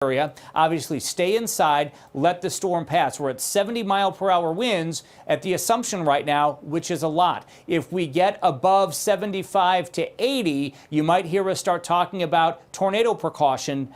area. Obviously, stay inside, let the storm pass. We're at 70-mile-per-hour winds at the Assumption right now, which is a lot. If we get above 75 to 80, you might hear us start talking about tornado precautions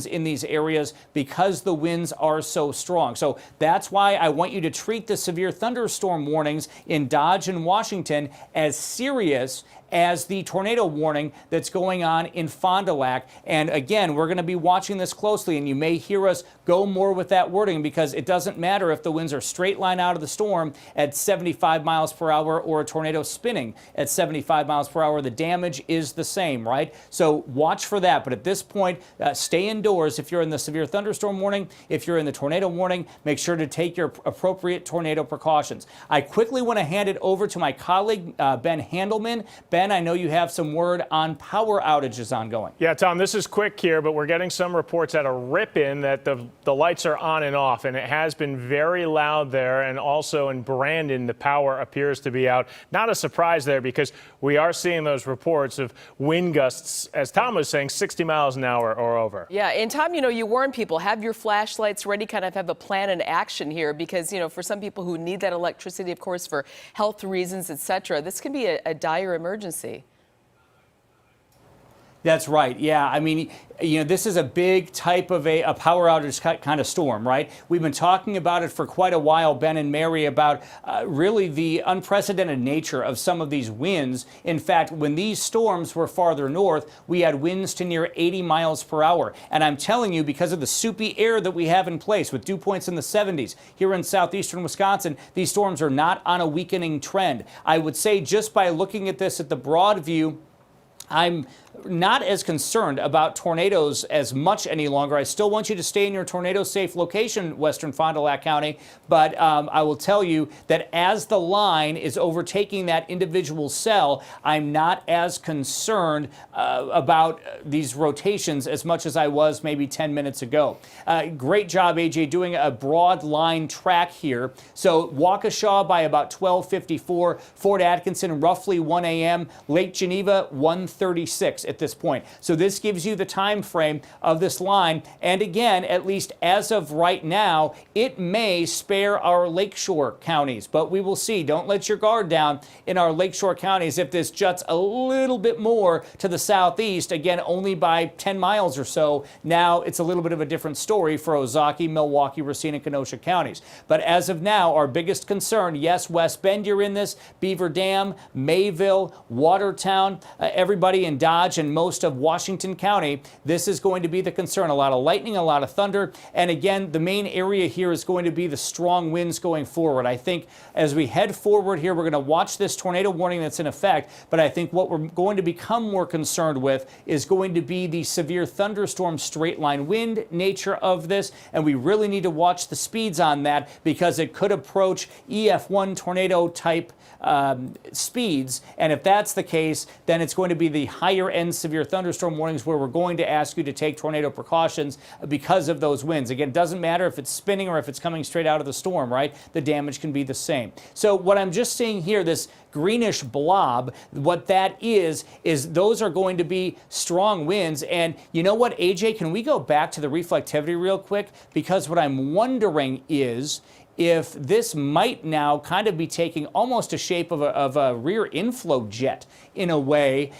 in these areas because the winds are so strong. So that's why I want you to treat the severe thunderstorm warnings in Dodge and Washington as serious as the tornado warning that's going on in Fond du Lac. And again, we're going to be watching this closely, and you may hear us go more with that wording because it doesn't matter if the winds are straight line out of the storm at 75 miles per hour or a tornado spinning at 75 miles per hour. The damage is the same, right? So watch for that. But at this point, stay indoors if you're in the severe thunderstorm warning. If you're in the tornado warning, make sure to take your appropriate tornado precautions. I quickly want to hand it over to my colleague, Ben Handelman. Ben, I know you have some word on power outages ongoing. Yeah, Tom, this is quick here, but we're getting some reports out of Ripon that the lights are on and off, and it has been very loud there. And also in Brandon, the power appears to be out. Not a surprise there because we are seeing those reports of wind gusts, as Tom was saying, 60 miles an hour or over. Yeah, and Tom, you warn people, have your flashlights ready, kind of have a plan in action here because, for some people who need that electricity, of course, for health reasons, etc., this can be a dire emergency. That's right. Yeah. I mean, this is a big type of a power outage kind of storm, right? We've been talking about it for quite a while, Ben and Mary, about really the unprecedented nature of some of these winds. In fact, when these storms were farther north, we had winds to near 80 miles per hour. And I'm telling you, because of the soupy air that we have in place with dew points in the 70s here in southeastern Wisconsin, these storms are not on a weakening trend. I would say just by looking at this at the broad view, I'm not as concerned about tornadoes as much any longer. I still want you to stay in your tornado-safe location, western Fond du Lac County, but I will tell you that as the line is overtaking that individual cell, I'm not as concerned about these rotations as much as I was maybe 10 minutes ago. Great job, AJ, doing a broad line track here. So Waukesha by about 12:54, Fort Atkinson roughly 1 a.m., Lake Geneva 1:36 at this point. So this gives you the time frame of this line. And again, at least as of right now, it may spare our lakeshore counties, but we will see. Don't let your guard down in our lakeshore counties if this juts a little bit more to the southeast, again, only by 10 miles or so. Now it's a little bit of a different story for Ozaukee, Milwaukee, Racine, and Kenosha counties. But as of now, our biggest concern, yes, West Bend, you're in this, Beaver Dam, Mayville, Watertown, everybody in Dodge and most of Washington County, this is going to be the concern. A lot of lightning, a lot of thunder, and again, the main area here is going to be the strong winds going forward. I think as we head forward here, we're going to watch this tornado warning that's in effect, but I think what we're going to become more concerned with is going to be the severe thunderstorm straight line wind nature of this, and we really need to watch the speeds on that because it could approach EF1 tornado type speeds, and if that's the case, then it's going to be the higher end severe thunderstorm warnings where we're going to ask you to take tornado precautions because of those winds. Again, it doesn't matter if it's spinning or if it's coming straight out of the storm, right? The damage can be the same. So what I'm just seeing here, this greenish blob, what that is those are going to be strong winds. And you know what, AJ, can we go back to the reflectivity real quick? Because what I'm wondering is if this might now kind of be taking almost a shape of a rear inflow jet in a way,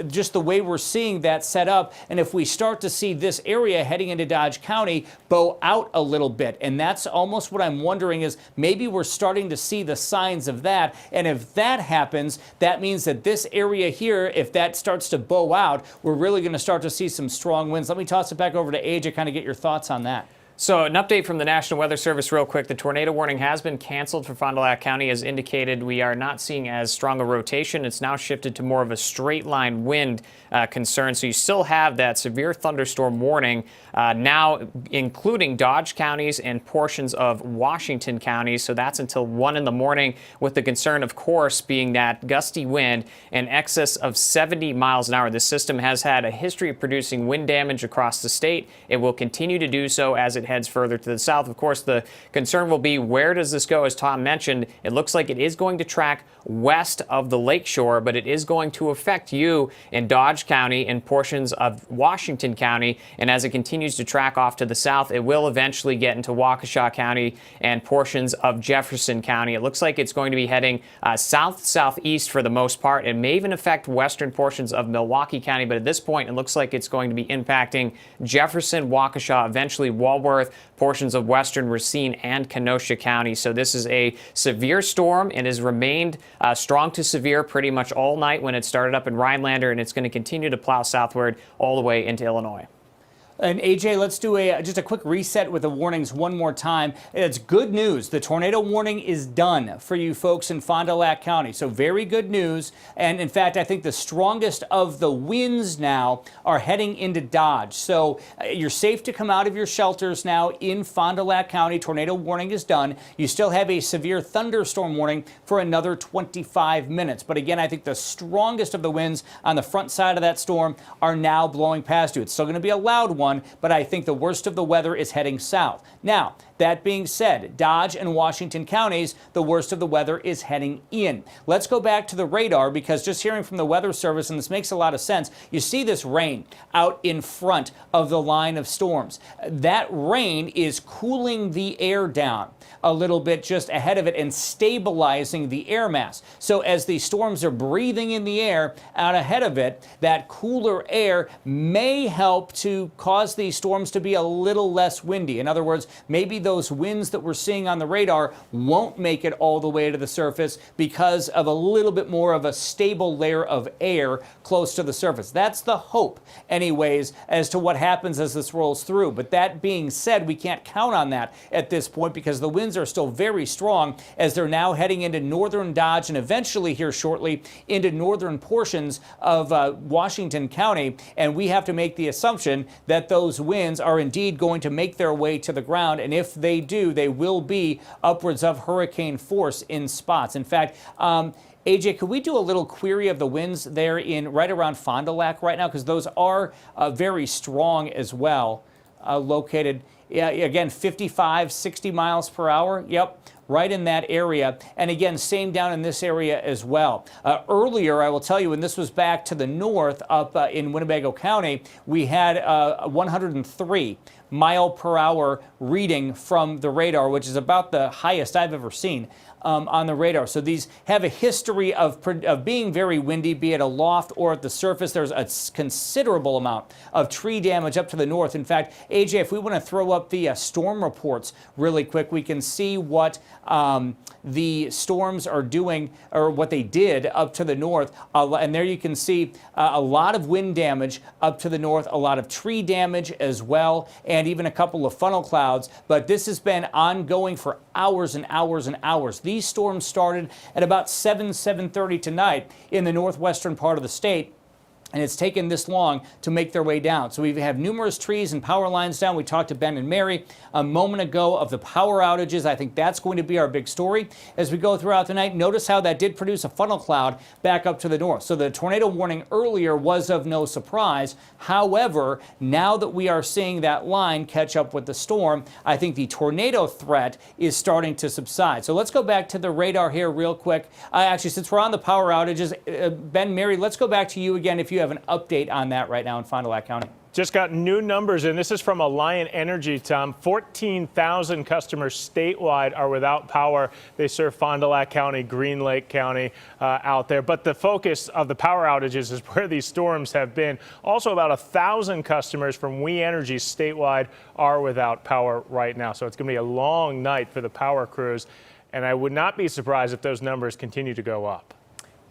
just the way we're seeing that set up. And if we start to see this area heading into Dodge County bow out a little bit, and that's almost what I'm wondering is maybe we're starting to see the signs of that. And if that happens, that means that this area here, if that starts to bow out, we're really going to start to see some strong winds. Let me toss it back over to AJ to kind of get your thoughts on that. So an update from the National Weather Service real quick. The tornado warning has been canceled for Fond du Lac County. As indicated, we are not seeing as strong a rotation. It's now shifted to more of a straight line wind concern. So you still have that severe thunderstorm warning now including Dodge counties and portions of Washington County. So that's until 1 in the morning, with the concern, of course, being that gusty wind in excess of 70 miles an hour. This system has had a history of producing wind damage across the state. It will continue to do so as it heads further to the south. Of course, the concern will be, where does this go? As Tom mentioned, it looks like it is going to track west of the lakeshore, but it is going to affect you in Dodge County and portions of Washington County. And as it continues to track off to the south, it will eventually get into Waukesha County and portions of Jefferson County. It looks like it's going to be heading south-southeast for the most part. It may even affect western portions of Milwaukee County, but at this point, it looks like it's going to be impacting Jefferson, Waukesha, eventually Walworth, portions of western Racine and Kenosha County. So this is a severe storm. It has remained strong to severe pretty much all night when it started up in Rhinelander, and it's going to continue to plow southward all the way into Illinois. And AJ, let's do just a quick reset with the warnings one more time. It's good news. The tornado warning is done for you folks in Fond du Lac County. So very good news. And in fact, I think the strongest of the winds now are heading into Dodge. So you're safe to come out of your shelters now in Fond du Lac County. Tornado warning is done. You still have a severe thunderstorm warning for another 25 minutes. But again, I think the strongest of the winds on the front side of that storm are now blowing past you. It's still going to be a loud one, but I think the worst of the weather is heading south. Now, that being said, Dodge and Washington counties, the worst of the weather is heading in. Let's go back to the radar, because just hearing from the Weather Service, and this makes a lot of sense, you see this rain out in front of the line of storms. That rain is cooling the air down a little bit just ahead of it and stabilizing the air mass. So as the storms are breathing in the air out ahead of it, that cooler air may help to cause these storms to be a little less windy. In other words, maybe those winds that we're seeing on the radar won't make it all the way to the surface because of a little bit more of a stable layer of air close to the surface. That's the hope, anyways, as to what happens as this rolls through. But that being said, we can't count on that at this point because the winds are still very strong as they're now heading into northern Dodge and eventually here shortly into northern portions of Washington County. And we have to make the assumption that those winds are indeed going to make their way to the ground. And if they do, they will be upwards of hurricane force in spots. In fact, AJ, could we do a little query of the winds there in right around Fond du Lac right now? Because those are very strong as well, located, yeah, again, 55, 60 miles per hour. Yep, right in that area. And again, same down in this area as well. Earlier, I will tell you, when this was back to the north up in Winnebago County, we had 103 mile per hour reading from the radar, which is about the highest I've ever seen on the radar. So these have a history of being very windy, be it aloft or at the surface. There's a considerable amount of tree damage up to the north. In fact, AJ, if we want to throw up the storm reports really quick, we can see what the storms are doing, or what they did up to the north. And there you can see a lot of wind damage up to the north, a lot of tree damage as well, and even a couple of funnel clouds. But this has been ongoing for hours and hours and hours. These storms started at about 7:30 tonight in the northwestern part of the state. And it's taken this long to make their way down. So we have numerous trees and power lines down. We talked to Ben and Mary a moment ago of the power outages. I think that's going to be our big story as we go throughout the night. Notice how that did produce a funnel cloud back up to the north. So the tornado warning earlier was of no surprise. However, now that we are seeing that line catch up with the storm, I think the tornado threat is starting to subside. So let's go back to the radar here real quick. Actually, since we're on the power outages, Ben, Mary, let's go back to you again if you have an update on that right now in Fond du Lac County. Just got new numbers, and this is from Alliant Energy, Tom. 14,000 customers statewide are without power. They serve Fond du Lac County, Green Lake County out there. But the focus of the power outages is where these storms have been. Also, about 1,000 customers from We Energy statewide are without power right now. So it's going to be a long night for the power crews, and I would not be surprised if those numbers continue to go up.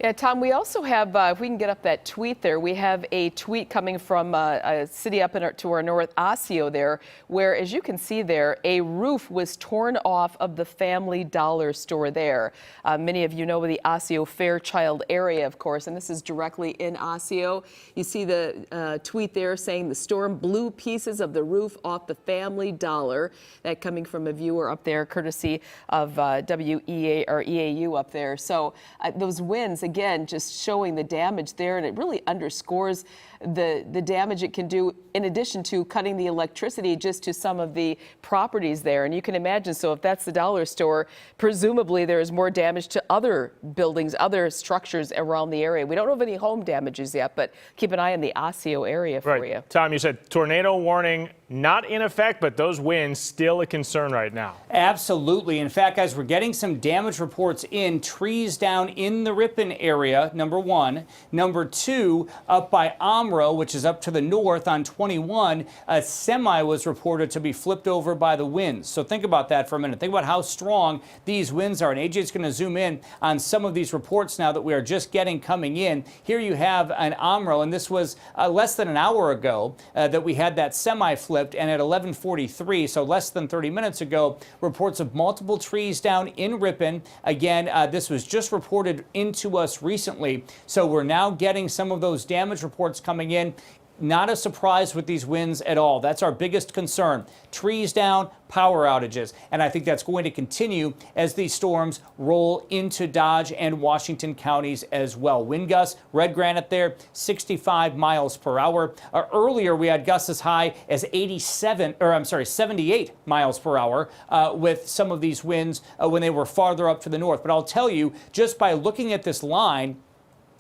Yeah, Tom, we also have, if we can get up that tweet there, we have a tweet coming from a city up to our north, Osseo there, where, as you can see there, a roof was torn off of the Family Dollar store there. Many of you know the Osseo Fairchild area, of course, and this is directly in Osseo. You see the tweet there saying the storm blew pieces of the roof off the Family Dollar. That coming from a viewer up there, courtesy of WEA or EAU up there. So those winds, again just showing the damage there, and it really underscores the damage it can do, in addition to cutting the electricity just to some of the properties there. And you can imagine, so if that's the dollar store, presumably there is more damage to other buildings, other structures around the area. We don't know of any home damages yet, but keep an eye on the Osseo area for you. Tom, you said tornado warning not in effect, but those winds still a concern right now. Absolutely. In fact, guys, we're getting some damage reports in trees down in the Ripon area, number one. Number two, up by Omro, which is up to the north on 21, a semi was reported to be flipped over by the winds. So think about that for a minute. Think about how strong these winds are. And AJ's going to zoom in on some of these reports now that we are just getting coming in. Here you have an Omro, and this was less than an hour ago that we had that semi flipped, and at 11:43, so less than 30 minutes ago, reports of multiple trees down in Ripon. Again, this was just reported into us recently, so we're now getting some of those damage reports coming in. Not a surprise with these winds at all. That's our biggest concern. Trees down, power outages. And I think that's going to continue as these storms roll into Dodge and Washington counties as well. Wind gusts, red granite there, 65 miles per hour. Earlier, we had gusts as high as 78 miles per hour with some of these winds when they were farther up to the north. But I'll tell you, just by looking at this line,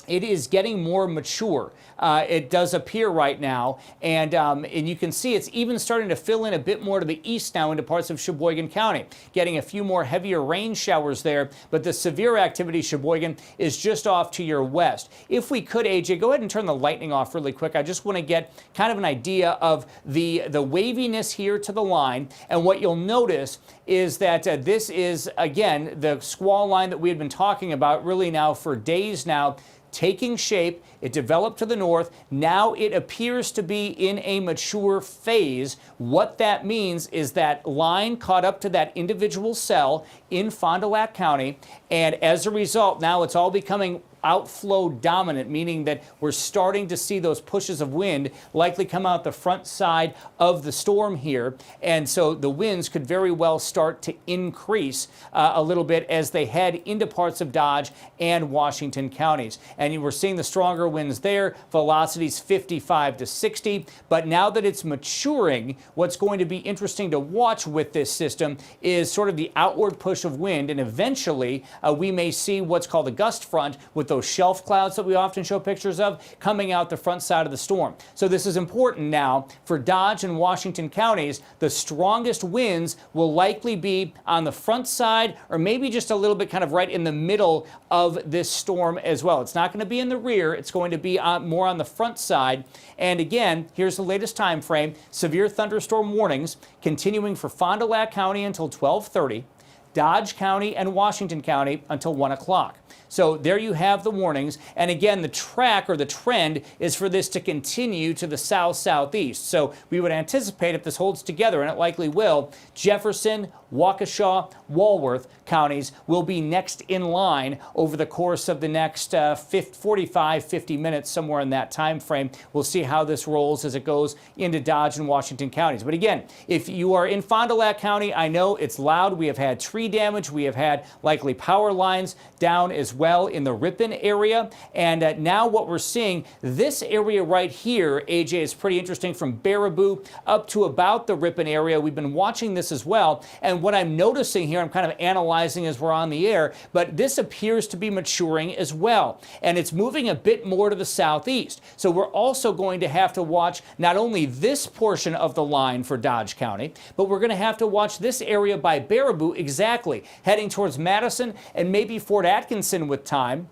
it is getting more mature. It does appear right now, and you can see it's even starting to fill in a bit more to the east now into parts of Sheboygan County, getting a few more heavier rain showers there, but the severe activity, Sheboygan, is just off to your west. If we could, AJ, go ahead and turn the lightning off really quick. I just want to get kind of an idea of the waviness here to the line, and what you'll notice is that this is, again, the squall line that we had been talking about really now for days now, taking shape. It developed to the north. Now it appears to be in a mature phase. What that means is that line caught up to that individual cell in Fond du Lac County, and as a result, now it's all becoming outflow dominant, meaning that we're starting to see those pushes of wind likely come out the front side of the storm here. And so the winds could very well start to increase a little bit as they head into parts of Dodge and Washington counties. And you were seeing the stronger winds there, velocities 55 to 60. But now that it's maturing, what's going to be interesting to watch with this system is sort of the outward push of wind. And eventually we may see what's called a gust front with those shelf clouds that we often show pictures of coming out the front side of the storm. So this is important now for Dodge and Washington counties. The strongest winds will likely be on the front side, or maybe just a little bit kind of right in the middle of this storm as well. It's not going to be in the rear. It's going to be more on the front side. And again, here's the latest time frame. Severe thunderstorm warnings continuing for Fond du Lac County until 12:30. Dodge County and Washington County until 1 o'clock. So there you have the warnings. And again, the track or the trend is for this to continue to the south-southeast. So we would anticipate, if this holds together, and it likely will, Jefferson, Waukesha, Walworth counties will be next in line over the course of the next 45, 50 minutes, somewhere in that time frame. We'll see how this rolls as it goes into Dodge and Washington counties. But again, if you are in Fond du Lac County, I know it's loud. We have had tree damage. We have had likely power lines down as well in the Ripon area. And now what we're seeing, this area right here, AJ, is pretty interesting, from Baraboo up to about the Ripon area. We've been watching this as well. And what I'm noticing here, I'm kind of analyzing as we're on the air, but this appears to be maturing as well. And it's moving a bit more to the southeast. So we're also going to have to watch not only this portion of the line for Dodge County, but we're going to have to watch this area by Baraboo exactly, heading towards Madison and maybe Fort Atkinson with time,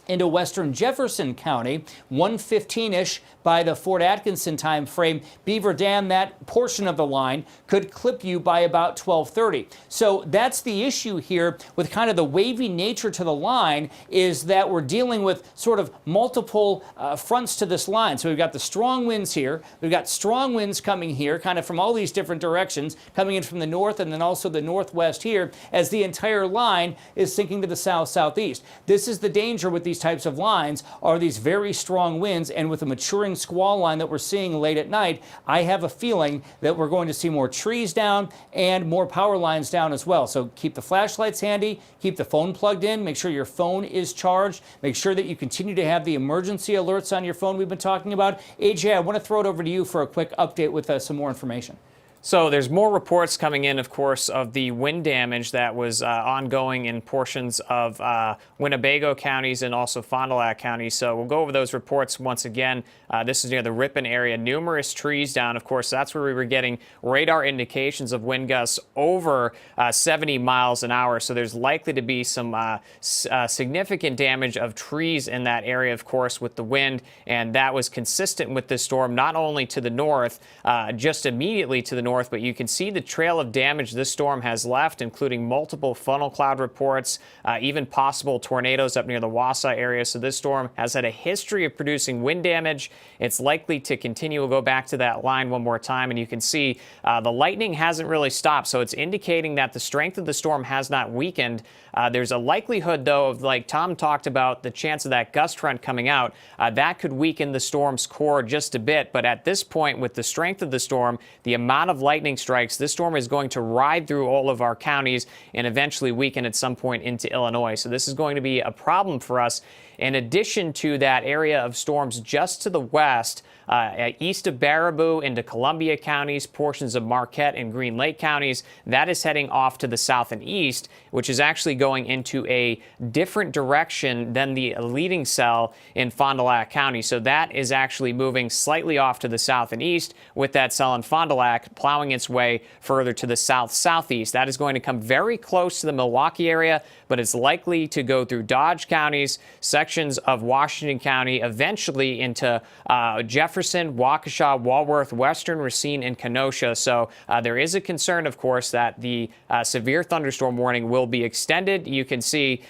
into western Jefferson County, 1:15-ish by the Fort Atkinson time frame. Beaver Dam, that portion of the line, could clip you by about 12:30. So that's the issue here with kind of the wavy nature to the line, is that we're dealing with sort of multiple fronts to this line. So we've got the strong winds here. We've got strong winds coming here, kind of from all these different directions, coming in from the north and then also the northwest here, as the entire line is sinking to the south-southeast. This is the danger with these these types of lines are these very strong winds, and with the maturing squall line that we're seeing late at night, I have a feeling that we're going to see more trees down and more power lines down as well. So keep the flashlights handy, keep the phone plugged in, make sure your phone is charged, make sure that you continue to have the emergency alerts on your phone we've been talking about. AJ, I want to throw it over to you for a quick update with some more information. So there's more reports coming in, of course, of the wind damage that was ongoing in portions of Winnebago counties and also Fond du Lac County. So we'll go over those reports once again. This is near the Ripon area. Numerous trees down. Of course, that's where we were getting radar indications of wind gusts over 70 miles an hour. So there's likely to be some significant damage of trees in that area, of course, with the wind. And that was consistent with this storm, not only to the north, just immediately to the north, but you can see the trail of damage this storm has left, including multiple funnel cloud reports, even possible tornadoes up near the Waukesha area. So this storm has had a history of producing wind damage. It's likely to continue. We'll go back to that line one more time, and you can see the lightning hasn't really stopped. So it's indicating that the strength of the storm has not weakened. There's a likelihood, though, of, like Tom talked about, the chance of that gust front coming out. That could weaken the storm's core just a bit. But at this point, with the strength of the storm, the amount of lightning strikes, this storm is going to ride through all of our counties and eventually weaken at some point into Illinois. So this is going to be a problem for us. In addition to that area of storms just to the west, east of Baraboo into Columbia counties, portions of Marquette and Green Lake counties, that is heading off to the south and east, which is actually going into a different direction than the leading cell in Fond du Lac County. So that is actually moving slightly off to the south and east, with that cell in Fond du Lac plowing its way further to the south-southeast. That is going to come very close to the Milwaukee area, but it's likely to go through Dodge counties, sections of Washington County, eventually into Jefferson, Waukesha, Walworth, Western, Racine, and Kenosha. So there is a concern, of course, that the severe thunderstorm warning will be extended. You can see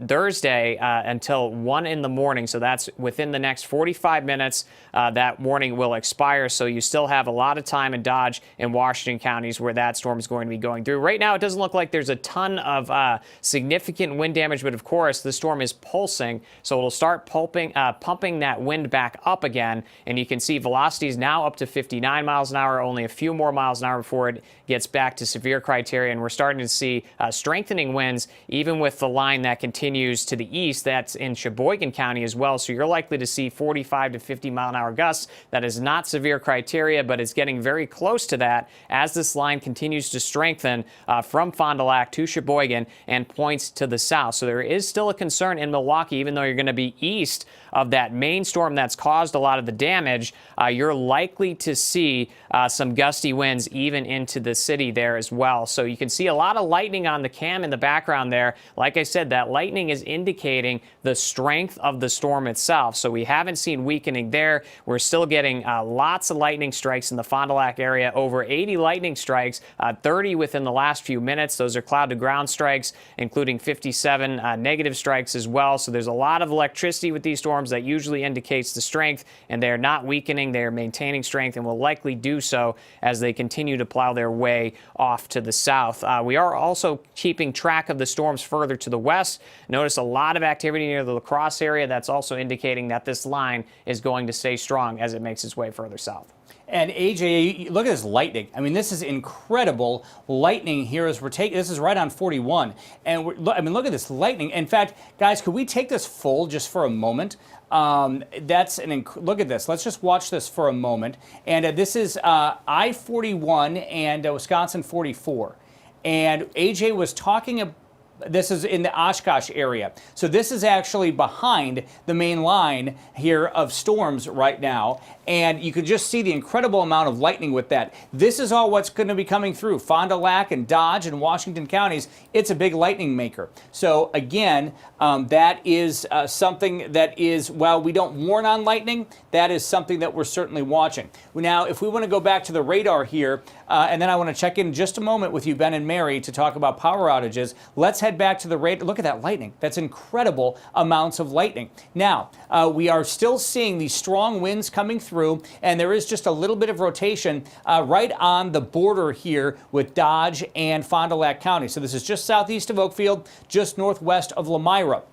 Thursday until 1 in the morning. So that's within the next 45 minutes. That warning will expire. So you still have a lot of time in Dodge and Washington counties where that storm is going to be going through. Right now, it doesn't look like there's a ton of significant wind damage, but of course, the storm is pulsing. So it'll start pumping that wind back up again. And you can see velocities now up to 59 miles an hour, only a few more miles an hour before it gets back to severe criteria. And we're starting to see strengthening winds, even with the line that continues to the east. That's in Sheboygan County as well. So you're likely to see 45 to 50 mile an hour gusts. That is not severe criteria, but it's getting very close to that as this line continues to strengthen from Fond du Lac to Sheboygan and points to the south. So there is still a concern in Milwaukee, even though you're going to be east of that main storm that's caused a lot of the damage. You're likely to see some gusty winds even into the city there as well. So you can see a lot of lightning on the cam in the background there. Like I said, that lightning is indicating the strength of the storm itself. So we haven't seen weakening there. We're still getting lots of lightning strikes in the Fond du Lac area, over 80 lightning strikes, 30 within the last few minutes. Those are cloud to ground strikes, including 57 negative strikes as well. So there's a lot of electricity with these storms that usually indicates the strength, and they're not weakening. They are maintaining strength and will likely do so as they continue to plow their way off to the south. We are also keeping track of the storms further to the west. Notice a lot of activity near the La Crosse area. That's also indicating that this line is going to stay strong as it makes its way further south. And AJ, look at this lightning. I mean, this is incredible lightning here as we're taking. This is right on 41, and look at this lightning. In fact, guys, could we take this full just for a moment? Look at this. Let's just watch this for a moment. And this is I-41 and Wisconsin 44, and AJ was talking about. This is in the Oshkosh area. So this is actually behind the main line here of storms right now. And you can just see the incredible amount of lightning with that. This is all what's going to be coming through. Fond du Lac and Dodge and Washington counties, it's a big lightning maker. So again, that is something that is, while we don't warn on lightning, that is something that we're certainly watching. Now, if we want to go back to the radar here, and then I want to check in just a moment with you, Ben and Mary, to talk about power outages. Let's head back to the radar. Look at that lightning. That's incredible amounts of lightning. Now, we are still seeing these strong winds coming through, and there is just a little bit of rotation right on the border here with Dodge and Fond du Lac County. So this is just southeast of Oakfield, just northwest of Lamira.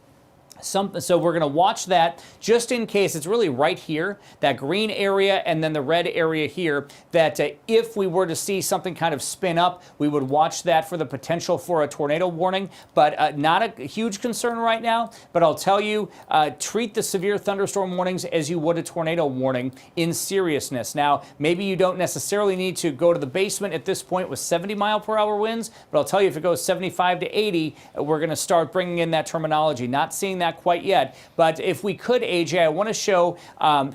So we're going to watch that just in case. It's really right here, that green area and then the red area here, that if we were to see something kind of spin up, we would watch that for the potential for a tornado warning. But not a huge concern right now. But I'll tell you, treat the severe thunderstorm warnings as you would a tornado warning in seriousness. Now, maybe you don't necessarily need to go to the basement at this point with 70-mile-per-hour winds, but I'll tell you, if it goes 75 to 80, we're going to start bringing in that terminology. Not seeing that quite yet, but if we could, AJ, I want to show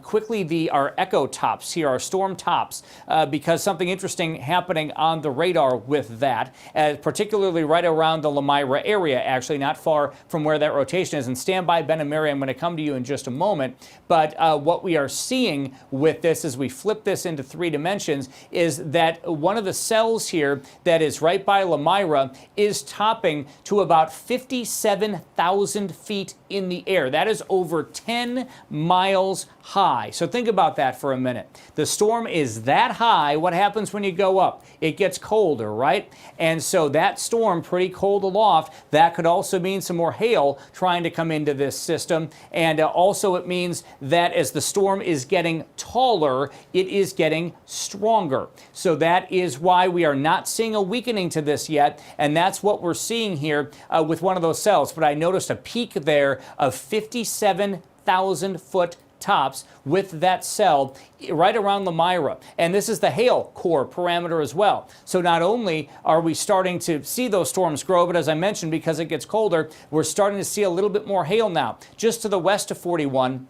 quickly our echo tops here, our storm tops, because something interesting happening on the radar with that, particularly right around the Lamira area, actually not far from where that rotation is. And stand by, Ben and Mary, I'm going to come to you in just a moment. But what we are seeing with this as we flip this into 3 dimensions is that one of the cells here that is right by Lamira is topping to about 57,000 feet in the air. That is over 10 miles high. So think about that for a minute. The storm is that high. What happens when you go up? It gets colder, right? And so that storm, pretty cold aloft, that could also mean some more hail trying to come into this system. And also it means that as the storm is getting taller, it is getting stronger. So that is why we are not seeing a weakening to this yet. And that's what we're seeing here with one of those cells. But I noticed a peak there of 57,000 foot tops with that cell right around Lamira. And this is the hail core parameter as well. So not only are we starting to see those storms grow, but as I mentioned, because it gets colder, we're starting to see a little bit more hail now, just to the west of 41.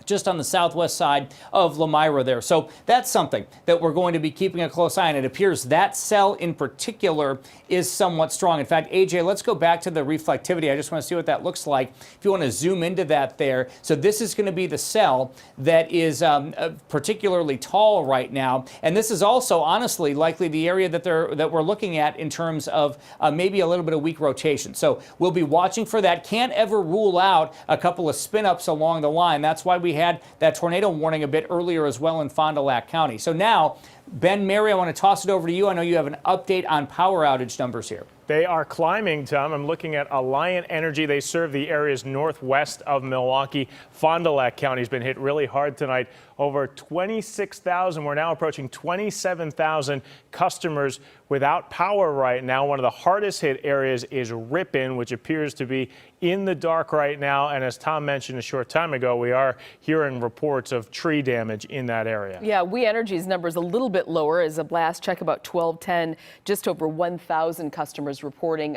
Just on the southwest side of Lamira there. So that's something that we're going to be keeping a close eye on. It appears that cell in particular is somewhat strong. In fact, AJ, let's go back to the reflectivity. I just want to see what that looks like. If you want to zoom into that there. So this is going to be the cell that is particularly tall right now. And this is also, honestly, likely the area that we're looking at in terms of maybe a little bit of weak rotation. So we'll be watching for that. Can't ever rule out a couple of spin-ups along the line. That's why we had that tornado warning a bit earlier as well in Fond du Lac County. So now, Ben, Mary, I want to toss it over to you. I know you have an update on power outage numbers here. They are climbing, Tom. I'm looking at Alliant Energy. They serve the areas northwest of Milwaukee. Fond du Lac County has been hit really hard tonight. Over 26,000. We're now approaching 27,000 customers without power right now. One of the hardest hit areas is Ripon, which appears to be in the dark right now. And as Tom mentioned a short time ago, we are hearing reports of tree damage in that area. Yeah, We Energy's number is a little bit lower. As a last check about 12:10, just over 1,000 customers reporting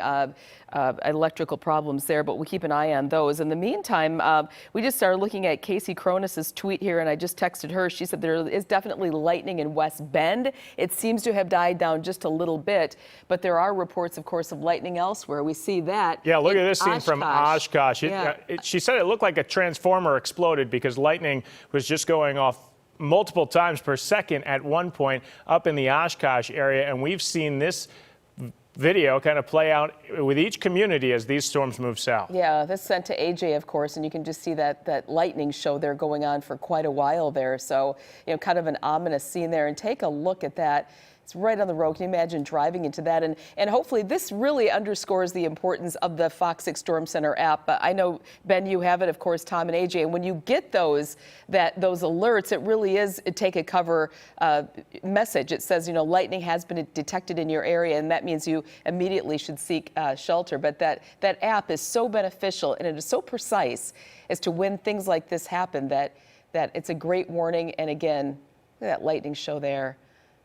electrical problems there, but we'll keep an eye on those. In the meantime, we just started looking at Casey Cronus's tweet here, and I just texted her. She said there is definitely lightning in West Bend. It seems to have died down just a little bit, but there are reports, of course, of lightning elsewhere. We see that. Yeah, look at this scene from Oshkosh. Yeah. She said it looked like a transformer exploded because lightning was just going off multiple times per second at one point up in the Oshkosh area, and we've seen this video kind of play out with each community as these storms move south. Yeah, this sent to AJ, of course, and you can just see that lightning show there going on for quite a while there. So, kind of an ominous scene there. And take a look at that. It's right on the road. Can you imagine driving into that? And hopefully this really underscores the importance of the FOX6 Storm Center app. I know, Ben, you have it, of course, Tom and AJ. And when you get those alerts, it really is a take a cover message. It says, lightning has been detected in your area, and that means you immediately should seek shelter. But that app is so beneficial, and it is so precise as to when things like this happen that it's a great warning. And again, look at that lightning show there,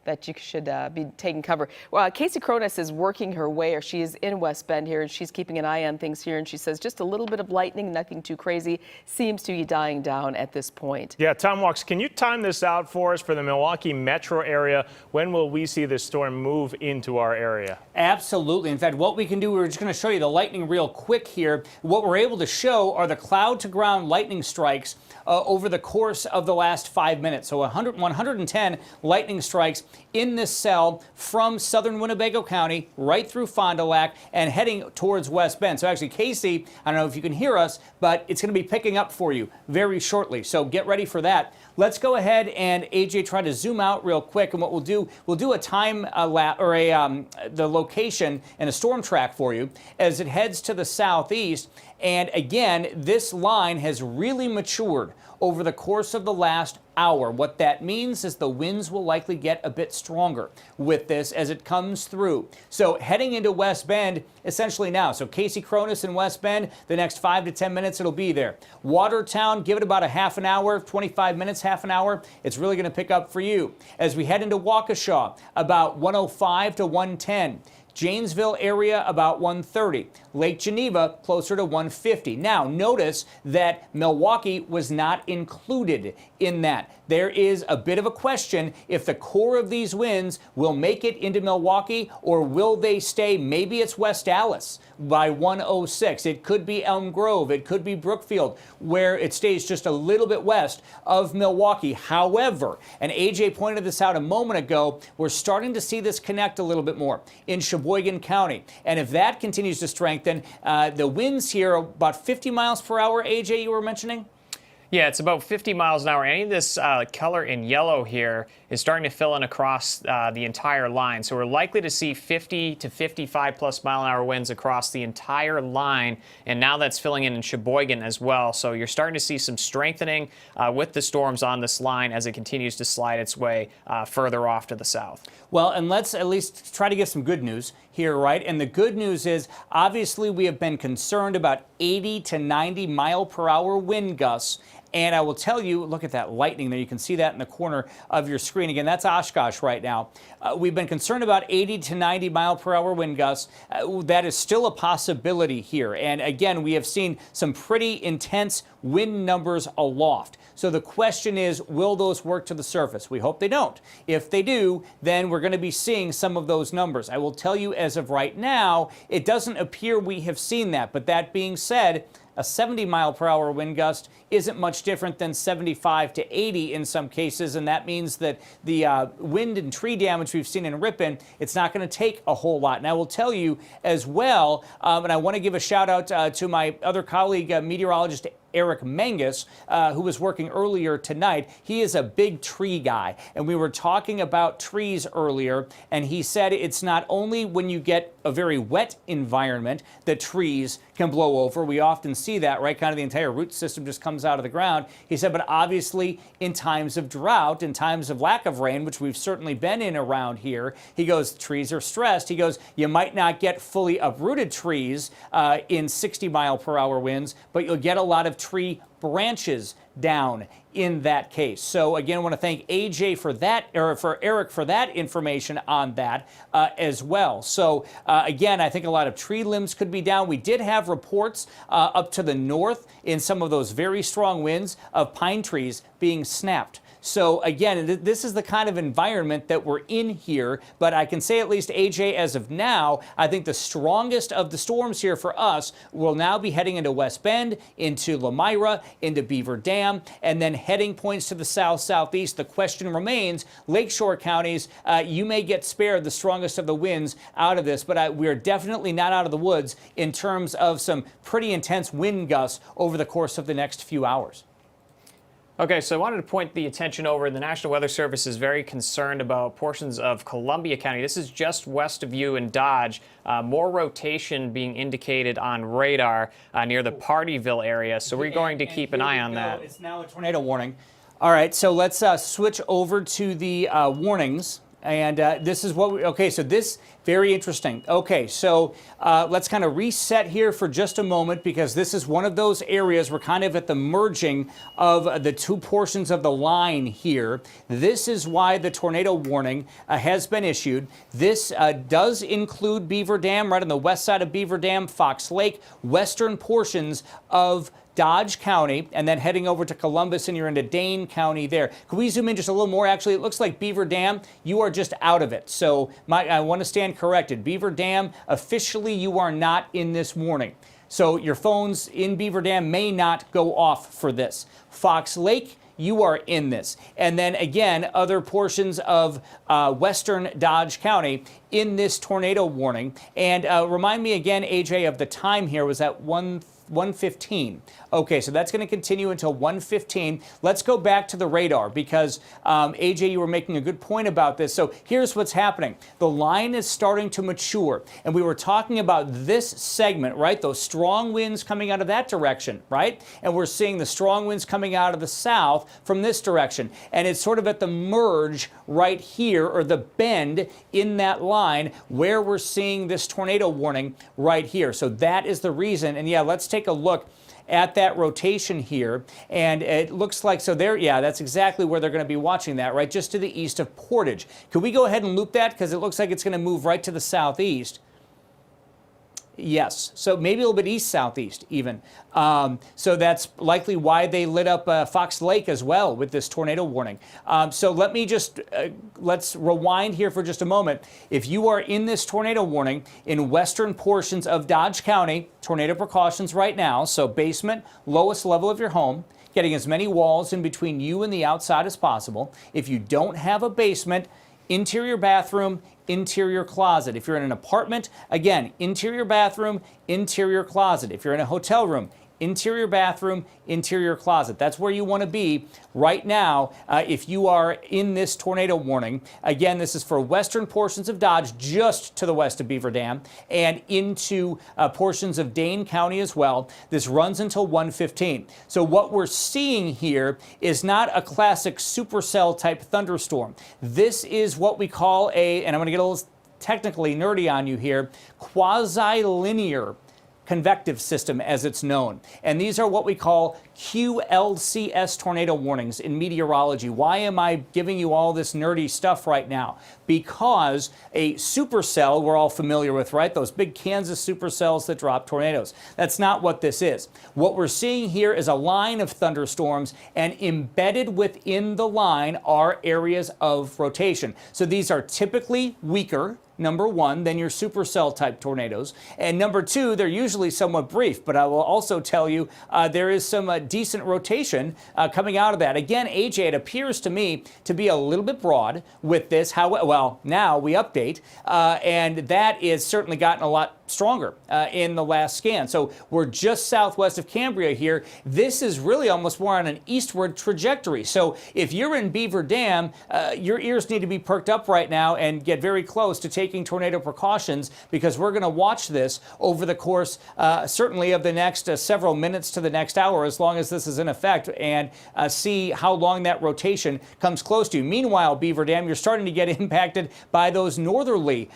that you should be taking cover. Well, Casey Cronus is working her way, or she is in West Bend here, and she's keeping an eye on things here. And she says just a little bit of lightning, nothing too crazy, seems to be dying down at this point. Yeah, Tom Walks, can you time this out for us for the Milwaukee metro area? When will we see this storm move into our area? Absolutely. In fact, what we can do, we're just going to show you the lightning real quick here. What we're able to show are the cloud to ground lightning strikes over the course of the last 5 minutes. So 110 lightning strikes in this cell from southern Winnebago County right through Fond du Lac and heading towards West Bend. So actually, Casey, I don't know if you can hear us, but it's going to be picking up for you very shortly. So get ready for that. Let's go ahead and AJ try to zoom out real quick, and what we'll do a time the location and a storm track for you as it heads to the southeast. And again, this line has really matured over the course of the last hour. What that means is the winds will likely get a bit stronger with this as it comes through. So heading into West Bend essentially now. So Casey Cronus in West Bend, the next 5 to 10 minutes it'll be there. Watertown, give it about a half an hour, 25 minutes, half an hour. It's really going to pick up for you. As we head into Waukesha, about 105 to 110. Janesville area about 130. Lake Geneva closer to 150. Now notice that Milwaukee was not included in that. There is a bit of a question if the core of these winds will make it into Milwaukee or will they stay, maybe it's West Allis by 106. It could be Elm Grove. It could be Brookfield, where it stays just a little bit west of Milwaukee. However, and AJ pointed this out a moment ago, we're starting to see this connect a little bit more in Sheboygan County. And if that continues to strengthen, the winds here are about 50 miles per hour, AJ, you were mentioning? Yeah, it's about 50 miles an hour. Any of this color in yellow here is starting to fill in across the entire line. So we're likely to see 50 to 55 plus mile an hour winds across the entire line. And now that's filling in Sheboygan as well. So you're starting to see some strengthening with the storms on this line as it continues to slide its way further off to the south. Well, and let's at least try to get some good news here, right? And the good news is, obviously, we have been concerned about 80 to 90 mile per hour wind gusts. And I will tell you, look at that lightning there. You can see that in the corner of your screen. Again, that's Oshkosh right now. We've been concerned about 80 to 90 mile per hour wind gusts. That is still a possibility here. And again, we have seen some pretty intense wind numbers aloft. So the question is, will those work to the surface? We hope they don't. If they do, then we're going to be seeing some of those numbers. I will tell you, as of right now, it doesn't appear we have seen that. But that being said, a 70 mile per hour wind gust isn't much different than 75 to 80 in some cases, and that means that the wind and tree damage we've seen in Ripon, it's not going to take a whole lot. And I will tell you as well, and I want to give a shout out to my other colleague, meteorologist Eric Mangus, who was working earlier tonight. He is a big tree guy, and we were talking about trees earlier, and he said it's not only when you get a very wet environment that trees can blow over. We often see that, right? Kind of the entire root system just comes out of the ground. He said, but obviously in times of drought, in times of lack of rain, which we've certainly been in around here, he goes, trees are stressed. He goes, you might not get fully uprooted trees in 60 mile per hour winds, but you'll get a lot of tree branches down in that case. So again, I want to thank AJ for that, or for Eric for that information on that as well. So again, I think a lot of tree limbs could be down. We did have reports up to the north in some of those very strong winds of pine trees being snapped. So again, this is the kind of environment that we're in here, but I can say at least, AJ, as of now, I think the strongest of the storms here for us will now be heading into West Bend, into Lamira, into Beaver Dam, and then heading points to the south-southeast. The question remains, lakeshore counties, you may get spared the strongest of the winds out of this, but we're definitely not out of the woods in terms of some pretty intense wind gusts over the course of the next few hours. Okay, so I wanted to point the attention over. The National Weather Service is very concerned about portions of Columbia County. This is just west of you in Dodge. More rotation being indicated on radar near the Partyville area. So we're going to keep an eye on that. It's now a tornado warning. All right, so let's switch over to the warnings. And this is what okay, so this, very interesting. Okay, so let's kind of reset here for just a moment, because this is one of those areas we're kind of at the merging of the two portions of the line here. This is why the tornado warning has been issued. This does include Beaver Dam, right on the west side of Beaver Dam, Fox Lake, western portions of Dodge County, and then heading over to Columbus, and you're into Dane County there. Can we zoom in just a little more? Actually, it looks like Beaver Dam, you are just out of it. So I want to stand corrected. Beaver Dam, officially you are not in this warning. So your phones in Beaver Dam may not go off for this. Fox Lake, you are in this. And then again, other portions of western Dodge County in this tornado warning. And remind me again, AJ, of the time here. Was that 1:15. Okay, so that's going to continue until 1:15. Let's go back to the radar because, AJ, you were making a good point about this. So here's what's happening. The line is starting to mature, and we were talking about this segment, right? Those strong winds coming out of that direction, right? And we're seeing the strong winds coming out of the south from this direction. And it's sort of at the merge right here, or the bend in that line where we're seeing this tornado warning right here. So that is the reason. And yeah, let's take a look at that rotation here, and it looks like, so there, yeah, that's exactly where they're going to be watching that, right, just to the east of Portage. Could we go ahead and loop that, because it looks like it's going to move right to the southeast. Yes, so maybe a little bit east-southeast even. So that's likely why they lit up Fox Lake as well with this tornado warning. So let me just, let's rewind here for just a moment. If you are in this tornado warning in western portions of Dodge County, tornado precautions right now, so basement, lowest level of your home, getting as many walls in between you and the outside as possible. If you don't have a basement, interior bathroom, interior closet. If you're in an apartment, again, interior bathroom, interior closet. If you're in a hotel room, interior bathroom, interior closet. That's where you want to be right now if you are in this tornado warning. Again, this is for western portions of Dodge, just to the west of Beaver Dam, and into portions of Dane County as well. This runs until 1:15. So what we're seeing here is not a classic supercell type thunderstorm. This is what we call and I'm going to get a little technically nerdy on you here, quasi-linear convective system, as it's known. And these are what we call QLCS tornado warnings in meteorology. Why am I giving you all this nerdy stuff right now? Because a supercell we're all familiar with, right? Those big Kansas supercells that drop tornadoes. That's not what this is. What we're seeing here is a line of thunderstorms, and embedded within the line are areas of rotation. So these are typically weaker, number one, than your supercell type tornadoes. And number two, they're usually somewhat brief, but I will also tell you there is some decent rotation coming out of that. Again, AJ, it appears to me to be a little bit broad with this. Well, now we update, and that is certainly gotten a lot stronger in the last scan. So we're just southwest of Cambria here. This is really almost more on an eastward trajectory. So if you're in Beaver Dam, your ears need to be perked up right now and get very close to taking tornado precautions, because we're going to watch this over the course certainly of the next several minutes to the next hour, as long as this is in effect, and see how long that rotation comes close to you. Meanwhile, Beaver Dam, you're starting to get impacted by those northerly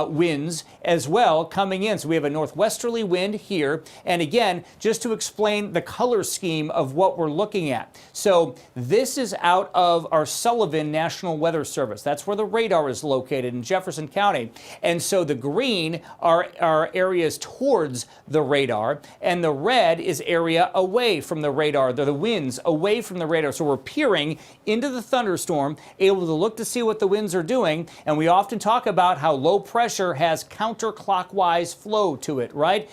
winds as well coming in. So we have a northwesterly wind here. And again, just to explain the color scheme of what we're looking at. So this is out of our Sullivan National Weather Service. That's where the radar is located in Jefferson County. And so the green are areas towards the radar, and the red is area away from the radar. They're the winds away from the radar. So we're peering into the thunderstorm, able to look to see what the winds are doing. And we often talk about how low pressure has counterclockwise flow to it, right?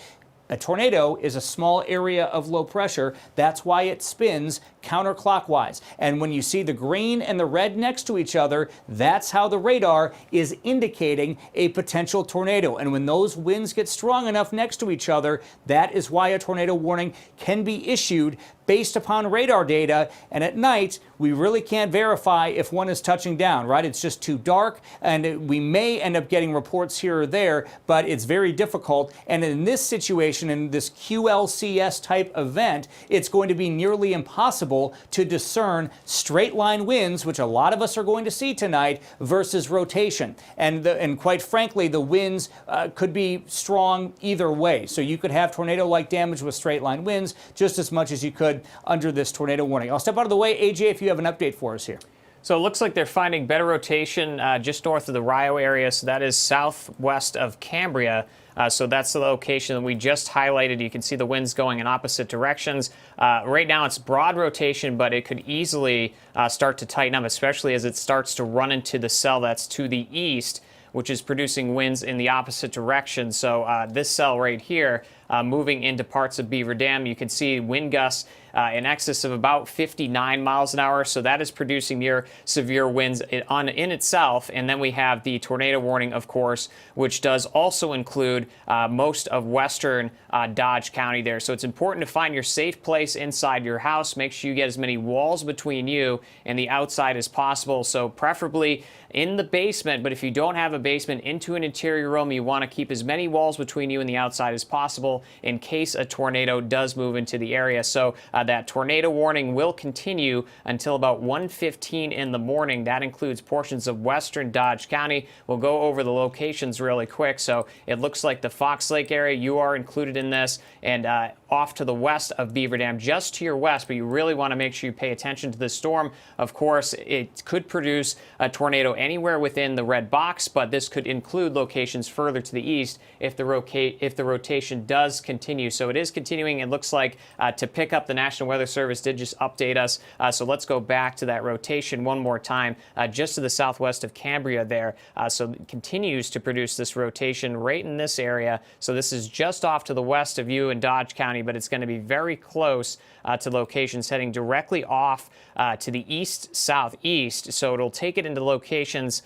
A tornado is a small area of low pressure. That's why it spins counterclockwise. And when you see the green and the red next to each other, that's how the radar is indicating a potential tornado. And when those winds get strong enough next to each other, that is why a tornado warning can be issued based upon radar data. And at night, we really can't verify if one is touching down, right? It's just too dark, and we may end up getting reports here or there, but it's very difficult. And in this situation, in this QLCS type event, it's going to be nearly impossible to discern straight line winds, which a lot of us are going to see tonight, versus rotation. And quite frankly, the winds could be strong either way. So you could have tornado-like damage with straight line winds just as much as you could under this tornado warning. I'll step out of the way. AJ, if you have an update for us here. So it looks like they're finding better rotation just north of the Rio area. So that is southwest of Cambria. So that's the location that we just highlighted. You can see the winds going in opposite directions. Right now it's broad rotation, but it could easily start to tighten up, especially as it starts to run into the cell that's to the east, which is producing winds in the opposite direction. So this cell right here moving into parts of Beaver Dam. You can see wind gusts in excess of about 59 miles an hour. So that is producing near severe winds in itself. And then we have the tornado warning, of course, which does also include most of western Dodge County there. So it's important to find your safe place inside your house. Make sure you get as many walls between you and the outside as possible. So preferably in the basement, but if you don't have a basement, into an interior room, you want to keep as many walls between you and the outside as possible in case a tornado does move into the area. So that tornado warning will continue until about 1:15 in the morning. That includes portions of western Dodge County. We'll go over the locations really quick. So it looks like the Fox Lake area, you are included in this, and off to the west of Beaver Dam, just to your west, but you really want to make sure you pay attention to this storm. Of course, it could produce a tornado anywhere within the red box, but this could include locations further to the east if the rotation does continue. So it is continuing. It looks like to pick up, the National Weather Service did just update us. So let's go back to that rotation one more time, just to the southwest of Cambria there. So it continues to produce this rotation right in this area. So this is just off to the west of you in Dodge County, but it's going to be very close to locations heading directly off to the east-southeast. So it'll take it into locations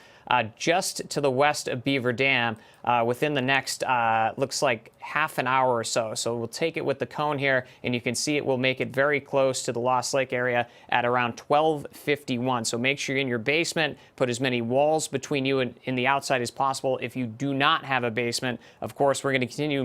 just to the west of Beaver Dam within the next, looks like half an hour or so. So we'll take it with the cone here, and you can see it will make it very close to the Lost Lake area at around 12:51. So make sure you're in your basement, put as many walls between you and in the outside as possible. If you do not have a basement, of course, we're going to continue to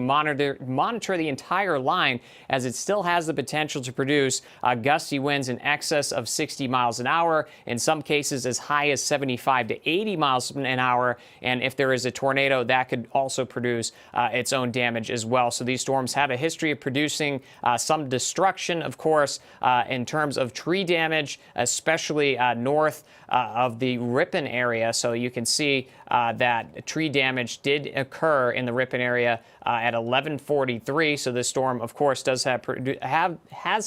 monitor the entire line, as it still has the potential to produce gusty winds in excess of 60 miles an hour, in some cases as high as 75 to 80 miles an hour. And if there is a tornado, that could also produce its own damage as well. So these storms have a history of producing some destruction, of course, in terms of tree damage, especially north of the Ripon area. So you can see that tree damage did occur in the Ripon area at 11:43. So this storm, of course, has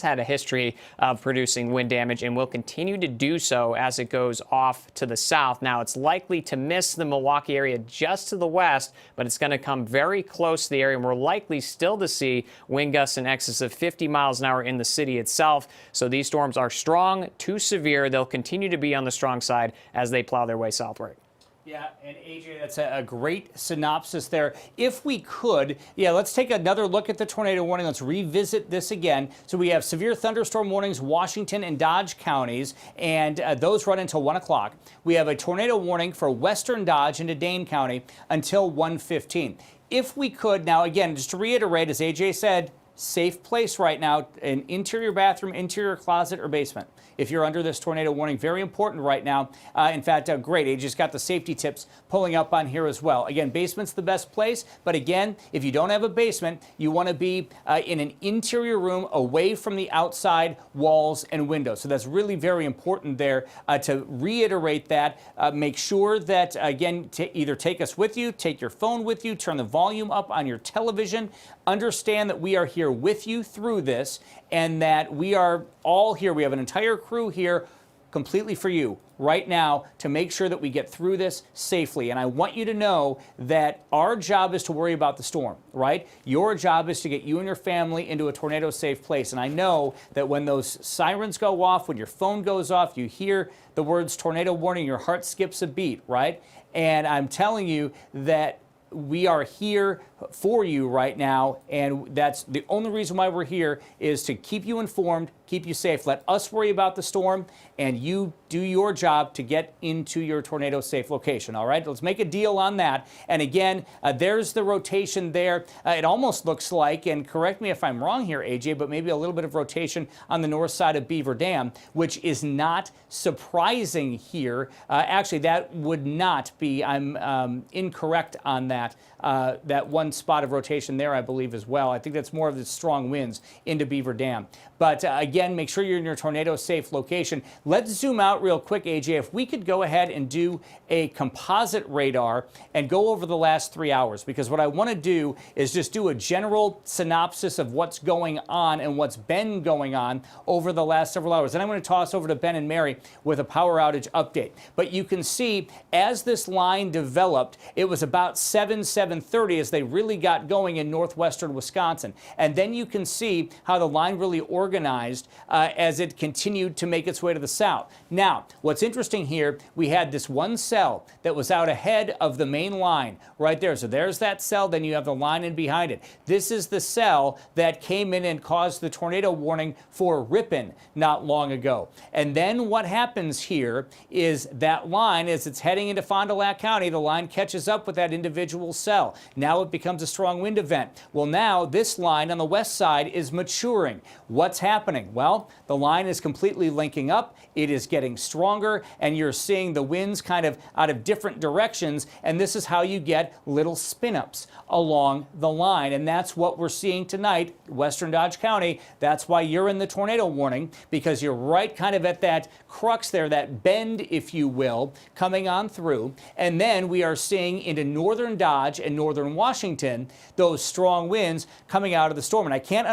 had a history of producing wind damage and will continue to do so as it goes off to the south. Now, it's likely to miss the Milwaukee area just to the west, but it's going to come very close to the area, and we're likely still to see wind gusts in excess of 50 miles an hour in the city itself. So these storms are strong to severe. They'll continue to be on the strong side as they plow their way southward. Yeah, and AJ, that's a great synopsis there. If we could, let's take another look at the tornado warning. Let's revisit this again. So we have severe thunderstorm warnings, Washington and Dodge counties, and those run until 1 o'clock. We have a tornado warning for western Dodge into Dane County until 1:15. If we could, now again, just to reiterate, as AJ said, safe place right now, an interior bathroom, interior closet, or basement. If you're under this tornado warning, very important right now. In fact, great, AJ's got the safety tips pulling up on here as well. Again, basement's the best place, but again, if you don't have a basement, you want to be in an interior room away from the outside walls and windows. So that's really very important there. To reiterate that, make sure that, again, either take us with you, take your phone with you, turn the volume up on your television. Understand that we are here with you through this, and that we are all here. We have an entire crew here completely for you right now to make sure that we get through this safely. And I want you to know that our job is to worry about the storm, right? Your job is to get you and your family into a tornado safe place. And I know that when those sirens go off, when your phone goes off, you hear the words tornado warning, your heart skips a beat, right? And I'm telling you that we are here for you right now, and that's the only reason why we're here, is to keep you informed, keep you safe. Let us worry about the storm, and you do your job to get into your tornado safe location. All right, let's make a deal on that. And again, there's the rotation there. It almost looks like, and correct me if I'm wrong here, AJ, but maybe a little bit of rotation on the north side of Beaver Dam, which is not surprising here. Actually, that would not be, I'm incorrect on that. That one spot of rotation there, I believe, as well. I think that's more of the strong winds into Beaver Dam. But again, make sure you're in your tornado safe location. Let's zoom out real quick, AJ. If we could go ahead and do a composite radar and go over the last 3 hours, because what I want to do is just do a general synopsis of what's going on and what's been going on over the last several hours. Then I'm going to toss over to Ben and Mary with a power outage update. But you can see as this line developed, it was about 7 7:30 as they really got going in northwestern Wisconsin. And then you can see how the line really organized as it continued to make its way to the south. Now, what's interesting here, we had this one cell that was out ahead of the main line right there. So there's that cell, then you have the line in behind it. This is the cell that came in and caused the tornado warning for Ripon not long ago. And then what happens here is that line, as it's heading into Fond du Lac County, the line catches up with that individual cell. Now it becomes a strong wind event. Well, now this line on the west side is maturing. What's happening? Well, the line is completely linking up. It is getting stronger, and you're seeing the winds kind of out of different directions, and this is how you get little spin-ups along the line, and that's what we're seeing tonight, western Dodge County. That's why you're in the tornado warning, because you're right kind of at that crux there, that bend, if you will, coming on through. And then we are seeing into northern Dodge and northern Washington those strong winds coming out of the storm. And I can't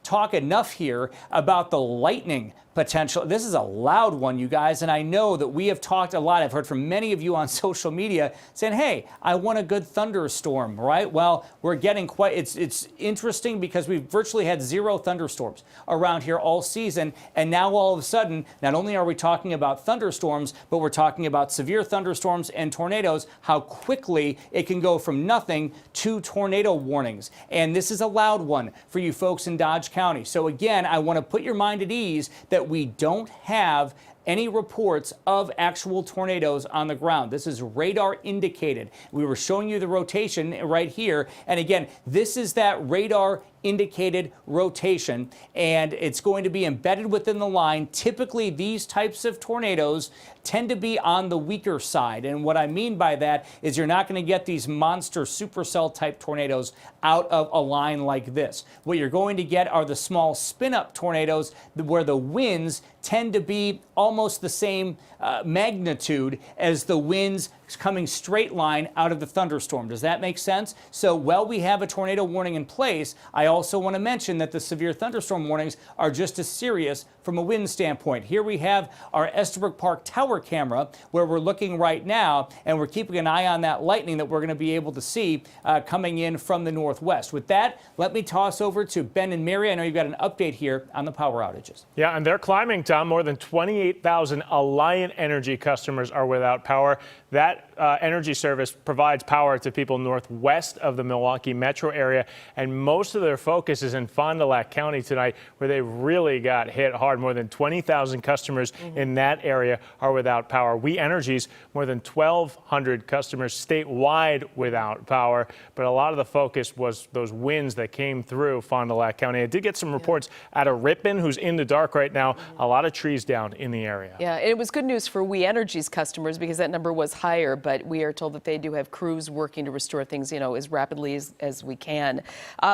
talk enough here about the lightning potential. This is a loud one, you guys, and I know that we have talked a lot. I've heard from many of you on social media saying, hey, I want a good thunderstorm, right? Well, we're getting quite, it's interesting because we've virtually had 0 thunderstorms around here all season, and now all of a sudden, not only are we talking about thunderstorms, but we're talking about severe thunderstorms and tornadoes, how quickly it can go from nothing to tornado warnings. And this is a loud one for you folks in Dodge County. So again, I want to put your mind at ease that we don't have any reports of actual tornadoes on the ground. This is radar indicated. We were showing you the rotation right here. And again, this is that radar indicated rotation, and it's going to be embedded within the line. Typically, these types of tornadoes tend to be on the weaker side. And what I mean by that is you're not going to get these monster supercell type tornadoes out of a line like this. What you're going to get are the small spin-up tornadoes where the winds tend to be almost the same magnitude as the winds coming straight line out of the thunderstorm. Does that make sense? So while we have a tornado warning in place, I also want to mention that the severe thunderstorm warnings are just as serious from a wind standpoint. Here we have our Estabrook Park tower camera where we're looking right now, and we're keeping an eye on that lightning that we're going to be able to see coming in from the northwest. With that, let me toss over to Ben and Mary. I know you've got an update here on the power outages. Yeah, and they're climbing, Tom. More than 28,000 Alliant Energy customers are without power. That energy service provides power to people northwest of the Milwaukee metro area, and most of their focus is in Fond du Lac County tonight, where they really got hit hard. More than 20,000 customers in that area are without power. We Energy's more than 1,200 customers statewide without power, but a lot of the focus was those winds that came through Fond du Lac County. I did get some reports out of Ripon, who's in the dark right now. A lot of trees down in the area. Yeah, it was good news for We Energy's customers because that number was higher, but we are told that they do have crews working to restore things, as rapidly as we can.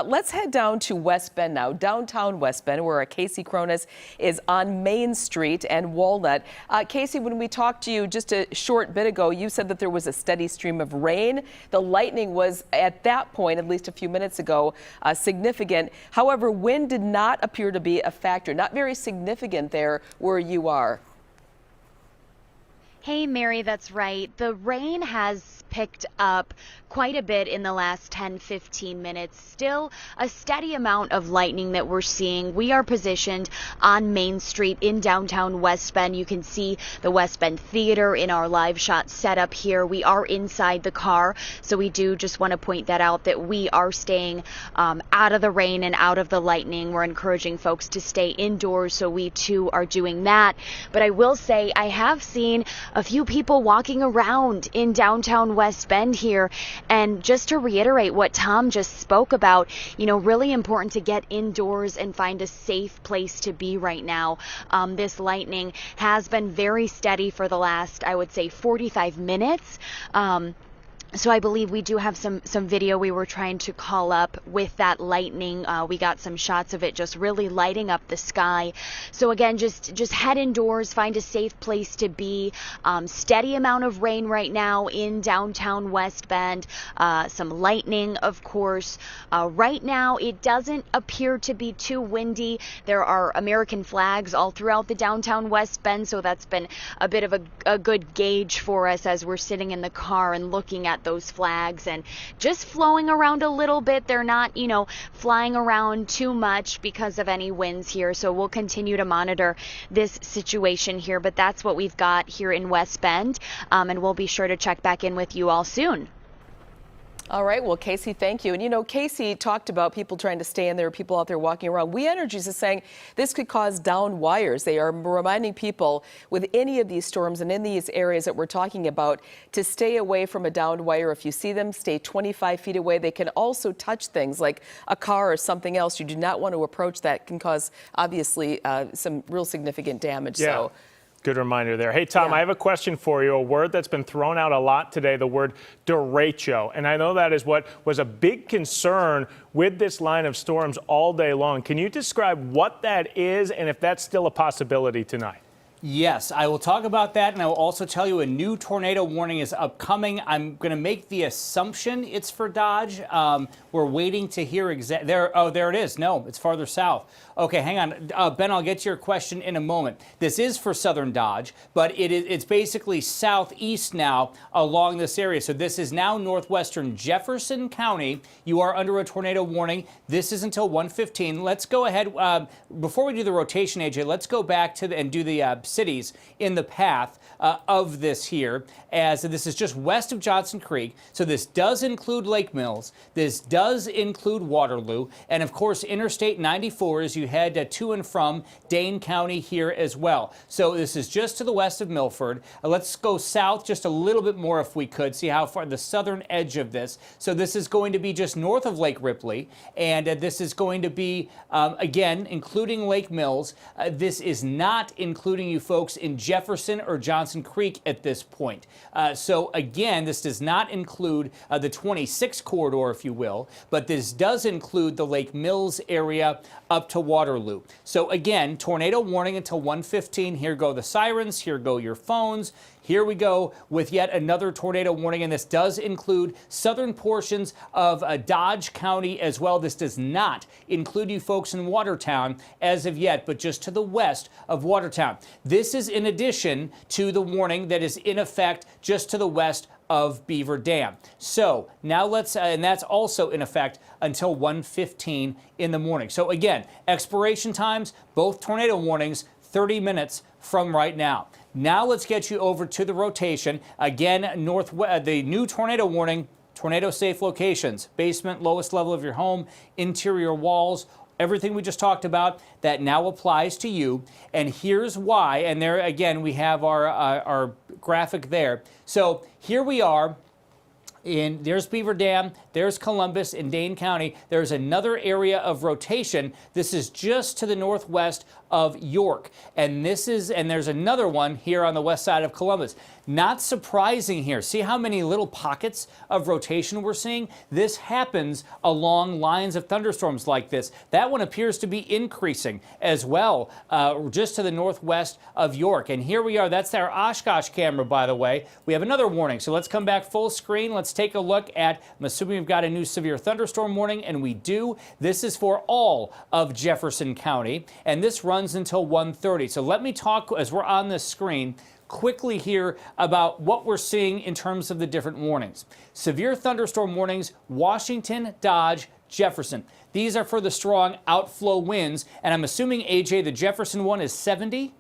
Let's head down to West Bend now, downtown West Bend, where Casey Cronus is on Main Street and Walnut. Casey, when we talked to you just a short bit ago, you said that there was a steady stream of rain. The lightning was, at that point, at least a few minutes ago, significant. However, wind did not appear to be a factor, not very significant there where you are. Hey, Mary, that's right. The rain has picked up quite a bit in the last 10-15 minutes. Still a steady amount of lightning that we're seeing. We are positioned on Main Street in downtown West Bend. You can see the West Bend Theater in our live shot setup here. We are inside the car, so we do just want to point that out, that we are staying out of the rain and out of the lightning. We're encouraging folks to stay indoors, so we too are doing that. But I will say I have seen a few people walking around in downtown West Bend here. And just to reiterate what Tom just spoke about, really important to get indoors and find a safe place to be right now. This lightning has been very steady for the last, I would say, 45 minutes. So I believe we do have some video we were trying to call up with that lightning. We got some shots of it just really lighting up the sky. So again, just head indoors, find a safe place to be. Steady amount of rain right now in downtown West Bend. Some lightning, of course. Right now, it doesn't appear to be too windy. There are American flags all throughout the downtown West Bend, so that's been a bit of a good gauge for us as we're sitting in the car and looking at at those flags and just flowing around a little bit. They're not, flying around too much because of any winds here. So we'll continue to monitor this situation here. But that's what we've got here in West Bend. And we'll be sure to check back in with you all soon. All right. Well, Casey, thank you. And, Casey talked about people trying to stay in there, people out there walking around. We Energies is saying this could cause downed wires. They are reminding people with any of these storms and in these areas that we're talking about to stay away from a downed wire. If you see them, stay 25 feet away. They can also touch things like a car or something else. You do not want to approach that. Can cause, obviously, some real significant damage. Yeah. So. Good reminder there. Hey, Tom, Yeah. I have a question for you. A word that's been thrown out a lot today, the word derecho. And I know that is what was a big concern with this line of storms all day long. Can you describe what that is and if that's still a possibility tonight? Yes, I will talk about that, and I will also tell you a new tornado warning is upcoming. I'm going to make the assumption it's for Dodge. We're waiting to hear there. Oh, there it is. No, it's farther south. Okay, hang on. Ben, I'll get to your question in a moment. This is for southern Dodge, but it's basically southeast now along this area. So this is now northwestern Jefferson County. You are under a tornado warning. This is until 1:15. Let's go ahead. Before we do the rotation, AJ, let's go back to and do the cities in the path of this here, as this is just west of Johnson Creek. So this does include Lake Mills. This does include Waterloo. And of course, Interstate 94 as you head to and from Dane County here as well. So this is just to the west of Milford. Let's go south just a little bit more if we could, see how far the southern edge of this. So this is going to be just north of Lake Ripley. And this is going to be, again, including Lake Mills. This is not including you folks in Jefferson or Johnson Creek at this point. So again, this does not include the 26 corridor, if you will, but this does include the Lake Mills area up to Waterloo. So again, tornado warning until 1:15. Here go the sirens. Here go your phones. Here we go with yet another tornado warning, and this does include southern portions of Dodge County as well. This does not include you folks in Watertown as of yet, but just to the west of Watertown. This is in addition to the warning that is in effect just to the west of Beaver Dam. So now let's, and that's also in effect until 1:15 in the morning. So again, expiration times, both tornado warnings, 30 minutes from right now. Now let's get you over to the rotation. Again, the new tornado warning, tornado safe locations, basement, lowest level of your home, interior walls, everything we just talked about, that now applies to you. And here's why. And there again, we have our graphic there. So here we are. There's Beaver Dam, there's Columbus in Dane County. There's another area of rotation. This is just to the northwest of York. And there's another one here on the west side of Columbus. Not surprising here. See how many little pockets of rotation we're seeing? This happens along lines of thunderstorms like this. That one appears to be increasing as well, just to the northwest of York. And here we are. That's our Oshkosh camera, by the way. We have another warning. So let's come back full screen. Let's take a look at, I'm assuming we've got a new severe thunderstorm warning, and we do. This is for all of Jefferson County, and this runs until 1:30. So let me talk, as we're on this screen, quickly here about what we're seeing in terms of the different warnings. Severe thunderstorm warnings, Washington, Dodge, Jefferson. These are for the strong outflow winds, and I'm assuming, AJ, the Jefferson one is 70?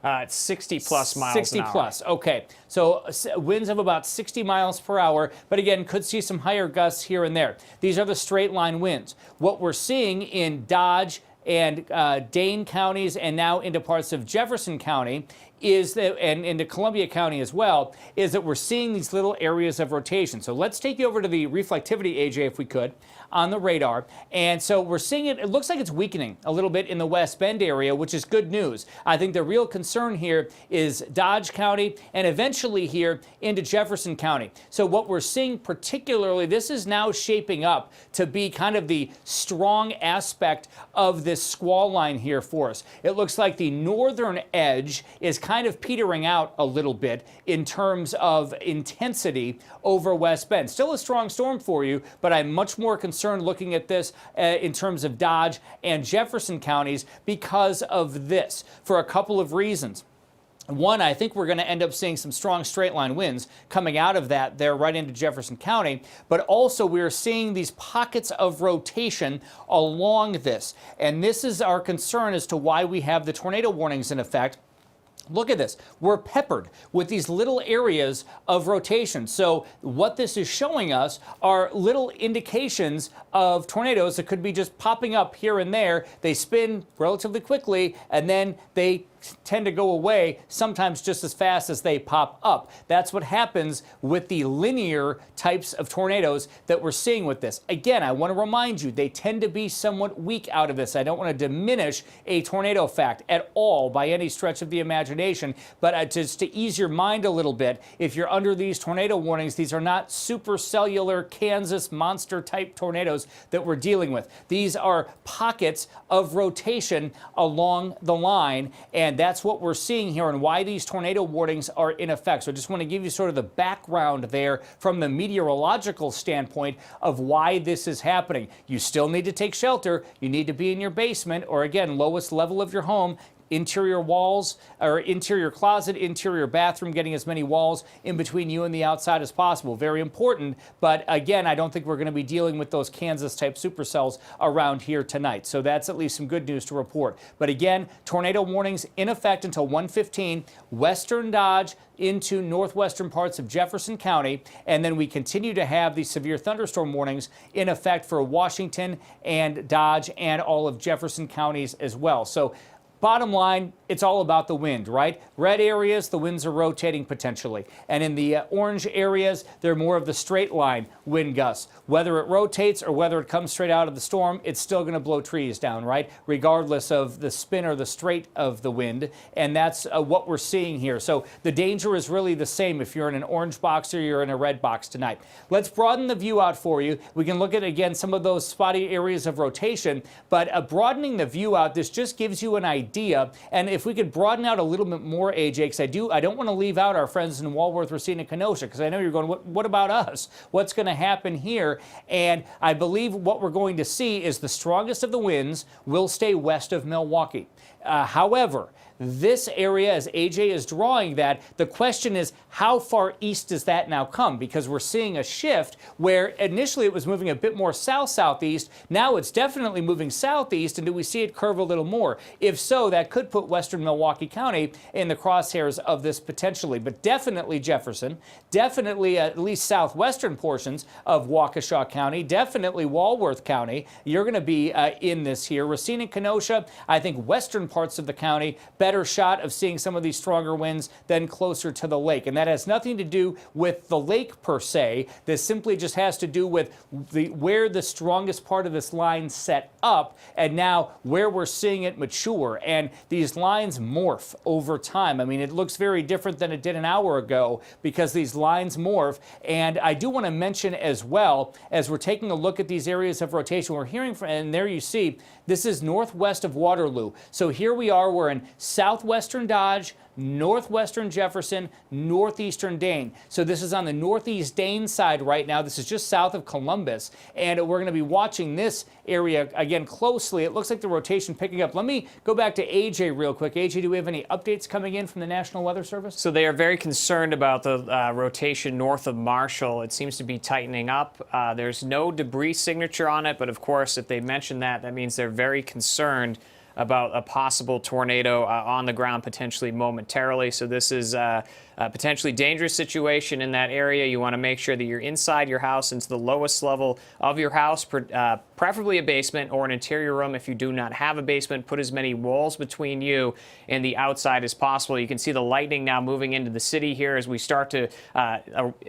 It's 60 plus miles 60 an hour. plus, okay. So winds of about 60 miles per hour, but again, could see some higher gusts here and there. These are the straight line winds. What we're seeing in Dodge and Dane counties and now into parts of Jefferson County is that, and into Columbia County as well, is that we're seeing these little areas of rotation. So let's take you over to the reflectivity, AJ, if we could, on the radar. And so we're seeing it looks like it's weakening a little bit in the West Bend area, which is good news. I think the real concern here is Dodge County and eventually here into Jefferson County. So what we're seeing particularly, this is now shaping up to be kind of the strong aspect of this squall line here for us. It looks like the northern edge is kind of petering out a little bit in terms of intensity over West Bend. Still a strong storm for you, but I'm much more concerned looking at this in terms of Dodge and Jefferson counties because of this, for a couple of reasons. One, I think we're going to end up seeing some strong straight line winds coming out of that there right into Jefferson County, but also we're seeing these pockets of rotation along this. And this is our concern as to why we have the tornado warnings in effect. Look at this. We're peppered with these little areas of rotation. So what this is showing us are little indications of tornadoes that could be just popping up here and there. They spin relatively quickly, and then they tend to go away, sometimes just as fast as they pop up. That's what happens with the linear types of tornadoes that we're seeing with this. Again, I want to remind you, they tend to be somewhat weak out of this. I don't want to diminish a tornado fact at all by any stretch of the imagination, but just to ease your mind a little bit, if you're under these tornado warnings, these are not supercellular Kansas monster type tornadoes that we're dealing with. These are pockets of rotation along the line, and that's what we're seeing here and why these tornado warnings are in effect. So I just want to give you sort of the background there from the meteorological standpoint of why this is happening. You still need to take shelter. You need to be in your basement or, again, lowest level of your home. Interior walls or interior closet, interior bathroom, getting as many walls in between you and the outside as possible. Very important. But again, I don't think we're going to be dealing with those Kansas type supercells around here tonight. So that's at least some good news to report. But again, tornado warnings in effect until 1:15, western Dodge into northwestern parts of Jefferson County. And then we continue to have these severe thunderstorm warnings in effect for Washington and Dodge and all of Jefferson counties as well. So bottom line, it's all about the wind, right? Red areas, the winds are rotating potentially. And in the orange areas, they're more of the straight line wind gusts. Whether it rotates or whether it comes straight out of the storm, it's still going to blow trees down, right? Regardless of the spin or the straight of the wind. And that's what we're seeing here. So the danger is really the same if you're in an orange box or you're in a red box tonight. Let's broaden the view out for you. We can look at, again, some of those spotty areas of rotation, but broadening the view out, this just gives you an idea. And if we could broaden out a little bit more, AJ, because I don't want to leave out our friends in Walworth, Racine, and Kenosha, because I know you're going, what about us? What's going to happen here? And I believe what we're going to see is the strongest of the winds will stay west of Milwaukee. However, this area, as AJ is drawing that, the question is how far east does that now come? Because we're seeing a shift where initially it was moving a bit more south-southeast. Now it's definitely moving southeast. And do we see it curve a little more? If so, that could put western Milwaukee County in the crosshairs of this potentially. But definitely Jefferson, definitely at least southwestern portions of Waukesha County, definitely Walworth County. You're going to be in this here. Racine and Kenosha, I think western parts of the county, better shot of seeing some of these stronger winds than closer to the lake. And that has nothing to do with the lake per se. This simply just has to do with where the strongest part of this line set up and now where we're seeing it mature. And these lines morph over time. I mean, it looks very different than it did an hour ago because these lines morph. And I do want to mention as well, as we're taking a look at these areas of rotation, we're hearing from, and there you see, this is northwest of Waterloo. So here we are, we're in southwestern Dodge, northwestern Jefferson, northeastern Dane. So this is on the northeast Dane side right now. This is just south of Columbus. And we're going to be watching this area again closely. It looks like the rotation picking up. Let me go back to AJ real quick. AJ, do we have any updates coming in from the National Weather Service? So they are very concerned about the rotation north of Marshall. It seems to be tightening up. There's no debris signature on it, but of course, if they mention that, that means they're very concerned about a possible tornado on the ground potentially momentarily. So this is a potentially dangerous situation in that area. You want to make sure that you're inside your house into the lowest level of your house, preferably a basement or an interior room. If you do not have a basement, put as many walls between you and the outside as possible. You can see the lightning now moving into the city here as we start to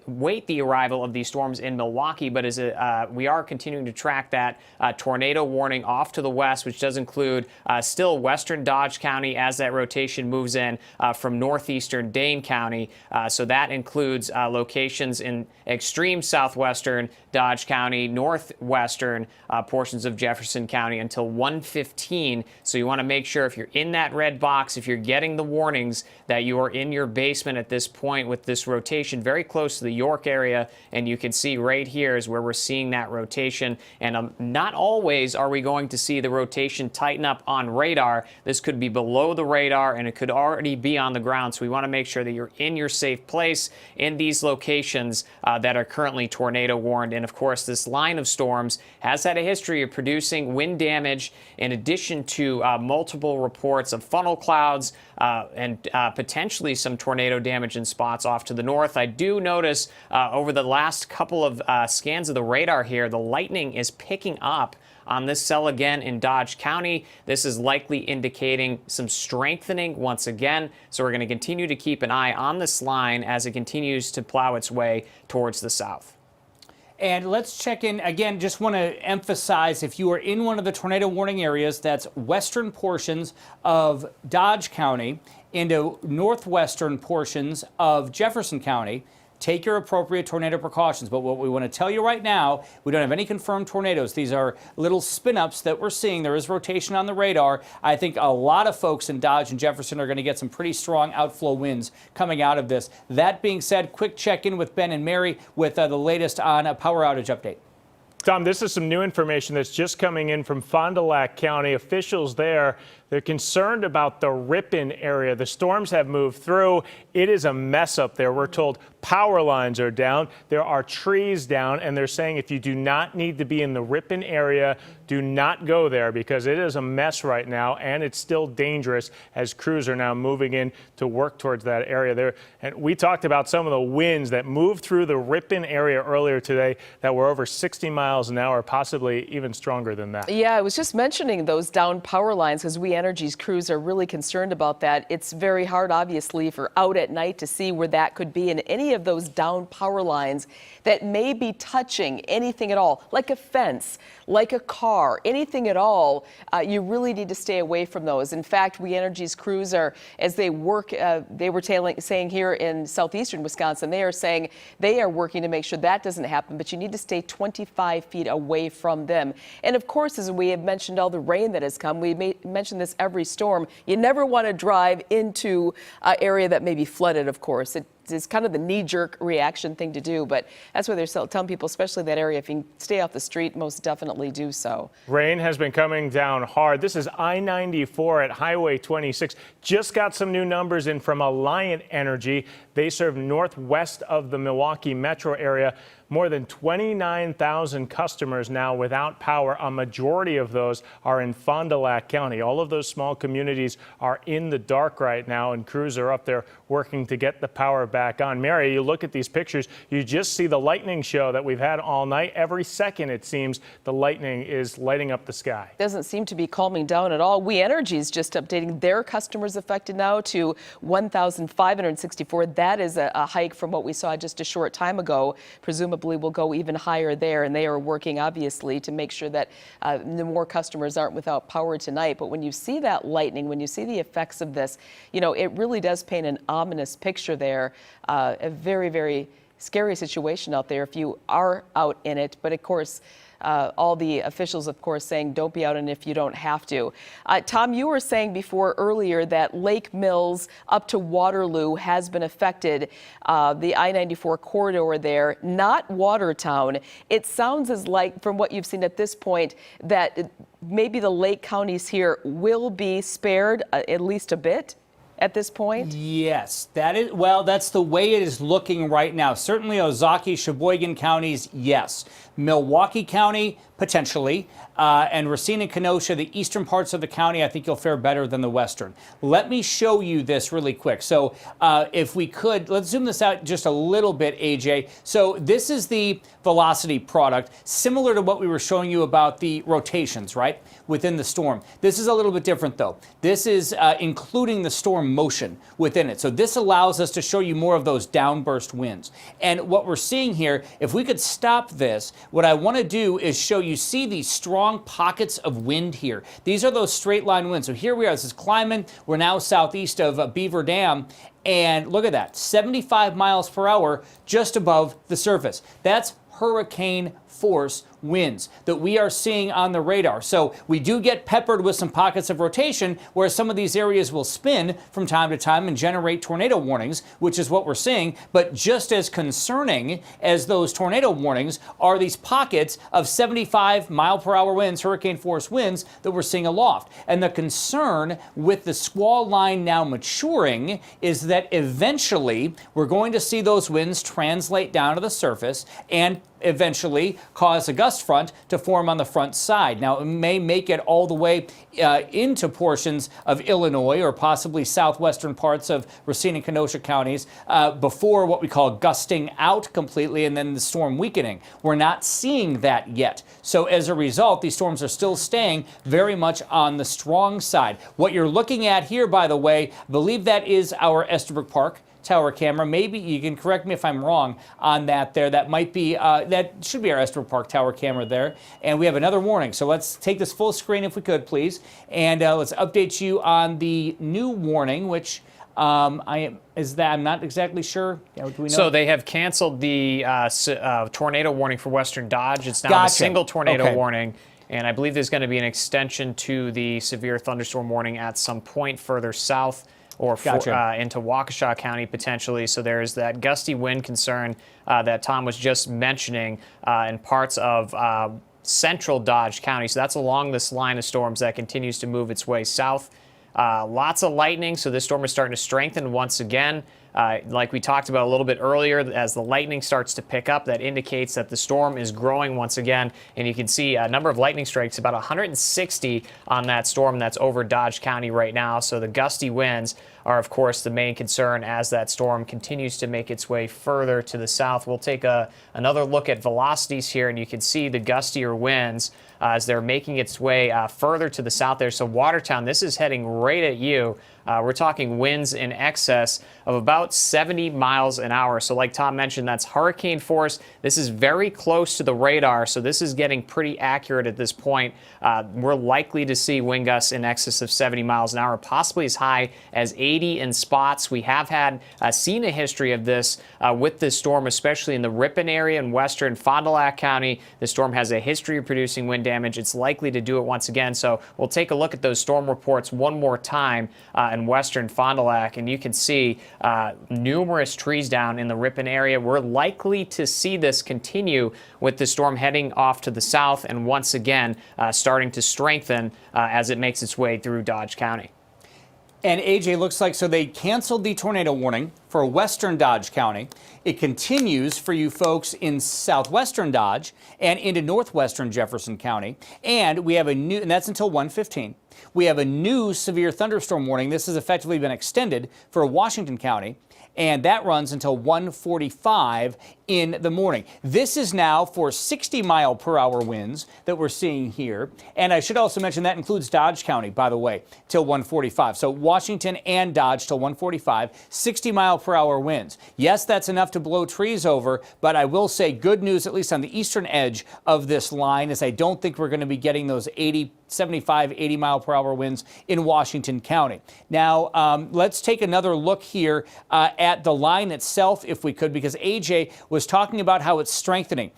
wait the arrival of these storms in Milwaukee. But as we are continuing to track that tornado warning off to the west, which does include still western Dodge County as that rotation moves in from northeastern Dane County. So that includes locations in extreme southwestern Dodge County, northwestern portions of Jefferson County until 1:15. So you want to make sure if you're in that red box, if you're getting the warnings, that you are in your basement at this point with this rotation very close to the York area. And you can see right here is where we're seeing that rotation. And not always are we going to see the rotation tighten up on radar. This could be below the radar and it could already be on the ground. So we want to make sure that you're in your safe place in these locations that are currently tornado warned. And of course, this line of storms has had a history of producing wind damage in addition to multiple reports of funnel clouds and potentially some tornado damage in spots off to the north. I do notice over the last couple of scans of the radar here, the lightning is picking up on this cell again in Dodge County. This is likely indicating some strengthening once again. So we're going to continue to keep an eye on this line as it continues to plow its way towards the south. And let's check in again. Just want to emphasize, if you are in one of the tornado warning areas, that's western portions of Dodge County into northwestern portions of Jefferson County, take your appropriate tornado precautions. But what we want to tell you right now, we don't have any confirmed tornadoes. These are little spin-ups that we're seeing. There is rotation on the radar. I think a lot of folks in Dodge and Jefferson are going to get some pretty strong outflow winds coming out of this. That being said, quick check-in with Ben and Mary with the latest on a power outage update. Tom, this is some new information that's just coming in from Fond du Lac County. Officials there, they're concerned about the Ripon area. The storms have moved through. It is a mess up there. We're told power lines are down. There are trees down, and they're saying if you do not need to be in the Ripon area, do not go there because it is a mess right now, and it's still dangerous as crews are now moving in to work towards that area there. And we talked about some of the winds that moved through the Ripon area earlier today that were over 60 miles an hour, possibly even stronger than that. Yeah, I was just mentioning those down power lines because We Energies crews are really concerned about that. It's very hard, obviously, if you're out at night to see where that could be in any of those down power lines that may be touching anything at all, like a fence, like a car, anything at all. You really need to stay away from those. In fact, We Energies crews are, as they work, they were saying here in southeastern Wisconsin, they are saying they are working to make sure that doesn't happen, but you need to stay 25 feet away from them. And of course, as we have mentioned, all the rain that has come, we mention this every storm, you never want to drive into an area that may be flooded, of course. It's kind of the knee-jerk reaction thing to do, but that's why they're telling people, especially that area, if you can stay off the street, most definitely do so. Rain has been coming down hard. This is I-94 at Highway 26. Just got some new numbers in from Alliant Energy. They serve northwest of the Milwaukee metro area. More than 29,000 customers now without power. A majority of those are in Fond du Lac County. All of those small communities are in the dark right now, and crews are up there working to get the power back on. Mary, you look at these pictures, you just see the lightning show that we've had all night. Every second, it seems, the lightning is lighting up the sky. Doesn't seem to be calming down at all. We Energy is just updating their customers affected now to 1,564. That is a hike from what we saw just a short time ago. Presumably will go even higher there, and they are working obviously to make sure that the more customers aren't without power tonight. But when you see that lightning, when you see the effects of this, you know, it really does paint an ominous picture there. A very, very scary situation out there if you are out in it. But of course, all the officials, of course, saying don't be out in if you don't have to. Tom, you were saying before earlier that Lake Mills up to Waterloo has been affected, the I-94 corridor there, not Watertown. It sounds as like, from what you've seen at this point, that maybe the lake counties here will be spared at least a bit at this point? Yes, that's the way it is looking right now. Certainly Ozaukee, Sheboygan counties, yes. Milwaukee County, potentially, and Racine and Kenosha, the eastern parts of the county, I think you'll fare better than the western. Let me show you this really quick. So if we could, let's zoom this out just a little bit, AJ. So this is the velocity product, similar to what we were showing you about the rotations, right, within the storm. This is a little bit different, though. This is including the storm motion within it. So this allows us to show you more of those downburst winds. And what we're seeing here, if we could stop this, what I want to do is show you, see these strong pockets of wind here. These are those straight line winds. So here we are, this is climbing. We're now southeast of Beaver Dam. And look at that, 75 miles per hour just above the surface. That's hurricane force winds that we are seeing on the radar. So we do get peppered with some pockets of rotation where some of these areas will spin from time to time and generate tornado warnings, which is what we're seeing. But just as concerning as those tornado warnings are these pockets of 75-mile-per-hour winds, hurricane-force winds that we're seeing aloft. And the concern with the squall line now maturing is that eventually we're going to see those winds translate down to the surface and eventually cause a gust front to form on the front side. Now, it may make it all the way into portions of Illinois or possibly southwestern parts of Racine and Kenosha counties before what we call gusting out completely and then the storm weakening. We're not seeing that yet. So as a result, these storms are still staying very much on the strong side. What you're looking at here, by the way, I believe that is our Estabrook Park tower camera. Maybe you can correct me if I'm wrong on that there. That might be, that should be our Estabrook Park tower camera there. And we have another warning. So let's take this full screen if we could, please. And let's update you on the new warning, which I'm not exactly sure. Yeah, do we know? So they have canceled the tornado warning for Western Dodge. It's now a single tornado warning. And I believe there's going to be an extension to the severe thunderstorm warning at some point further south or into Waukesha County potentially. So there's that gusty wind concern that Tom was just mentioning in parts of central Dodge County. So that's along this line of storms that continues to move its way south. Lots of lightning, so this storm is starting to strengthen once again. Like we talked about a little bit earlier, as the lightning starts to pick up, that indicates that the storm is growing once again. And you can see a number of lightning strikes, about 160 on that storm that's over Dodge County right now. So the gusty winds are, of course, the main concern as that storm continues to make its way further to the south. We'll take another look at velocities here, and you can see the gustier winds as they're making its way further to the south there. So Watertown, this is heading right at you. We're talking winds in excess of about 70 miles an hour. So like Tom mentioned, that's hurricane force. This is very close to the radar, so this is getting pretty accurate at this point. We're likely to see wind gusts in excess of 70 miles an hour, possibly as high as 80 in spots. We have had seen a history of this with this storm, especially in the Ripon area in western Fond du Lac County. The storm has a history of producing wind damage. It's likely to do it once again. So we'll take a look at those storm reports one more time in western Fond du Lac, and you can see numerous trees down in the Ripon area. We're likely to see this continue with the storm heading off to the south and once again starting to strengthen as it makes its way through Dodge County. And AJ, looks like, so they canceled the tornado warning for western Dodge County. It continues for you folks in southwestern Dodge and into northwestern Jefferson County. And we have a new, and that's until 1:15. We have a new severe thunderstorm warning. This has effectively been extended for Washington County, and that runs until 1:45 in the morning. This is now for 60-mile-per-hour winds that we're seeing here. And I should also mention that includes Dodge County, by the way, till 1:45. So Washington and Dodge till 1:45, 60-mile-per-hour winds. Yes, that's enough to blow trees over, but I will say good news, at least on the eastern edge of this line, is I don't think we're going to be getting those 75, 80-mile-per-hour winds in Washington County. Now, let's take another look here at the line itself, if we could, because AJ was talking about how it's strengthening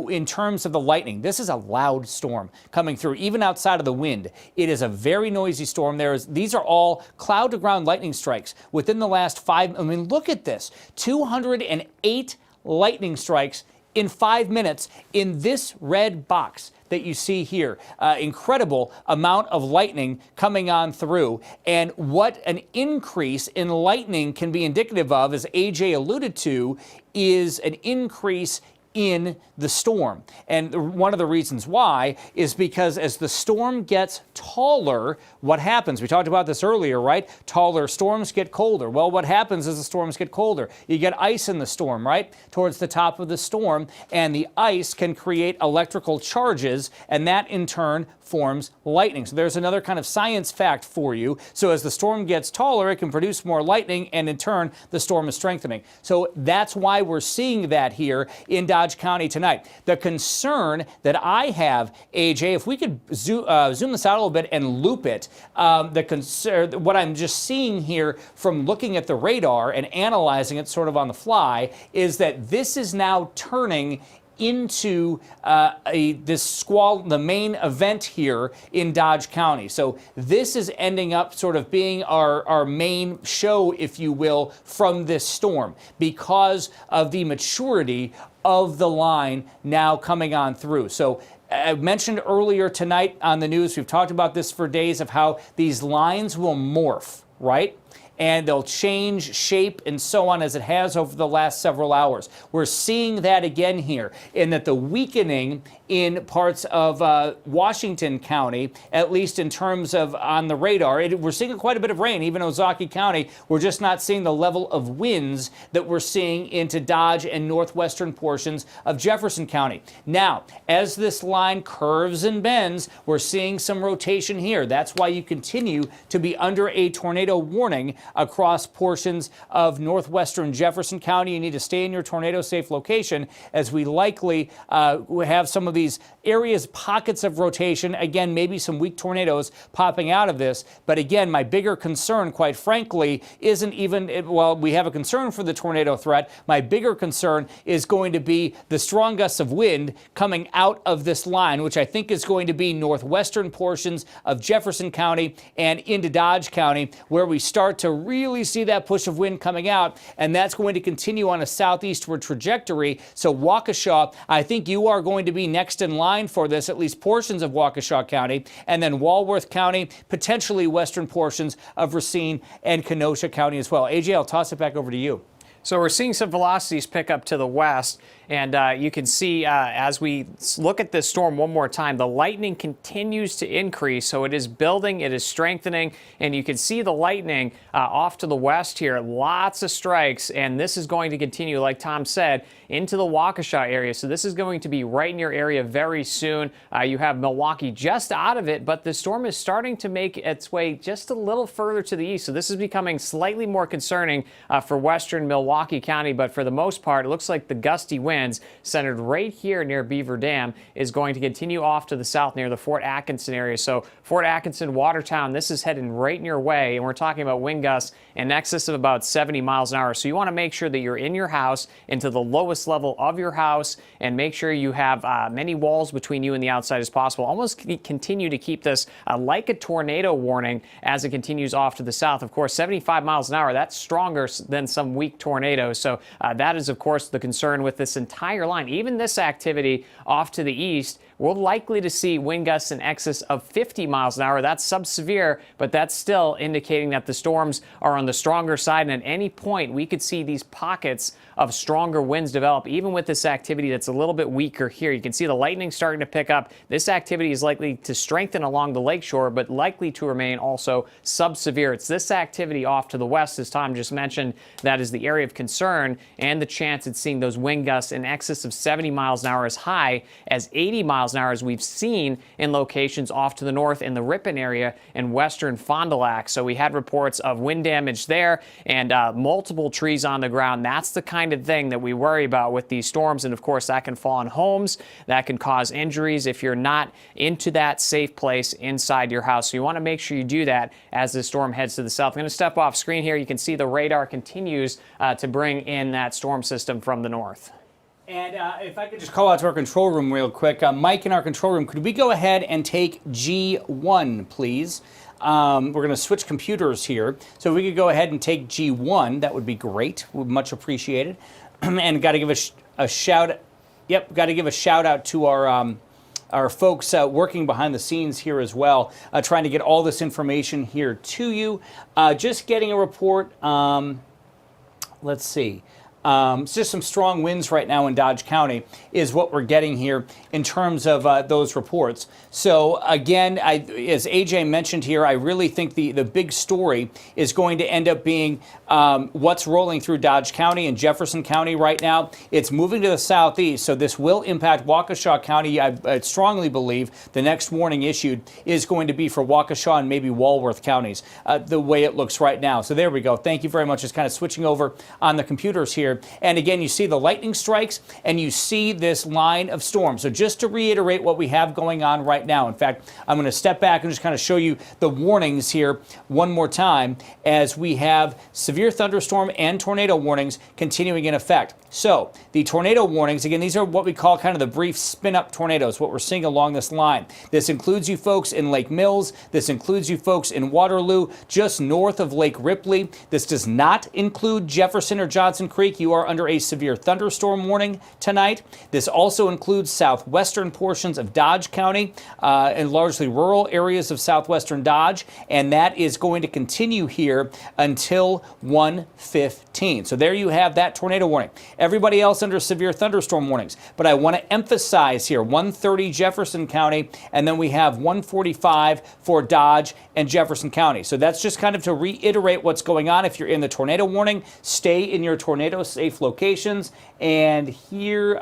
in terms of the lightning. This is a loud storm coming through, even outside of the wind. It is a very noisy storm. These are all cloud-to-ground lightning strikes within the last 5. I mean, look at this. 208 lightning strikes in 5 minutes in this red box that you see here. Incredible amount of lightning coming on through. And what an increase in lightning can be indicative of, as AJ alluded to, is an increase in the storm. And one of the reasons why is because as the storm gets taller, what happens? We talked about this earlier, right? Taller storms get colder. Well, what happens as the storms get colder? You get ice in the storm, right? Towards the top of the storm, and the ice can create electrical charges, and that in turn forms lightning. So there's another kind of science fact for you. So as the storm gets taller, it can produce more lightning, and in turn, the storm is strengthening. So that's why we're seeing that here in Dodge County tonight. The concern that I have, AJ, if we could zoom this out a little bit and loop it, what I'm just seeing here from looking at the radar and analyzing it sort of on the fly is that this is now turning into the main event here in Dodge County. So this is ending up sort of being our main show, if you will, from this storm because of the maturity of the line now coming on through. So I mentioned earlier tonight on the news, we've talked about this for days, of how these lines will morph, right? And they'll change shape and so on, as it has over the last several hours. We're seeing that again here, in that the weakening in parts of Washington County, at least in terms of on the radar. We're seeing quite a bit of rain, even in Ozaukee County. We're just not seeing the level of winds that we're seeing into Dodge and northwestern portions of Jefferson County. Now, as this line curves and bends, we're seeing some rotation here. That's why you continue to be under a tornado warning across portions of northwestern Jefferson County. You need to stay in your tornado-safe location, as we likely have some of these areas, pockets of rotation. Again, maybe some weak tornadoes popping out of this. But again, my bigger concern, quite frankly, isn't even, well, we have a concern for the tornado threat. My bigger concern is going to be the strong gusts of wind coming out of this line, which I think is going to be northwestern portions of Jefferson County and into Dodge County, where we start to really see that push of wind coming out. And that's going to continue on a southeastward trajectory. So Waukesha, I think you are going to be next in line for this, at least portions of Waukesha County, and then Walworth County, potentially western portions of Racine and Kenosha County as well. AJ, I'll toss it back over to you. So we're seeing some velocities pick up to the west, and you can see as we look at this storm one more time, the lightning continues to increase. So it is building, it is strengthening, and you can see the lightning off to the west here. Lots of strikes, and this is going to continue, like Tom said, into the Waukesha area. So this is going to be right in your area very soon. You have Milwaukee just out of it, but the storm is starting to make its way just a little further to the east. So this is becoming slightly more concerning for western Milwaukee County, but for the most part, it looks like the gusty winds centered right here near Beaver Dam is going to continue off to the south near the Fort Atkinson area. So Fort Atkinson, Watertown, this is heading right in your way, and we're talking about wind gusts in excess of about 70 miles an hour. So you want to make sure that you're in your house, into the lowest level of your house, and make sure you have many walls between you and the outside as possible. Almost continue to keep this like a tornado warning as it continues off to the south. Of course, 75 miles an hour, that's stronger than some weak tornadoes. So that is, of course, the concern with this entire line. Even this activity off to the east, we're likely to see wind gusts in excess of 50 miles an hour. That's sub-severe, but that's still indicating that the storms are on the stronger side. And at any point, we could see these pockets of stronger winds develop, even with this activity that's a little bit weaker here. You can see the lightning starting to pick up. This activity is likely to strengthen along the lakeshore, but likely to remain also sub-severe. It's this activity off to the west, as Tom just mentioned, that is the area of concern, and the chance at seeing those wind gusts in excess of 70 miles an hour, as high as 80 miles an hour, as we've seen in locations off to the north in the Ripon area and western Fond du Lac. So we had reports of wind damage there and multiple trees on the ground. That's the kind of thing that we worry about with these storms. And of course, that can fall on homes, that can cause injuries if you're not into that safe place inside your house. So you want to make sure you do that as the storm heads to the south. I'm going to step off screen here. You can see the radar continues to bring in that storm system from the north. And if I could just call out to our control room real quick. Mike, in our control room, could we go ahead and take G1, please? We're going to switch computers here. So if we could go ahead and take G1, that would be great. Much appreciated. And got to give a shout. Yep, got to give a shout out to our folks working behind the scenes here as well, trying to get all this information here to you. Just getting a report. Let's see. It's just some strong winds right now in Dodge County is what we're getting here in terms of those reports. So again, as AJ mentioned here, I really think the big story is going to end up being what's rolling through Dodge County and Jefferson County right now. It's moving to the southeast, so this will impact Waukesha County. I strongly believe the next warning issued is going to be for Waukesha and maybe Walworth counties, the way it looks right now. So there we go. Thank you very much. Just kind of switching over on the computers here. here. And again, you see the lightning strikes and you see this line of storms. So just to reiterate what we have going on right now, in fact, I'm going to step back and just kind of show you the warnings here one more time as we have severe thunderstorm and tornado warnings continuing in effect. So the tornado warnings, again, these are what we call kind of the brief spin-up tornadoes, what we're seeing along this line. This includes you folks in Lake Mills. This includes you folks in Waterloo, just north of Lake Ripley. This does not include Jefferson or Johnson Creek. You are under a severe thunderstorm warning tonight. This also includes southwestern portions of Dodge County and largely rural areas of southwestern Dodge, and that is going to continue here until 1:15. So there you have that tornado warning. Everybody else under severe thunderstorm warnings. But I want to emphasize here 1:30 Jefferson County, and then we have 1:45 for Dodge and Jefferson County. So that's just kind of to reiterate what's going on. If you're in the tornado warning, stay in your tornado safe locations. And here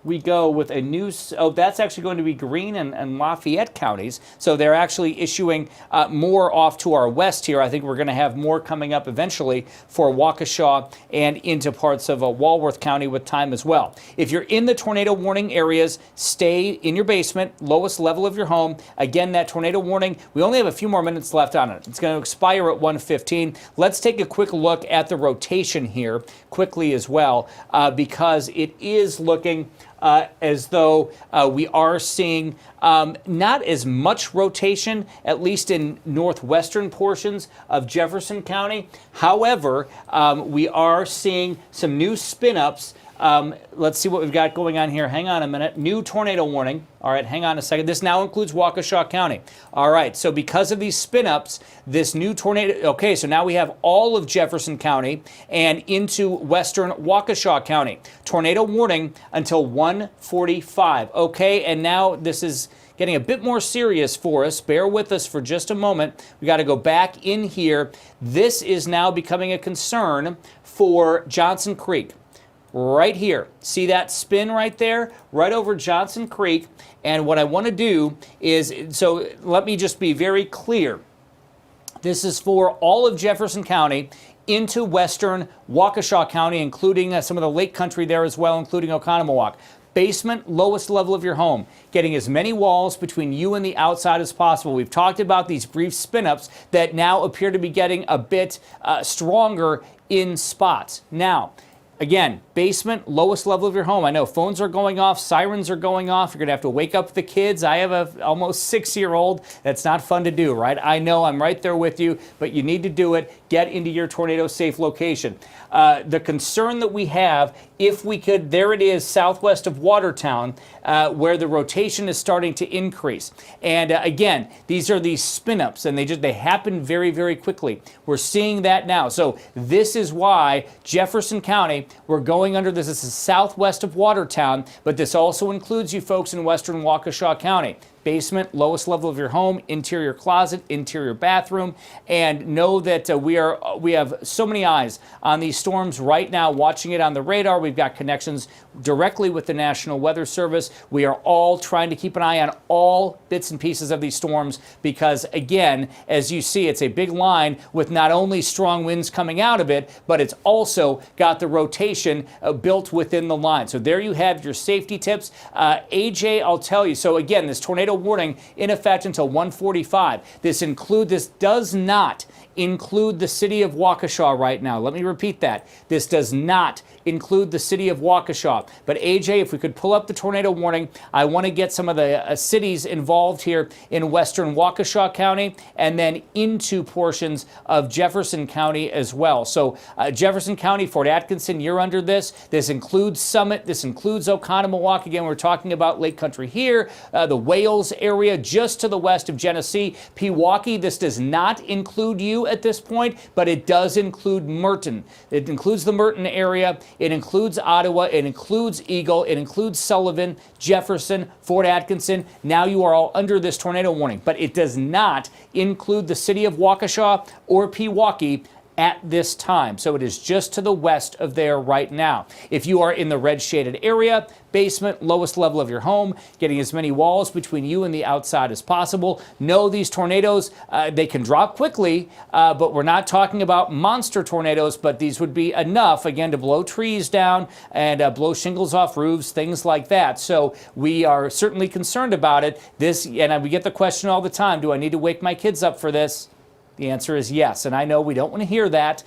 we go with a new, that's actually going to be Greene and Lafayette counties. So they're actually issuing more off to our west here. I think we're going to have more coming up eventually for Waukesha and into parts of Walworth County with time as well. If you're in the tornado warning areas, stay in your basement, lowest level of your home. Again, that tornado warning, we only have a few more minutes left on it. It's going to expire at 1:15. Let's take a quick look at the rotation here quickly as well, because it is looking as though we are seeing not as much rotation, at least in northwestern portions of Jefferson County. However, we are seeing some new spin-ups. Let's see what we've got going on here. Hang on a minute. New tornado warning. All right, hang on a second. This now includes Waukesha County. All right, so because of these spin-ups, this new tornado, okay, so now we have all of Jefferson County and into western Waukesha County. Tornado warning until 1:45. Okay, and now this is getting a bit more serious for us. Bear with us for just a moment. We got to go back in here. This is now becoming a concern for Johnson Creek. Right here. See that spin right there? Right over Johnson Creek. And what I want to do is, so let me just be very clear. This is for all of Jefferson County into western Waukesha County, including some of the lake country there as well, including Oconomowoc. Basement, lowest level of your home, getting as many walls between you and the outside as possible. We've talked about these brief spin-ups that now appear to be getting a bit stronger in spots. Now, again, basement, lowest level of your home. I know phones are going off, sirens are going off. You're going to have to wake up the kids. I have a almost 6-year-old. That's not fun to do, right? I know, I'm right there with you, but you need to do it. Get into your tornado safe location. The concern that we have, if we could, there it is, southwest of Watertown, where the rotation is starting to increase. And again, these are these spin-ups, and they happen very, very quickly. We're seeing that now. So this is why Jefferson County, we're going under this. This is southwest of Watertown, but this also includes you folks in western Waukesha County. Basement, lowest level of your home, interior closet, interior bathroom, and know that we have so many eyes on these storms right now, watching it on the radar. We've got connections directly with the National Weather Service. We are all trying to keep an eye on all bits and pieces of these storms because, again, as you see, it's a big line with not only strong winds coming out of it, but it's also got the rotation built within the line. So there you have your safety tips. AJ, I'll tell you, so again, this tornado warning in effect until 1:45. This does not include the city of Waukesha right now. Let me repeat that. This does not include the city of Waukesha. But AJ, if we could pull up the tornado warning, I want to get some of the cities involved here in western Waukesha County and then into portions of Jefferson County as well. So Jefferson County, Fort Atkinson, you're under this. This includes Summit. This includes Oconomowoc. Again, we're talking about Lake Country here, the Wales area just to the west of Genesee. Pewaukee, this does not include you at this point, but it does include Merton. It includes the Merton area. It includes Ottawa. It includes Eagle. It includes Sullivan, Jefferson, Fort Atkinson. Now you are all under this tornado warning, but it does not include the city of Waukesha or Pewaukee at this time. So it is just to the west of there right now. If you are in the red shaded area, basement, lowest level of your home, getting as many walls between you and the outside as possible. Know these tornadoes, they can drop quickly, but we're not talking about monster tornadoes, but these would be enough, again, to blow trees down and blow shingles off roofs, things like that. So we are certainly concerned about it. And we get the question all the time, do I need to wake my kids up for this? The answer is yes, and I know we don't want to hear that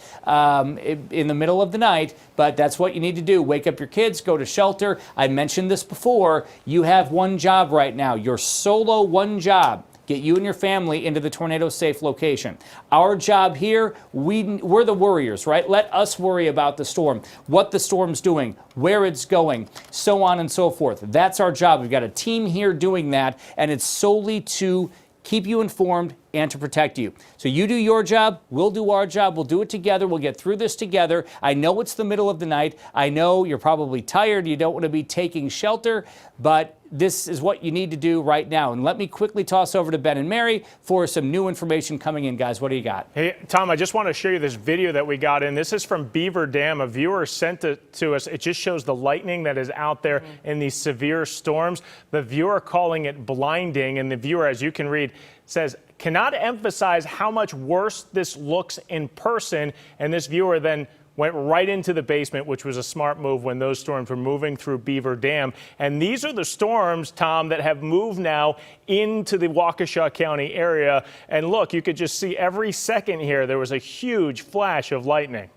in the middle of the night, but that's what you need to do. Wake up your kids, go to shelter. I mentioned this before. You have one job right now, your solo one job. Get you and your family into the tornado-safe location. Our job here, we're the worriers, right? Let us worry about the storm, what the storm's doing, where it's going, so on and so forth. That's our job. We've got a team here doing that, and it's solely to keep you informed and to protect you. So you do your job, we'll do our job, we'll do it together, we'll get through this together. I know it's the middle of the night, I know you're probably tired, you don't want to be taking shelter, but this is what you need to do right now. And let me quickly toss over to Ben and Mary for some new information coming in. Guys, what do you got? Hey, Tom, I just want to show you this video that we got in. This is from Beaver Dam. A viewer sent it to us. It just shows the lightning that is out there in these severe storms. The viewer calling it blinding, and the viewer, as you can read, says, cannot emphasize how much worse this looks in person. And this viewer then went right into the basement, which was a smart move when those storms were moving through Beaver Dam. And these are the storms, Tom, that have moved now into the Waukesha County area. And look, you could just see every second here, there was a huge flash of lightning.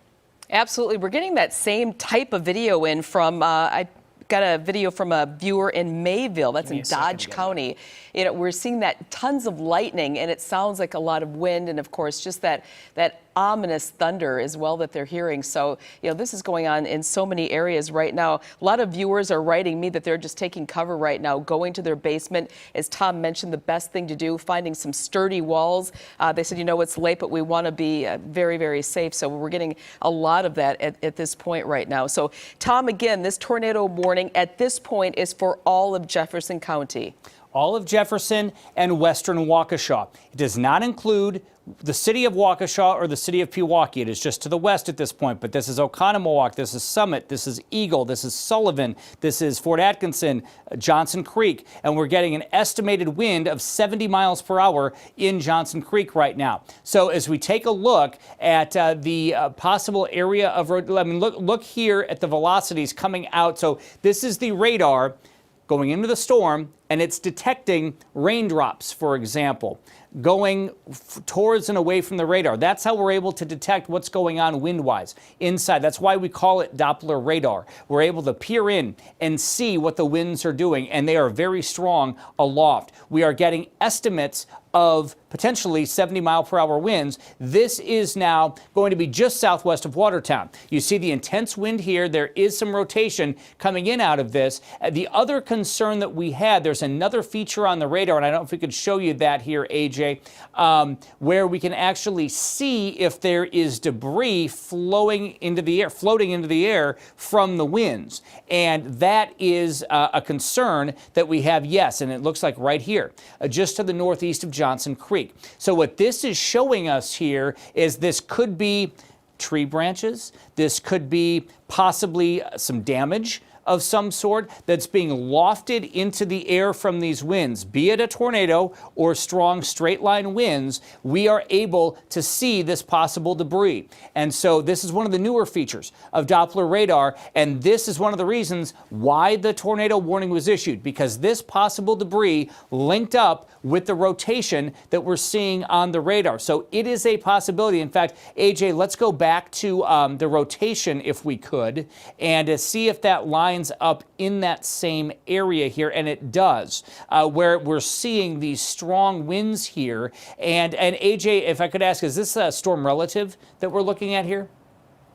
Absolutely. We're getting that same type of video in from, I got a video from a viewer in Mayville, that's in Dodge County. We're seeing that tons of lightning, and it sounds like a lot of wind, and of course just that ominous thunder as well that they're hearing. So this is going on in so many areas right now. A lot of viewers are writing me that they're just taking cover right now, going to their basement. As Tom mentioned, the best thing to do, finding some sturdy walls. They said, it's late, but we want to be very, very safe. So we're getting a lot of that at this point right now. So Tom, again, this tornado warning at this point is for all of Jefferson County. All of Jefferson and western Waukesha. It does not include the city of Waukesha or the city of Pewaukee. It is just to the west at this point, but this is Oconomowoc, this is Summit, this is Eagle, this is Sullivan, this is Fort Atkinson, Johnson Creek, and we're getting an estimated wind of 70 miles per hour in Johnson Creek right now. So as we take a look at the possible area of road, look here at the velocities coming out. So this is the radar going into the storm, and it's detecting raindrops, for example, going towards and away from the radar. That's how we're able to detect what's going on wind-wise inside. That's why we call it Doppler radar. We're able to peer in and see what the winds are doing, and they are very strong aloft. We are getting estimates of potentially 70-mile-per-hour winds. This is now going to be just southwest of Watertown. You see the intense wind here. There is some rotation coming in out of this. The other concern that we had, there's another feature on the radar, and I don't know if we could show you that here, AJ, where we can actually see if there is debris floating into the air from the winds. And that is a concern that we have, yes, and it looks like right here, just to the northeast of Johnson Creek. So what this is showing us here is this could be tree branches. This could be possibly some damage of some sort that's being lofted into the air from these winds, be it a tornado or strong straight line winds. We are able to see this possible debris. And so this is one of the newer features of Doppler radar, and this is one of the reasons why the tornado warning was issued, because this possible debris linked up with the rotation that we're seeing on the radar. So it is a possibility. In fact, AJ, let's go back to the rotation if we could, and see if that lines up in that same area here, and it does, where we're seeing these strong winds here. And AJ, if I could ask, is this a storm relative that we're looking at here?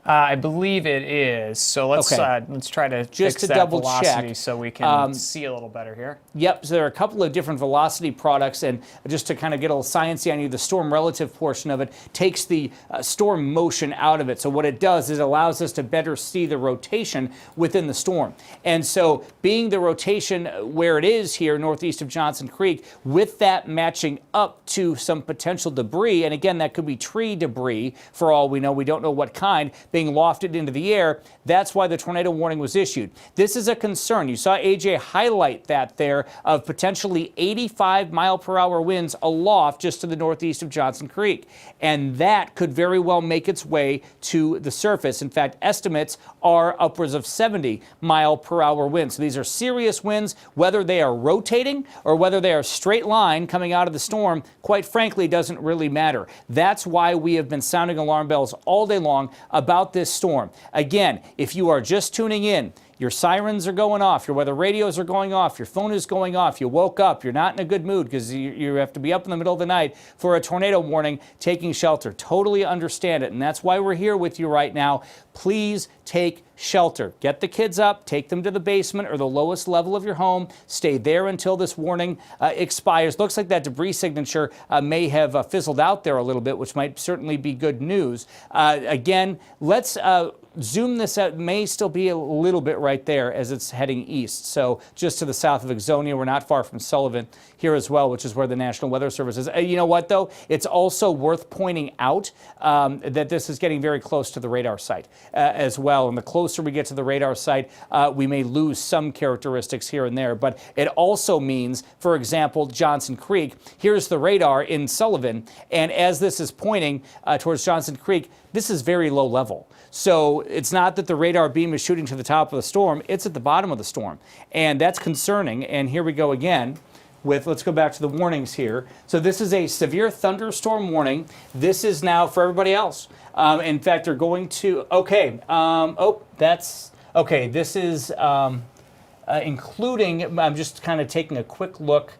I believe it is. So let's try to just fix to that double velocity check so we can see a little better here. Yep, so there are a couple of different velocity products, and just to kind of get a little sciencey on you, the storm relative portion of it takes the storm motion out of it. So what it does is it allows us to better see the rotation within the storm. And so being the rotation where it is here northeast of Johnson Creek, with that matching up to some potential debris, and again, that could be tree debris for all we know, we don't know what kind, being lofted into the air, that's why the tornado warning was issued. This is a concern. You saw AJ highlight that there of potentially 85-mile-per-hour winds aloft just to the northeast of Johnson Creek. And that could very well make its way to the surface. In fact, estimates are upwards of 70-mile-per-hour winds. So these are serious winds, whether they are rotating or whether they are straight line coming out of the storm, quite frankly, doesn't really matter. That's why we have been sounding alarm bells all day long about this storm. Again, if you are just tuning in, your sirens are going off, your weather radios are going off, your phone is going off, you woke up, you're not in a good mood because you have to be up in the middle of the night for a tornado warning, taking shelter. Totally understand it, and that's why we're here with you right now. Please take shelter. Get the kids up, take them to the basement or the lowest level of your home. Stay there until this warning expires. Looks like that debris signature may have fizzled out there a little bit, which might certainly be good news. Again, let's zoom this out. May still be a little bit right there as it's heading east. So just to the south of Ixonia, we're not far from Sullivan here as well, which is where the National Weather Service is. You know what, though? It's also worth pointing out that this is getting very close to the radar site as well. And the closer we get to the radar site, we may lose some characteristics here and there. But it also means, for example, Johnson Creek, here's the radar in Sullivan. And as this is pointing towards Johnson Creek, this is very low level. So it's not that the radar beam is shooting to the top of the storm, it's at the bottom of the storm. And that's concerning. And here we go again with, let's go back to the warnings here. So this is a severe thunderstorm warning. This is now for everybody else. In fact, they're going to, this is including, I'm just kind of taking a quick look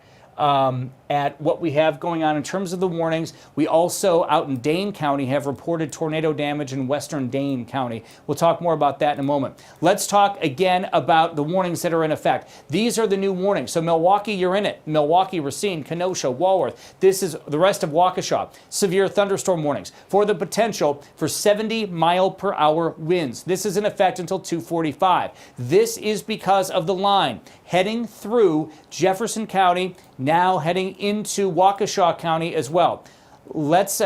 at what we have going on in terms of the warnings. We also, out in Dane County, have reported tornado damage in western Dane County. We'll talk more about that in a moment. Let's talk again about the warnings that are in effect. These are the new warnings. So Milwaukee, you're in it. Milwaukee, Racine, Kenosha, Walworth. This is the rest of Waukesha. Severe thunderstorm warnings for the potential for 70-mile-per-hour winds. This is in effect until 2:45. This is because of the line heading through Jefferson County, now heading into Waukesha County as well. Let's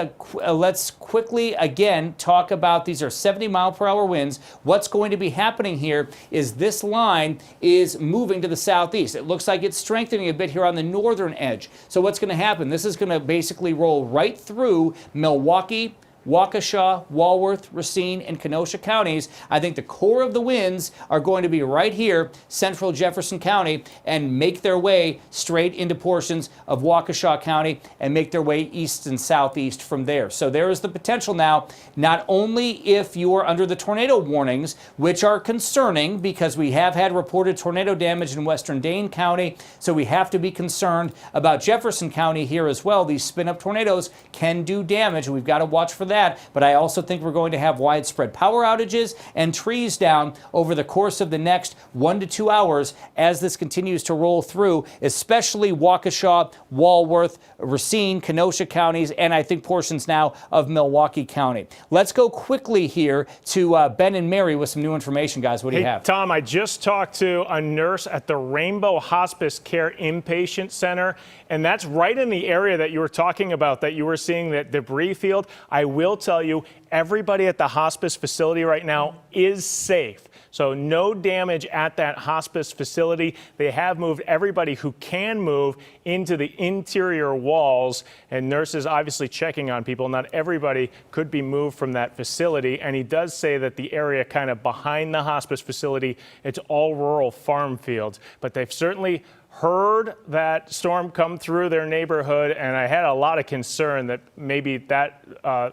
quickly again talk about, these are 70-mile-per-hour winds. What's going to be happening here is this line is moving to the southeast. It looks like it's strengthening a bit here on the northern edge. So what's going to happen? This is going to basically roll right through Milwaukee, Waukesha, Walworth, Racine, and Kenosha counties. I think the core of the winds are going to be right here, central Jefferson County, and make their way straight into portions of Waukesha County and make their way east and southeast from there. So there is the potential now, not only if you are under the tornado warnings, which are concerning because we have had reported tornado damage in western Dane County, so we have to be concerned about Jefferson County here as well. These spin-up tornadoes can do damage, and we've got to watch for that. But I also think we're going to have widespread power outages and trees down over the course of the next 1 to 2 hours as this continues to roll through, especially Waukesha, Walworth, Racine, Kenosha counties, and I think portions now of Milwaukee County. Let's go quickly here to Ben and Mary with some new information, guys. What do you have? Tom, I just talked to a nurse at the Rainbow Hospice Care Inpatient Center, and that's right in the area that you were talking about, that you were seeing that debris field. I will tell you, everybody at the hospice facility right now is safe. So no damage at that hospice facility. They have moved everybody who can move into the interior walls, and nurses obviously checking on people. Not everybody could be moved from that facility. And he does say that the area kind of behind the hospice facility, it's all rural farm fields. But they've certainly heard that storm come through their neighborhood, and I had a lot of concern that maybe that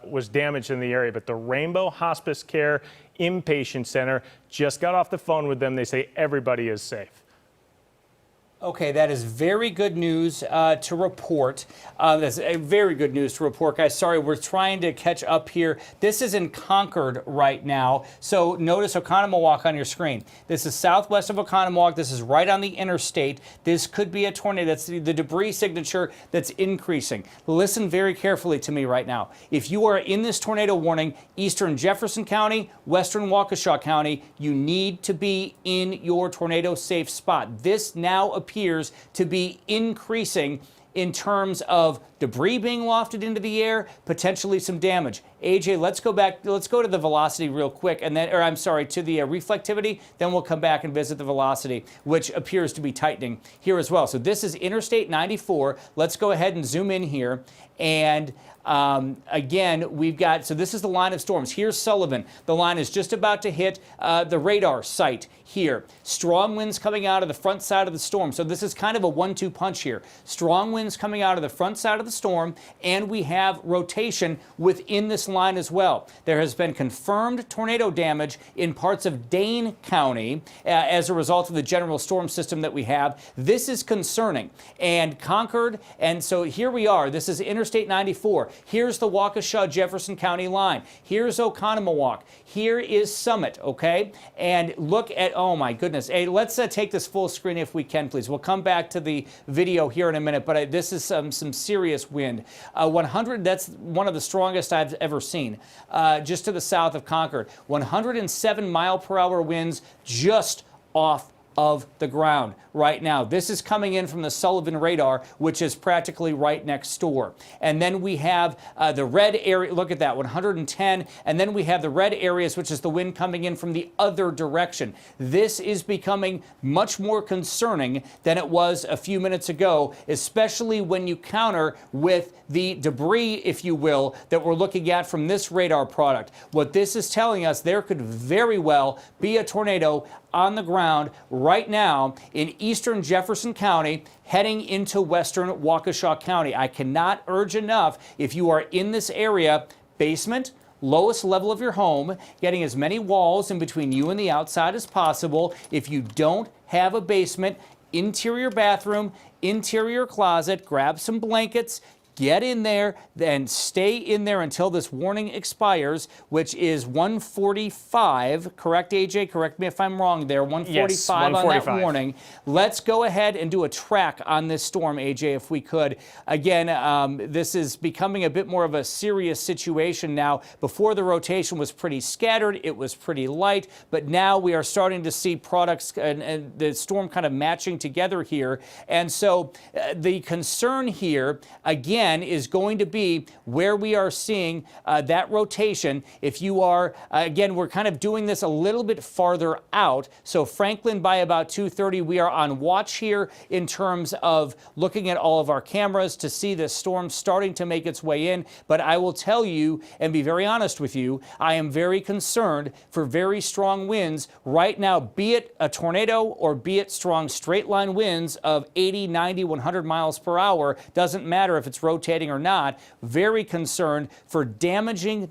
was damaged in the area. But the Rainbow Hospice Care Inpatient Center just got off the phone with them. They say everybody is safe. Okay, that is very good news to report. That's a very good news to report, guys. Sorry, we're trying to catch up here. This is in Concord right now. So notice Oconomowoc on your screen. This is southwest of Oconomowoc. This is right on the interstate. This could be a tornado. That's the debris signature that's increasing. Listen very carefully to me right now. If you are in this tornado warning, eastern Jefferson County, western Waukesha County, you need to be in your tornado safe spot. This now appears to be increasing in terms of debris being wafted into the air, potentially some damage. AJ, let's go back. Let's go to the velocity real quick, and then, or I'm sorry, to the reflectivity. Then we'll come back and visit the velocity, which appears to be tightening here as well. So this is Interstate 94. Let's go ahead and zoom in here. And again, we've got, so this is the line of storms. Here's Sullivan. The line is just about to hit the radar site here. Strong winds coming out of the front side of the storm. So this is kind of a 1-2 punch here. Strong winds coming out of the front side of the storm, and we have rotation within this line as well. There has been confirmed tornado damage in parts of Dane County as a result of the general storm system that we have. This is concerning. And Concord, and so here we are. This is Interstate 94. Here's the Waukesha Jefferson County line. Here's Oconomowoc. Here is Summit, okay? And look at, oh my goodness. Hey, let's take this full screen if we can, please. We'll come back to the video here in a minute, but this is some serious wind. 100, that's one of the strongest I've ever seen, just to the south of Concord. 107 mile per hour winds just off of the ground right now. This is coming in from the Sullivan radar, which is practically right next door. And then we have the red area, look at that, 110, and then we have the red areas, which is the wind coming in from the other direction. This is becoming much more concerning than it was a few minutes ago, especially when you counter with the debris, if you will, that we're looking at from this radar product. What this is telling us, there could very well be a tornado on the ground right now in eastern Jefferson County heading into western Waukesha County. I cannot urge enough, if you are in this area, basement, lowest level of your home, getting as many walls in between you and the outside as possible. If you don't have a basement, interior bathroom, interior closet, grab some blankets, get in there, then stay in there until this warning expires, which is 1:45. Correct, AJ? Correct me if I'm wrong there. 1:45 yes, on 1:45. that warning. Let's go ahead and do a track on this storm, AJ, if we could. Again, this is becoming a bit more of a serious situation now. Before, the rotation was pretty scattered. It was pretty light. But now we are starting to see products and the storm kind of matching together here. And so the concern here, again, is going to be where we are seeing that rotation. If you are, again, we're kind of doing this a little bit farther out. So Franklin, by about 2:30, we are on watch here in terms of looking at all of our cameras to see this storm starting to make its way in. But I will tell you and be very honest with you, I am very concerned for very strong winds right now, be it a tornado or be it strong straight line winds of 80, 90, 100 miles per hour. Doesn't matter if it's rotating or not. Very concerned for damaging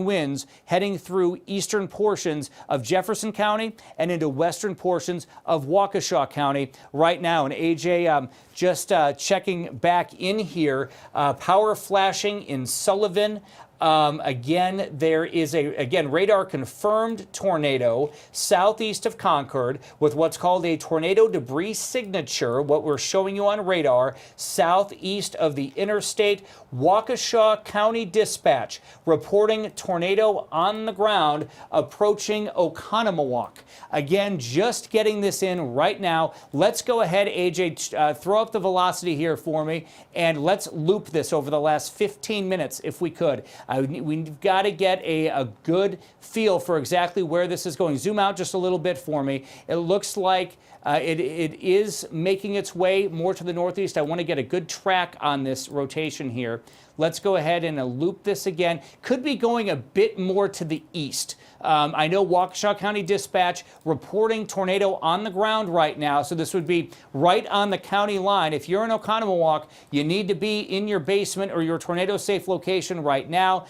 winds heading through eastern portions of Jefferson County and into western portions of Waukesha County right now. And AJ, just checking back in here, power flashing in Sullivan. Again, there is radar confirmed tornado southeast of Concord with what's called a tornado debris signature, what we're showing you on radar, southeast of the interstate. Waukesha County Dispatch reporting tornado on the ground approaching Oconomowoc. Again, just getting this in right now. Let's go ahead, AJ, throw up the velocity here for me, and let's loop this over the last 15 minutes if we could. We've got to get a good feel for exactly where this is going. Zoom out just a little bit for me. It looks like it is making its way more to the northeast. I want to get a good track on this rotation here. Let's go ahead and loop this again. Could be going a bit more to the east. I know Waukesha County Dispatch reporting tornado on the ground right now, so this would be right on the county line. If you're in Oconomowoc, you need to be in your basement or your tornado-safe location right now.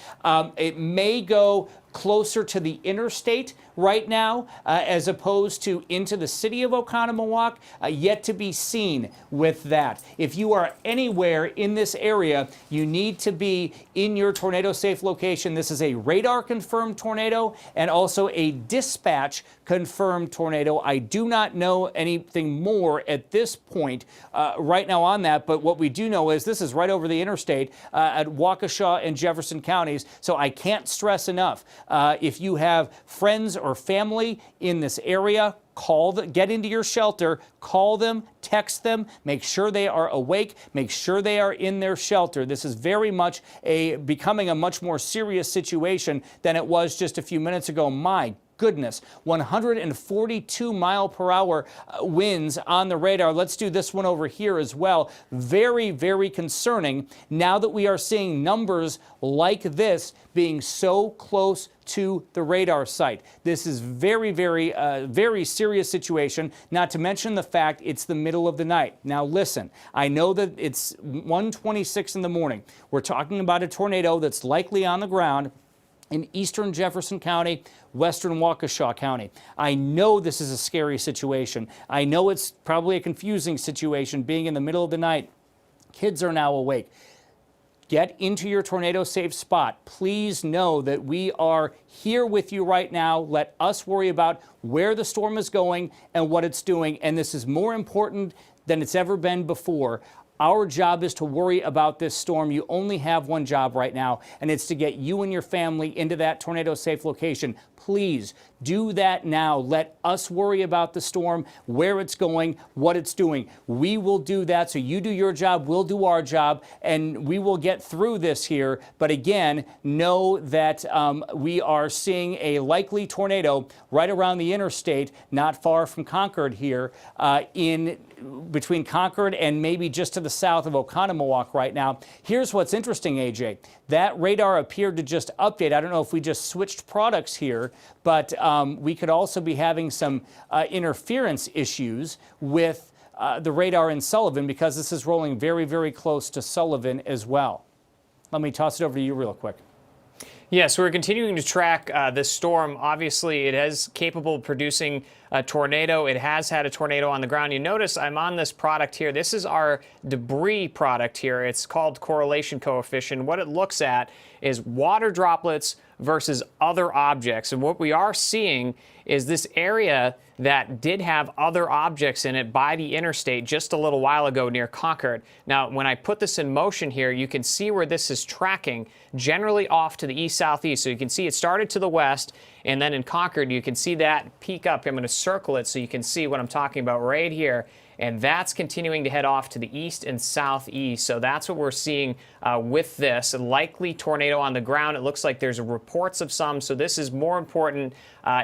It may go closer to the interstate right now, as opposed to into the city of Oconomowoc. Yet to be seen with that. If you are anywhere in this area, you need to be in your tornado safe location. This is a radar confirmed tornado and also a dispatch confirmed tornado. I do not know anything more at this point right now on that, but what we do know is this is right over the interstate at Waukesha and Jefferson counties, so I can't stress enough. If you have friends or family in this area, get into your shelter, call them, text them, make sure they are awake, make sure they are in their shelter. This is very much becoming a much more serious situation than it was just a few minutes ago. My goodness, 142 mile per hour winds on the radar. Let's do this one over here as well. Very, very concerning now that we are seeing numbers like this being so close to the radar site. This is very, very serious situation, not to mention the fact it's the middle of the night. Now listen, I know that it's 1:26 in the morning. We're talking about a tornado that's likely on the ground in eastern Jefferson County, western Waukesha County. I know this is a scary situation. I know it's probably a confusing situation being in the middle of the night. Kids are now awake. Get into your tornado safe spot. Please know that we are here with you right now. Let us worry about where the storm is going and what it's doing. And this is more important than it's ever been before. Our job is to worry about this storm. You only have one job right now, and it's to get you and your family into that tornado safe location. Please do that now. Let us worry about the storm, where it's going, what it's doing. We will do that. So you do your job, we'll do our job, and we will get through this here. But again, know that we are seeing a likely tornado right around the interstate, not far from Concord here, between Concord and maybe just to the south of Oconomowoc right now. Here's what's interesting, AJ. That radar appeared to just update. I don't know if we just switched products here, but we could also be having some interference issues with the radar in Sullivan, because this is rolling very, very close to Sullivan as well. Let me toss it over to you real quick. Yes, we're continuing to track this storm. Obviously, it is capable of producing a tornado. It has had a tornado on the ground. You notice I'm on this product here. This is our debris product here. It's called correlation coefficient. What it looks at is water droplets versus other objects. And what we are seeing is this area that did have other objects in it by the interstate just a little while ago near Concord. Now, when I put this in motion here, you can see where this is tracking, generally off to the east-southeast. So you can see it started to the west, and then in Concord, you can see that peak up. I'm going to circle it so you can see what I'm talking about right here. And that's continuing to head off to the east and southeast. So that's what we're seeing with this. A likely tornado on the ground. It looks like there's reports of some. So this is more important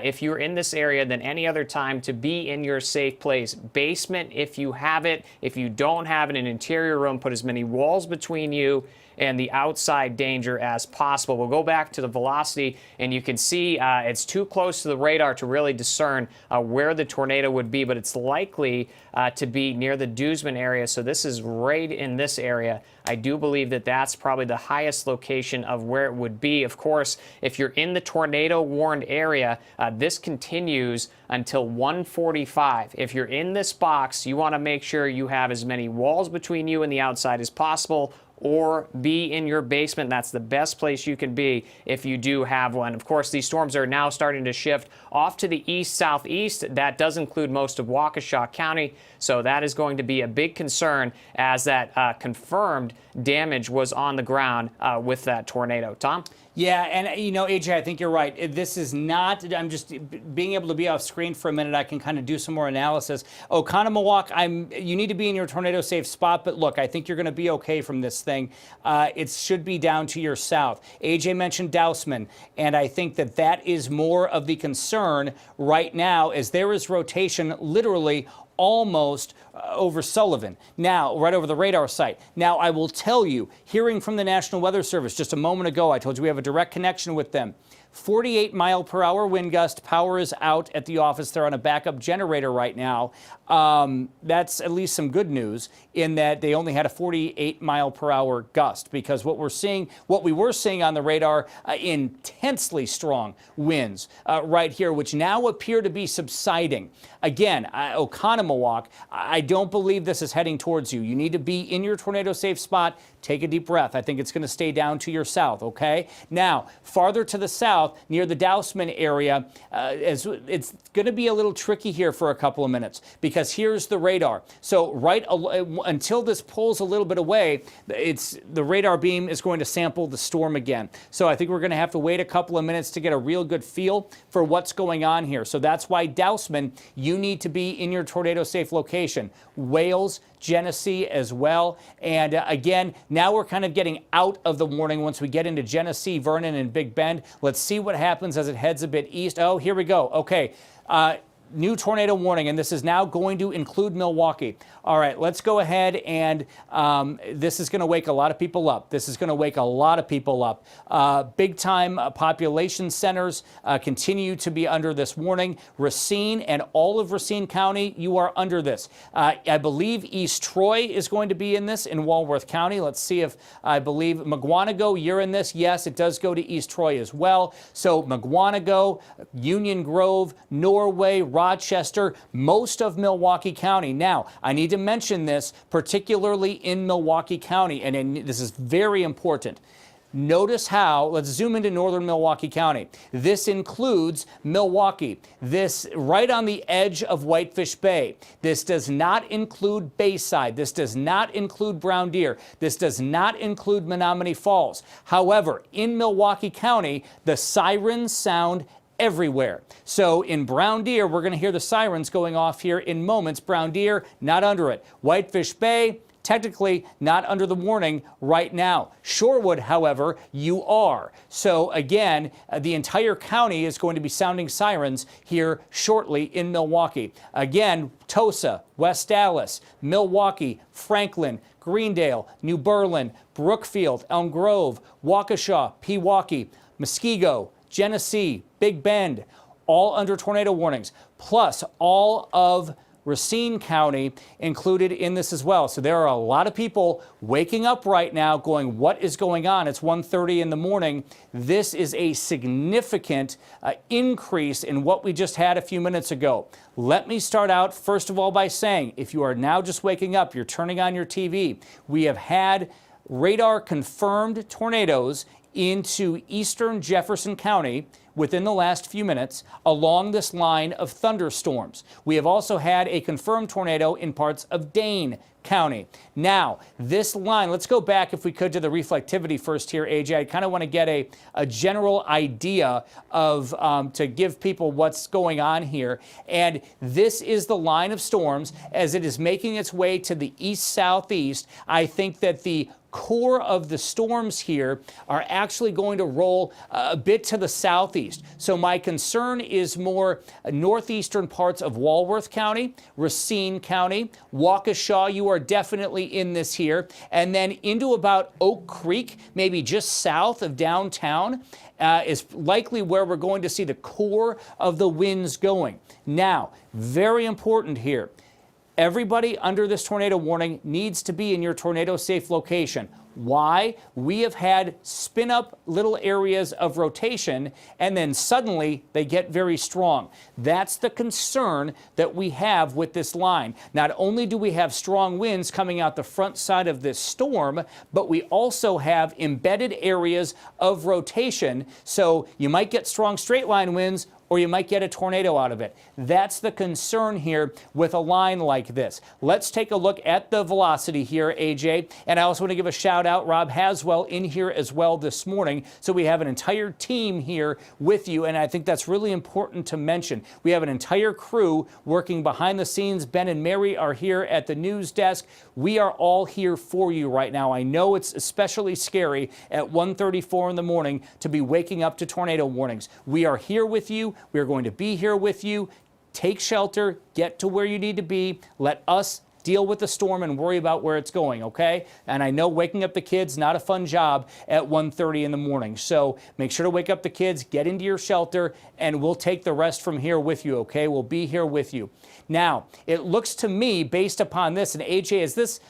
if you're in this area than any other time to be in your safe place. Basement, if you have it. If you don't have it, an interior room, put as many walls between you and the outside danger as possible. We'll go back to the velocity, and you can see it's too close to the radar to really discern where the tornado would be, but it's likely to be near the Dewsman area, so this is right in this area. I do believe that that's probably the highest location of where it would be. Of course, if you're in the tornado-warned area, this continues until 1:45. If you're in this box, you want to make sure you have as many walls between you and the outside as possible, or be in your basement. That's the best place you can be if you do have one. Of course, these storms are now starting to shift off to the east-southeast. That does include most of Waukesha County, so that is going to be a big concern as that confirmed damage was on the ground with that tornado. Tom? Yeah, and you know, AJ, I think you're right. This is not, I'm just being able to be off screen for a minute. I can kind of do some more analysis. Oconomowoc, you need to be in your tornado safe spot, but look, I think you're going to be okay from this thing. It should be down to your south. AJ mentioned Dousman, and I think that that is more of the concern right now, as there is rotation literally almost over Sullivan, now right over the radar site. Now, I will tell you, hearing from the National Weather Service just a moment ago, I told you we have a direct connection with them. 48-mile-per-hour wind gust. Power is out at the office. They're on a backup generator right now. That's at least some good news in that they only had a 48-mile-per-hour gust, because what we were seeing on the radar, intensely strong winds right here, which now appear to be subsiding. Again, Oconomowoc, I don't believe this is heading towards you. You need to be in your tornado-safe spot. Take a deep breath. I think it's going to stay down to your south, okay? Now, farther to the south, near the Dousman area, it's going to be a little tricky here for a couple of minutes, because here's the radar. So until this pulls a little bit away, the radar beam is going to sample the storm again. So I think we're going to have to wait a couple of minutes to get a real good feel for what's going on here. So that's why Dousman, you need to be in your tornado-safe location. Wales, Genesee as well. And again, now we're kind of getting out of the warning once we get into Genesee, Vernon, and Big Bend. Let's see what happens as it heads a bit east. Oh, here we go. Okay. New tornado warning, and this is now going to include Milwaukee. All right, let's go ahead, and this is going to wake a lot of people up. This is going to wake a lot of people up. Big-time population centers continue to be under this warning. Racine and all of Racine County, you are under this. I believe East Troy is going to be in this in Walworth County. Let's see if I believe Mugwanago, you're in this. Yes, it does go to East Troy as well. So Mugwanago, Union Grove, Norway, Rochester, most of Milwaukee County. Now, I need to mention this, particularly in Milwaukee County, and this is very important. Notice how, let's zoom into northern Milwaukee County. This includes Milwaukee, this right on the edge of Whitefish Bay. This does not include Bayside. This does not include Brown Deer. This does not include Menominee Falls. However, in Milwaukee County, the sirens sound everywhere. So in Brown Deer, we're going to hear the sirens going off here in moments. Brown Deer, not under it. Whitefish Bay, technically not under the warning right now. Shorewood, however, you are. So again, the entire county is going to be sounding sirens here shortly in Milwaukee. Again, Tosa, West Dallas, Milwaukee, Franklin, Greendale, New Berlin, Brookfield, Elm Grove, Waukesha, Pewaukee, Muskego, Genesee, Big Bend, all under tornado warnings, plus all of Racine County included in this as well. So there are a lot of people waking up right now going, what is going on? It's 1:30 in the morning. This is a significant increase in what we just had a few minutes ago. Let me start out, first of all, by saying, if you are now just waking up, you're turning on your TV, we have had radar-confirmed tornadoes into eastern Jefferson County within the last few minutes along this line of thunderstorms. We have also had a confirmed tornado in parts of Dane County. Now, this line, let's go back if we could to the reflectivity first here, AJ. I kind of want to get a general idea of, to give people what's going on here. And this is the line of storms as it is making its way to the east-southeast. I think that the core of the storms here are actually going to roll a bit to the southeast. So my concern is more northeastern parts of Walworth County, Racine County, Waukesha, you are definitely in this here, and then into about Oak Creek, maybe just south of downtown, is likely where we're going to see the core of the winds going. Now, very important here. Everybody under this tornado warning needs to be in your tornado-safe location. Why? We have had spin-up little areas of rotation, and then suddenly they get very strong. That's the concern that we have with this line. Not only do we have strong winds coming out the front side of this storm, but we also have embedded areas of rotation, so you might get strong straight-line winds, or you might get a tornado out of it. That's the concern here with a line like this. Let's take a look at the velocity here, AJ. And I also want to give a shout out, Rob Haswell in here as well this morning. So we have an entire team here with you, and I think that's really important to mention. We have an entire crew working behind the scenes. Ben and Mary are here at the news desk. We are all here for you right now. I know it's especially scary at 1:34 in the morning to be waking up to tornado warnings. We are here with you. We are going to be here with you. Take shelter, get to where you need to be. Let us deal with the storm and worry about where it's going, okay? And I know waking up the kids, not a fun job at 1:30 in the morning. So make sure to wake up the kids, get into your shelter, and we'll take the rest from here with you, okay? We'll be here with you. Now, it looks to me, based upon this, and AJ, is this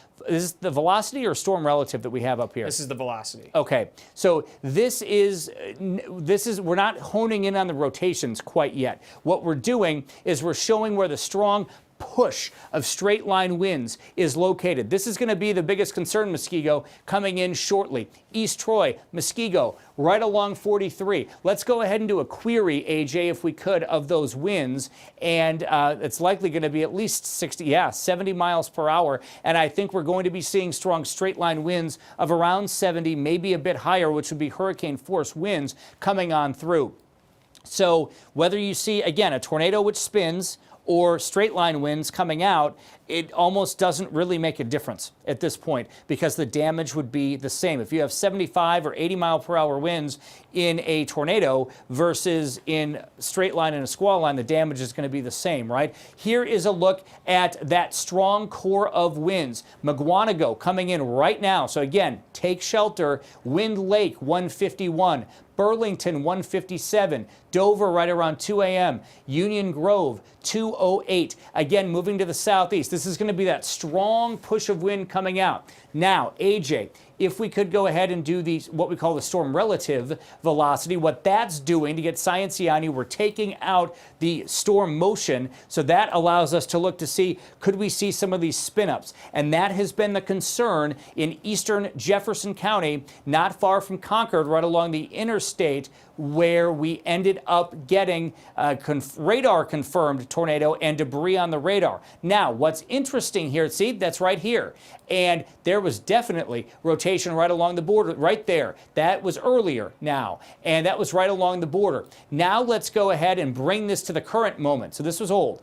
the velocity or storm relative that we have up here? This is the velocity. Okay, so this is we're not honing in on the rotations quite yet. What we're doing is we're showing where the strong push of straight line winds is located. This is going to be the biggest concern, Muskego, coming in shortly. East Troy, Muskego, right along 43. Let's go ahead and do a query, AJ, if we could, of those winds. And it's likely going to be at least 70 miles per hour. And I think we're going to be seeing strong straight line winds of around 70, maybe a bit higher, which would be hurricane force winds coming on through. So whether you see, again, a tornado which spins or straight line winds coming out, it almost doesn't really make a difference at this point because the damage would be the same. If you have 75 or 80 mile per hour winds in a tornado versus in straight line and a squall line, the damage is going to be the same, right? Here is a look at that strong core of winds. Mugwanago coming in right now. So again, take shelter. Wind Lake 151. Burlington 157, Dover right around 2 a.m., Union Grove 208. Again, moving to the southeast. This is going to be that strong push of wind coming out. Now, AJ, if we could go ahead and do what we call the storm relative velocity, what that's doing to get sciencey on you, we're taking out the storm motion, so that allows us to look to see, could we see some of these spin-ups? And that has been the concern in eastern Jefferson County, not far from Concord, right along the interstate, where we ended up getting radar-confirmed tornado and debris on the radar. Now, what's interesting here, see, that's right here. And there was definitely rotation right along the border, right there. That was earlier now, and that was right along the border. Now let's go ahead and bring this to the current moment. So this was old.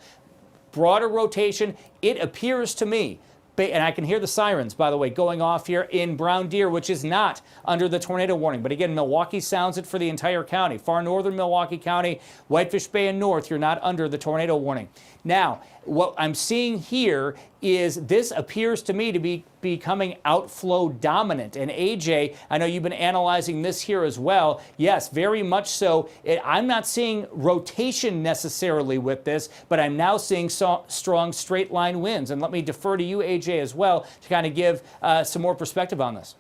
Broader rotation, it appears to me, and I can hear the sirens, by the way, going off here in Brown Deer, which is not under the tornado warning. But again, Milwaukee sounds it for the entire county. Far northern Milwaukee County, Whitefish Bay and north, you're not under the tornado warning. Now, what I'm seeing here is this appears to me to be becoming outflow dominant. And AJ, I know you've been analyzing this here as well. Yes, very much so. I'm not seeing rotation necessarily with this, but I'm now seeing strong straight line winds. And let me defer to you, AJ, as well, to kind of give some more perspective on this.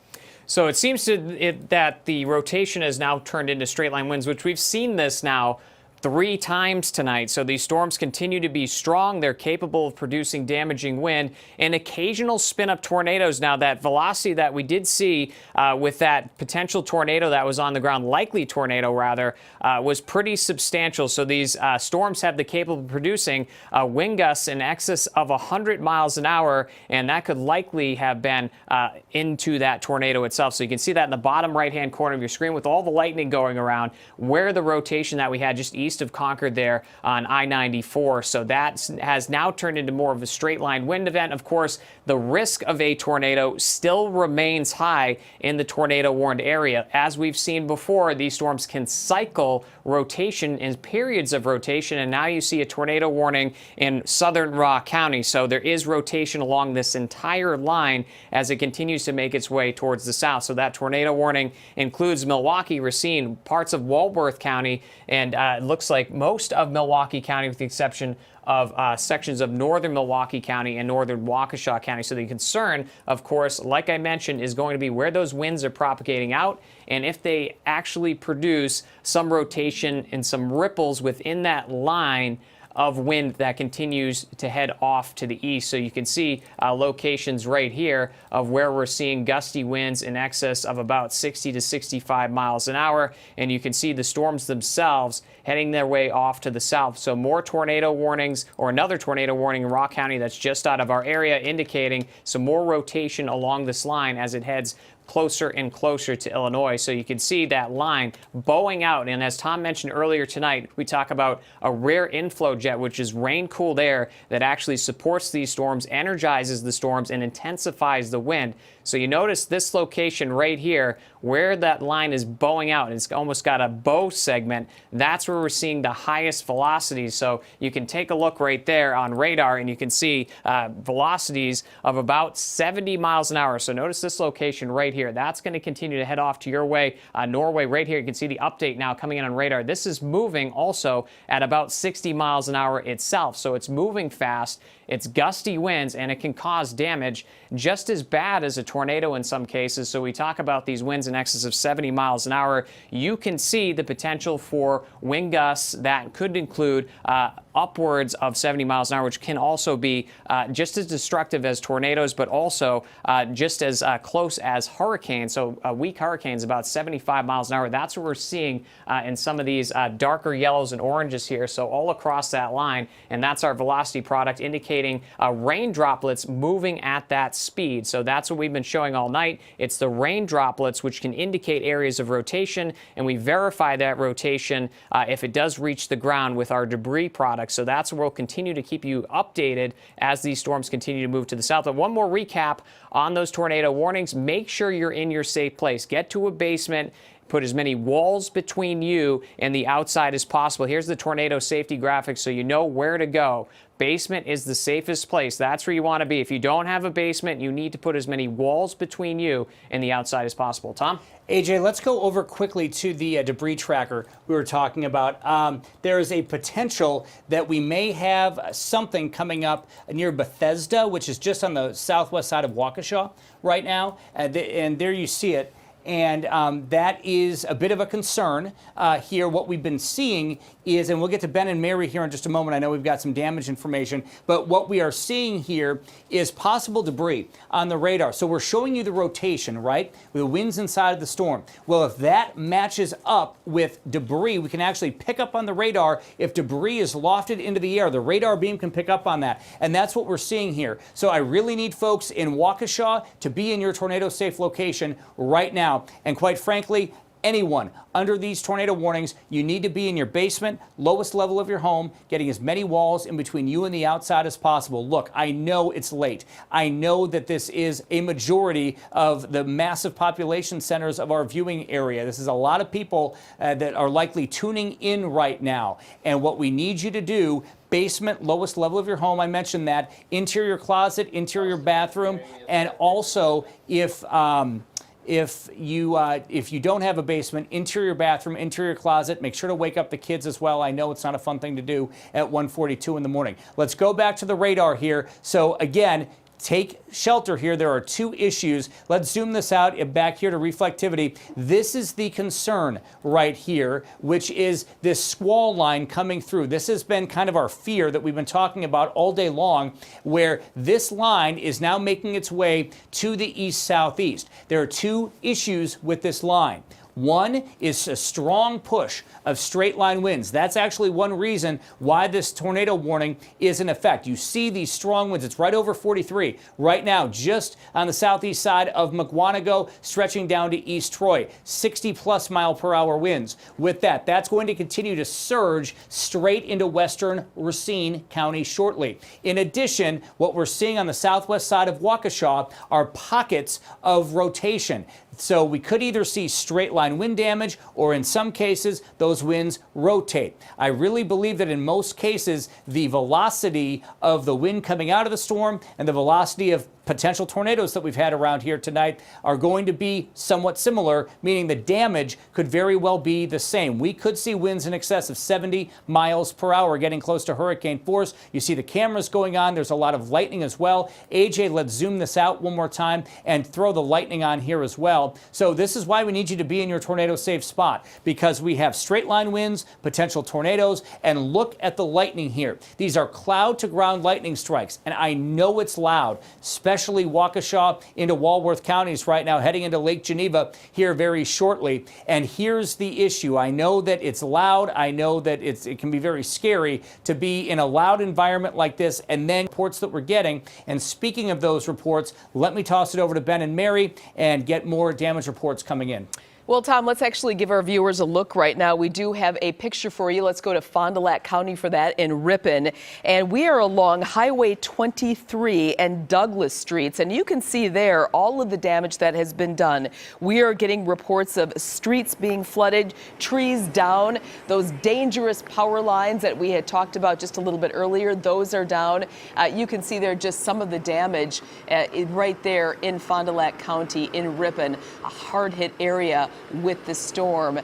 So it seems that the rotation has now turned into straight line winds, which we've seen this now 3 times tonight. So these storms continue to be strong. They're capable of producing damaging wind and occasional spin-up tornadoes. Now, that velocity that we did see with that potential tornado that was on the ground, likely tornado rather, was pretty substantial. So these storms have the capable of producing wind gusts in excess of 100 miles an hour, and that could likely have been into that tornado itself. So you can see that in the bottom right-hand corner of your screen with all the lightning going around, where the rotation that we had just east of Concord there on I-94. So that has now turned into more of a straight line wind event. Of course, the risk of a tornado still remains high in the tornado warned area. As we've seen before, these storms can cycle rotation in periods of rotation, and now you see a tornado warning in southern Rock County. So there is rotation along this entire line as it continues to make its way towards the south. So that tornado warning includes Milwaukee, Racine, parts of Walworth County, and it looks like most of Milwaukee County, with the exception of sections of northern Milwaukee County and northern Waukesha County. So the concern, of course, like I mentioned, is going to be where those winds are propagating out and if they actually produce some rotation and some ripples within that line of wind that continues to head off to the east. So you can see locations right here of where we're seeing gusty winds in excess of about 60 to 65 miles an hour. And you can see the storms themselves heading their way off to the south. So more tornado warnings, or another tornado warning in Rock County that's just out of our area, indicating some more rotation along this line as it heads closer and closer to Illinois. So you can see that line bowing out. And as Tom mentioned earlier tonight, we talk about a rare inflow jet, which is rain-cooled air that actually supports these storms, energizes the storms, and intensifies the wind. So you notice this location right here, where that line is bowing out. It's almost got a bow segment. That's where we're seeing the highest velocities. So you can take a look right there on radar, and you can see velocities of about 70 miles an hour. So notice this location right here. That's going to continue to head off to your way. Norway right here. You can see the update now coming in on radar. This is moving also at about 60 miles an hour itself. So it's moving fast. It's gusty winds, and it can cause damage just as bad as a tornado in some cases. So we talk about these winds in excess of 70 miles an hour. You can see the potential for wind gusts that could include upwards of 70 miles an hour, which can also be just as destructive as tornadoes, but also just as close as hurricanes. So weak hurricanes, about 75 miles an hour. That's what we're seeing in some of these darker yellows and oranges here. So all across that line, and that's our velocity product indicating rain droplets moving at that speed. So that's what we've been showing all night. It's the rain droplets which can indicate areas of rotation, and we verify that rotation if it does reach the ground with our debris product. So that's where we'll continue to keep you updated as these storms continue to move to the south. But one more recap on those tornado warnings. Make sure you're in your safe place. Get to a basement. Put as many walls between you and the outside as possible. Here's the tornado safety graphic so you know where to go. Basement is the safest place. That's where you want to be. If you don't have a basement, you need to put as many walls between you and the outside as possible. Tom? AJ, let's go over quickly to the debris tracker we were talking about. There is a potential that we may have something coming up near Bethesda, which is just on the southwest side of Waukesha right now. And there you see it. And that is a bit of a concern here. What we've been seeing is, and we'll get to Ben and Mary here in just a moment. I know we've got some damage information, but what we are seeing here is possible debris on the radar. So we're showing you the rotation, right? With the winds inside of the storm. Well, if that matches up with debris, we can actually pick up on the radar. If debris is lofted into the air, the radar beam can pick up on that. And that's what we're seeing here. So I really need folks in Waukesha to be in your tornado safe location right now. And quite frankly, anyone under these tornado warnings, you need to be in your basement, lowest level of your home, getting as many walls in between you and the outside as possible. Look, I know it's late. I know that this is a majority of the massive population centers of our viewing area. This is a lot of people that are likely tuning in right now. And what we need you to do, basement, lowest level of your home, I mentioned that, interior closet, interior bathroom, and also if you don't have a basement, interior bathroom, interior closet, make sure to wake up the kids as well. I know it's not a fun thing to do at 1:42 in the morning. Let's go back to the radar here. So again, take shelter here. There are two issues. Let's zoom this out back here to reflectivity. This is the concern right here, which is this squall line coming through. This has been kind of our fear that we've been talking about all day long, where this line is now making its way to the east-southeast. There are two issues with this line. One is a strong push of straight line winds. That's actually one reason why this tornado warning is in effect. You see these strong winds. It's right over 43 right now, just on the southeast side of Mukwonago, stretching down to East Troy. 60+ mile-per-hour winds. With that, that's going to continue to surge straight into western Racine County shortly. In addition, what we're seeing on the southwest side of Waukesha are pockets of rotation. So we could either see straight line wind damage, or in some cases, those winds rotate. I really believe that in most cases, the velocity of the wind coming out of the storm and the velocity of potential tornadoes that we've had around here tonight are going to be somewhat similar, meaning the damage could very well be the same. We could see winds in excess of 70 miles per hour getting close to hurricane force. You see the cameras going on. There's a lot of lightning as well. AJ, let's zoom this out one more time and throw the lightning on here as well. So this is why we need you to be in your tornado safe spot, because we have straight line winds, potential tornadoes, and look at the lightning here. These are cloud to ground lightning strikes, and I know it's loud, especially Waukesha into Walworth counties right now, heading into Lake Geneva here very shortly. And here's the issue. I know that it's loud. I know that it can be very scary to be in a loud environment like this, and then reports that we're getting. And speaking of those reports, let me toss it over to Ben and Mary and get more damage reports coming in. Well, Tom, let's actually give our viewers a look right now. We do have a picture for you. Let's go to Fond du Lac County for that in Ripon. And we are along Highway 23 and Douglas Streets. And you can see there all of the damage that has been done. We are getting reports of streets being flooded, trees down, those dangerous power lines that we had talked about just a little bit earlier, those are down. You can see there just some of the damage right there in Fond du Lac County in Ripon, a hard-hit area with the storm.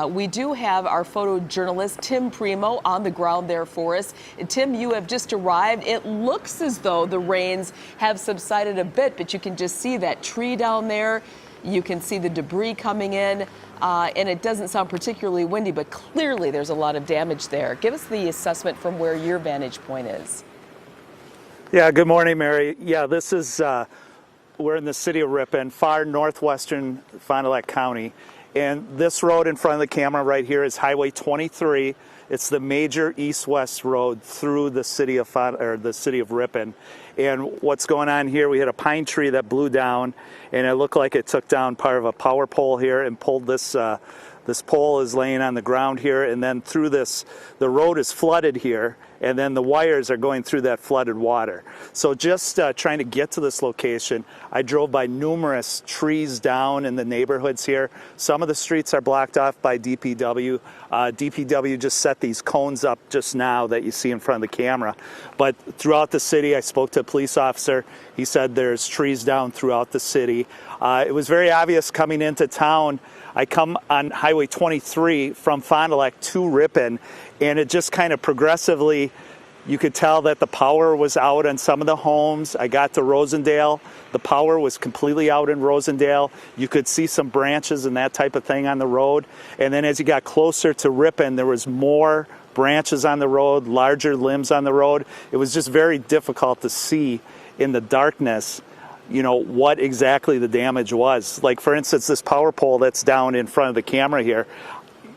We do have our photojournalist Tim Primo on the ground there for us. Tim, you have just arrived. It looks as though the rains have subsided a bit, but you can just see that tree down there. You can see the debris coming in, and it doesn't sound particularly windy, but clearly there's a lot of damage there. Give us the assessment from where your vantage point is. Yeah, good morning, Mary. Yeah, this is we're in the city of Ripon, far northwestern Fond du Lac County, and this road in front of the camera right here is Highway 23. It's the major east-west road through the city of Ripon. And what's going on here? We had a pine tree that blew down, and it looked like it took down part of a power pole here and pulled this. This pole is laying on the ground here, and then through this, the road is flooded here, and then the wires are going through that flooded water. So just trying to get to this location, I drove by numerous trees down in the neighborhoods here. Some of the streets are blocked off by DPW. DPW just set these cones up just now that you see in front of the camera. But throughout the city, I spoke to a police officer. He said there's trees down throughout the city. It was very obvious coming into town. I come on Highway 23 from Fond du Lac to Ripon, and it just kind of progressively, you could tell that the power was out on some of the homes. I got to Rosendale. The power was completely out in Rosendale. You could see some branches and that type of thing on the road. And then as you got closer to Ripon, there was more branches on the road, larger limbs on the road. It was just very difficult to see in the darkness, you know, what exactly the damage was. Like, for instance, this power pole that's down in front of the camera here,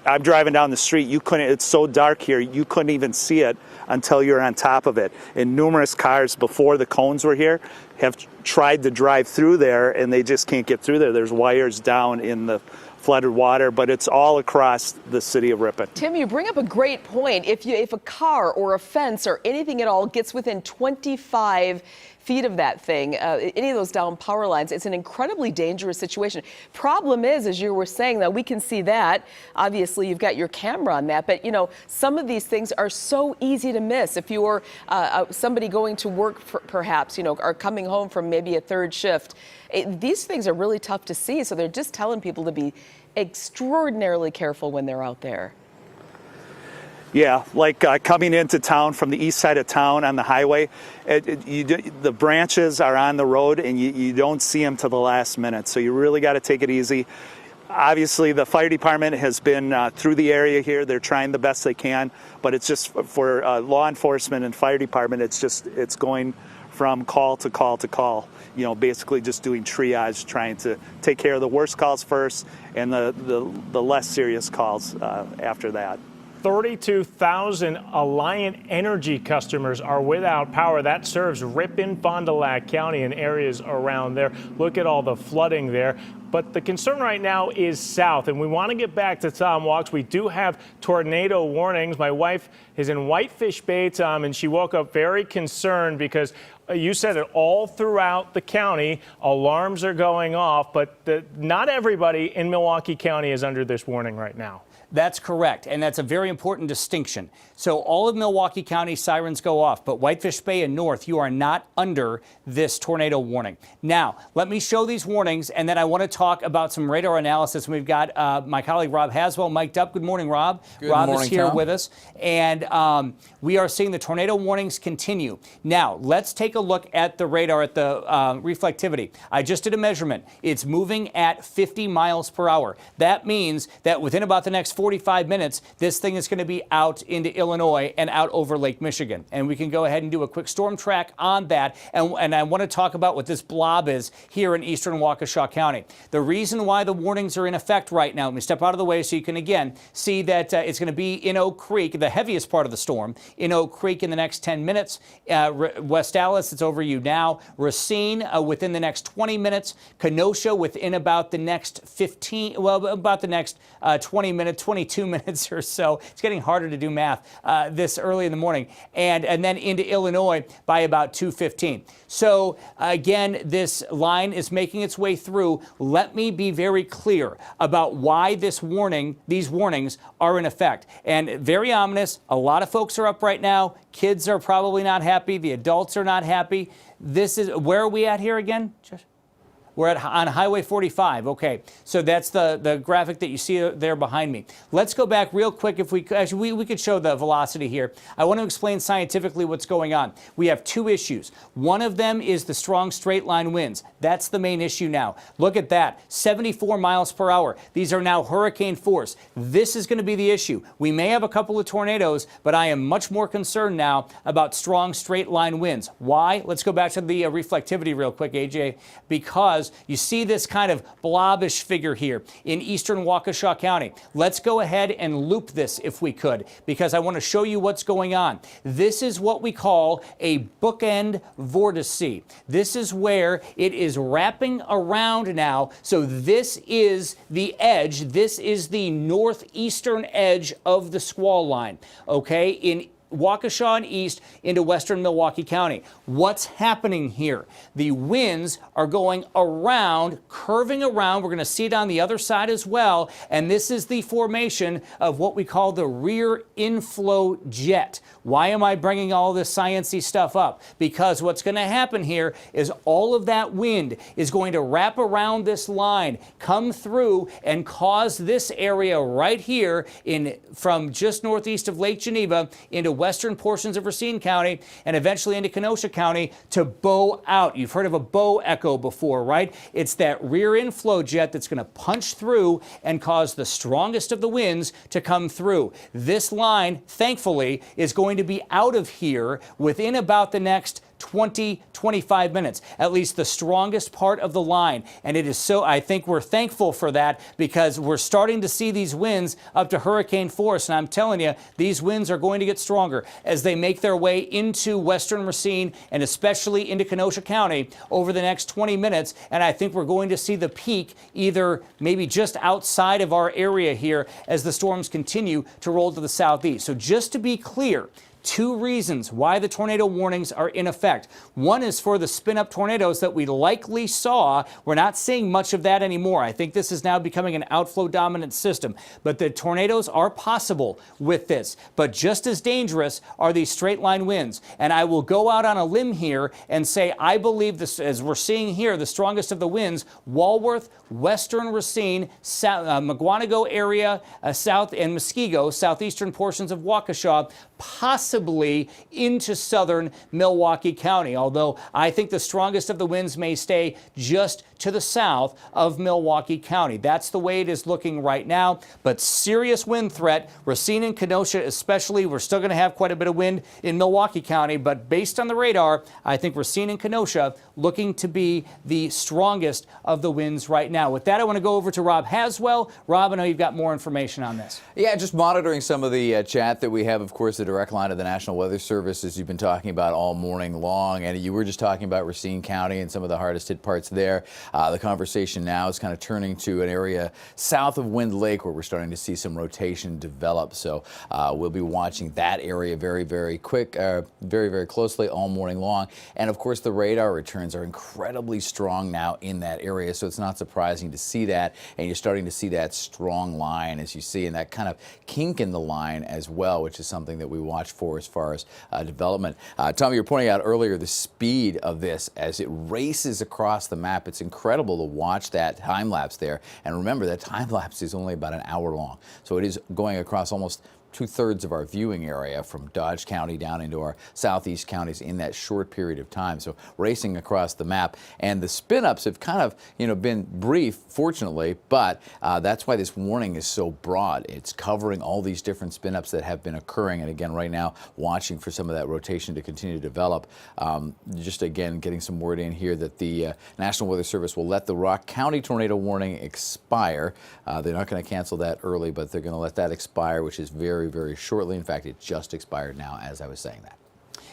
I'm driving down the street, it's so dark here, you couldn't even see it until you're on top of it. And numerous cars before the cones were here have tried to drive through there, and they just can't get through there. There's wires down in the flooded water, but it's all across the city of Ripon. Tim, you bring up a great point. If a car or a fence or anything at all gets within 25 feet of that thing, any of those down power lines, it's an incredibly dangerous situation. Problem is, as you were saying, that we can see that. Obviously, you've got your camera on that, but you know, some of these things are so easy to miss. If you're somebody going to work, perhaps, you know, or coming home from maybe a third shift, these things are really tough to see. So they're just telling people to be extraordinarily careful when they're out there. Yeah, like coming into town from the east side of town on the highway, the branches are on the road and you don't see them till the last minute. So you really got to take it easy. Obviously, the fire department has been through the area here. They're trying the best they can, but it's just for law enforcement and fire department, it's going from call to call to call. You know, basically just doing triage, trying to take care of the worst calls first and the less serious calls after that. 32,000 Alliant Energy customers are without power. That serves Ripon, Fond du Lac County and areas around there. Look at all the flooding there. But the concern right now is south, and we want to get back to Tom Walks. We do have tornado warnings. My wife is in Whitefish Bay, Tom, and she woke up very concerned because you said it all throughout the county. Alarms are going off, but not everybody in Milwaukee County is under this warning right now. That's correct, and that's a very important distinction. So all of Milwaukee County sirens go off, but Whitefish Bay and north, you are not under this tornado warning. Now, let me show these warnings, and then I want to talk about some radar analysis. We've got my colleague Rob Haswell mic'd up. Good morning, Rob. Rob is here with us, and we are seeing the tornado warnings continue. Now, let's take a look at the radar, at the reflectivity. I just did a measurement. It's moving at 50 miles per hour. That means that within about the next 45 minutes, this thing is going to be out into Illinois and out over Lake Michigan. And we can go ahead and do a quick storm track on that. And I want to talk about what this blob is here in eastern Waukesha County. The reason why the warnings are in effect right now, let me step out of the way so you can again see that it's going to be in Oak Creek, the heaviest part of the storm, in Oak Creek in the next 10 minutes. West Allis minutes. It's over you now. Racine within the next 20 minutes. Kenosha within about the next 20 minutes, 22 minutes or so. It's getting harder to do math this early in the morning. And then into Illinois by about 2:15. So again, this line is making its way through. Let me be very clear about why these warnings are in effect. And very ominous. A lot of folks are up right now. Kids are probably not happy. The adults are not happy. This is, where are we at here again, Josh? We're on Highway 45. Okay, so that's the graphic that you see there behind me. Let's go back real quick. If we could show the velocity here. I want to explain scientifically what's going on. We have two issues. One of them is the strong straight line winds. That's the main issue now. Look at that, 74 miles per hour. These are now hurricane force. This is going to be the issue. We may have a couple of tornadoes, but I am much more concerned now about strong straight line winds. Why? Let's go back to the reflectivity real quick, AJ, because you see this kind of blobbish figure here in eastern Waukesha County. Let's go ahead and loop this if we could, because I want to show you what's going on. This is what we call a bookend vortice. This is where it is wrapping around now. So this is the edge. This is the northeastern edge of the squall line, okay, in Waukesha and east into western Milwaukee County. What's happening here? The winds are going around, curving around. We're going to see it on the other side as well. And this is the formation of what we call the rear inflow jet. Why am I bringing all this sciencey stuff up? Because what's going to happen here is all of that wind is going to wrap around this line, come through and cause this area right here from just northeast of Lake Geneva into western portions of Racine County and eventually into Kenosha County to bow out. You've heard of a bow echo before, right? It's that rear inflow jet that's going to punch through and cause the strongest of the winds to come through. This line, thankfully, is going to be out of here within about the next 20-25 minutes, at least the strongest part of the line. And it is so, I think we're thankful for that, because we're starting to see these winds up to hurricane force. And I'm telling you, these winds are going to get stronger as they make their way into western Racine and especially into Kenosha County over the next 20 minutes. And I think we're going to see the peak either maybe just outside of our area here as the storms continue to roll to the southeast. So just to be clear, two reasons why the tornado warnings are in effect. One is for the spin-up tornadoes that we likely saw. We're not seeing much of that anymore. I think this is now becoming an outflow dominant system. But the tornadoes are possible with this. But just as dangerous are these straight line winds. And I will go out on a limb here and say I believe this, as we're seeing here, the strongest of the winds, Walworth, western Racine, Mugwanago area, south, and Muskego, southeastern portions of Waukesha, possibly into southern Milwaukee County, although I think the strongest of the winds may stay just to the south of Milwaukee County. That's the way it is looking right now, but serious wind threat. Racine and Kenosha especially, we're still going to have quite a bit of wind in Milwaukee County, but based on the radar, I think Racine and Kenosha looking to be the strongest of the winds right now. With that, I want to go over to Rob Haswell. Rob, I know you've got more information on this. Yeah, just monitoring some of the chat that we have, of course, the direct line of the National Weather Service, as you've been talking about all morning long. And you were just talking about Racine County and some of the hardest hit parts there. The conversation now is kind of turning to an area south of Wind Lake where we're starting to see some rotation develop. So we'll be watching that area very, very very closely all morning long. And of course, the radar returns are incredibly strong now in that area. So it's not surprising to see that. And you're starting to see that strong line, as you see, and that kind of kink in the line as well, which is something that we watch for as far as development. Tommy, you were pointing out earlier the speed of this as it races across the map. It's incredible to watch that time lapse there. And remember, that time lapse is only about an hour long. So it is going across almost 2/3 of our viewing area from Dodge County down into our southeast counties in that short period of time. So racing across the map. And the spin-ups have kind of, been brief, fortunately, but that's why this warning is so broad. It's covering all these different spin-ups that have been occurring. And again, right now, watching for some of that rotation to continue to develop. Just again, getting some word in here that the National Weather Service will let the Rock County tornado warning expire. They're not going to cancel that early, but they're going to let that expire, which is very, very shortly. In fact, it just expired now as I was saying that.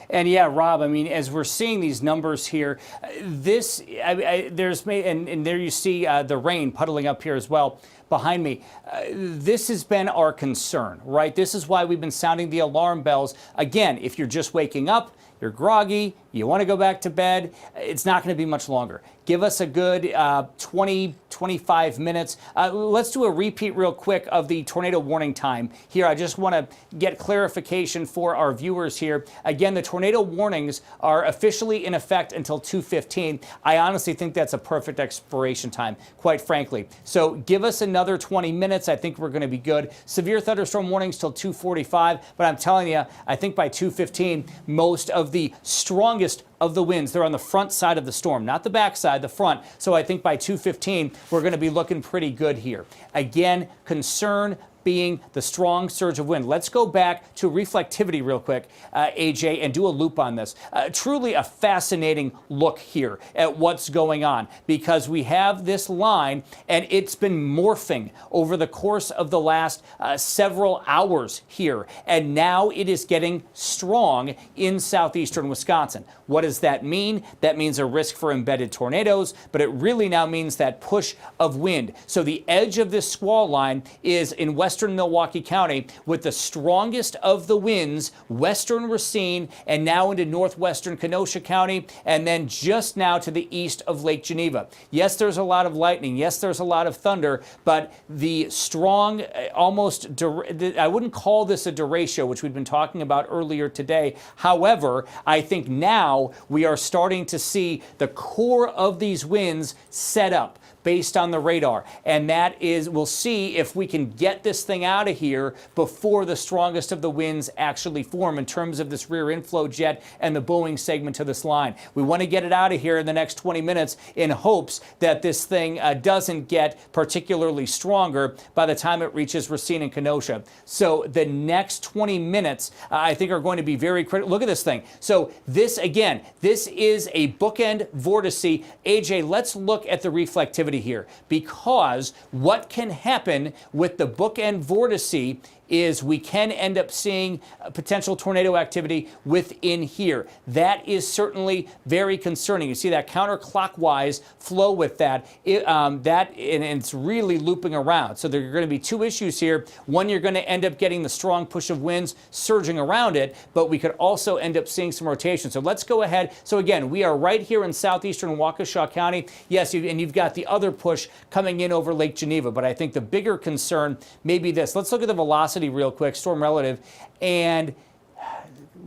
And yeah, Rob, I mean, as we're seeing these numbers here, and there you see the rain puddling up here as well behind me. This has been our concern, right? This is why we've been sounding the alarm bells. Again, if you're just waking up, you're groggy, you want to go back to bed, it's not going to be much longer. Give us a good 20, 25 minutes. Let's do a repeat real quick of the tornado warning time here. I just want to get clarification for our viewers here. Again, the tornado warnings are officially in effect until 2:15. I honestly think that's a perfect expiration time, quite frankly. So give us another 20 minutes. I think we're going to be good. Severe thunderstorm warnings till 2:45, but I'm telling you, I think by 2:15, most of the strongest of the winds, they're on the front side of the storm, not the back side, the front. So I think by 2:15, we're going to be looking pretty good here. Again, concern being the strong surge of wind. Let's go back to reflectivity real quick, AJ, and do a loop on this. Truly a fascinating look here at what's going on, because we have this line and it's been morphing over the course of the last several hours here. And now it is getting strong in southeastern Wisconsin. What does that mean? That means a risk for embedded tornadoes, but it really now means that push of wind. So the edge of this squall line is in western Milwaukee County with the strongest of the winds, western Racine, and now into northwestern Kenosha County, and then just now to the east of Lake Geneva. Yes, there's a lot of lightning. Yes, there's a lot of thunder, but the strong, I wouldn't call this a derecho, which we've been talking about earlier today. However, I think now we are starting to see the core of these winds set up based on the radar. And that is, we'll see if we can get this thing out of here before the strongest of the winds actually form in terms of this rear inflow jet and the Boeing segment to this line. We want to get it out of here in the next 20 minutes in hopes that this thing doesn't get particularly stronger by the time it reaches Racine and Kenosha. So the next 20 minutes, I think, are going to be very critical. Look at this thing. So this, again, this is a bookend vortice. AJ, let's look at the reflectivity here, because what can happen with the bookend vortice is we can end up seeing potential tornado activity within here. That is certainly very concerning. You see that counterclockwise flow with that. And it's really looping around. So there are going to be two issues here. One, you're going to end up getting the strong push of winds surging around it, but we could also end up seeing some rotation. So let's go ahead. So again, we are right here in southeastern Waukesha County. Yes, and you've got the other push coming in over Lake Geneva, but I think the bigger concern may be this. Let's look at the velocity real quick, storm relative, and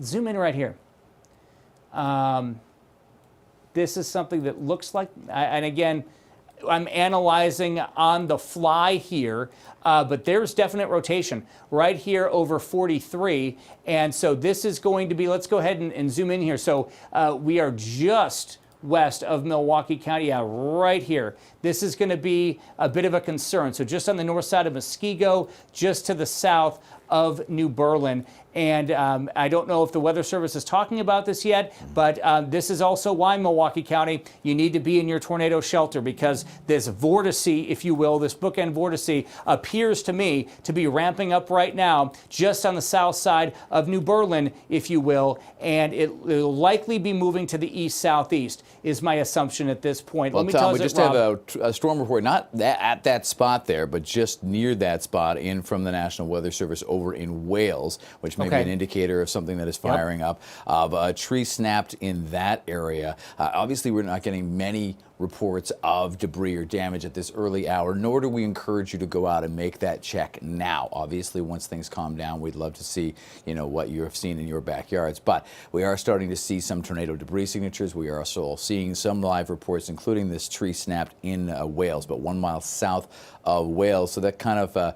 zoom in right here. This is something that looks like, and again, I'm analyzing on the fly here, but there's definite rotation right here over 43. And so this is going to be, let's go ahead and zoom in here. So we are just west of Milwaukee County, yeah, right here. This is going to be a bit of a concern. So just on the north side of Muskego, just to the south of New Berlin. And I don't know if the Weather Service is talking about this yet, but this is also why, Milwaukee County, you need to be in your tornado shelter, because this vortice, if you will, this bookend vortice appears to me to be ramping up right now just on the south side of New Berlin, if you will, and it will likely be moving to the east-southeast, is my assumption at this point. Well, Let me Tom, tell we you, just have a storm report, not at that spot there, but just near that spot in from the National Weather Service over in Wales, which may be an indicator of something that is firing up. Of a tree snapped in that area. Obviously, we're not getting many reports of debris or damage at this early hour, nor do we encourage you to go out and make that check now. Obviously, once things calm down, we'd love to see, what you have seen in your backyards. But we are starting to see some tornado debris signatures. We are also seeing some live reports, including this tree snapped in Wales, but 1 mile south of Wales. So that kind of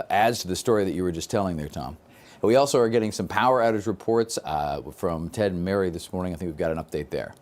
adds to the story that you were just telling there, Tom. We also are getting some power outage reports from Ted and Mary this morning. I think we've got an update there.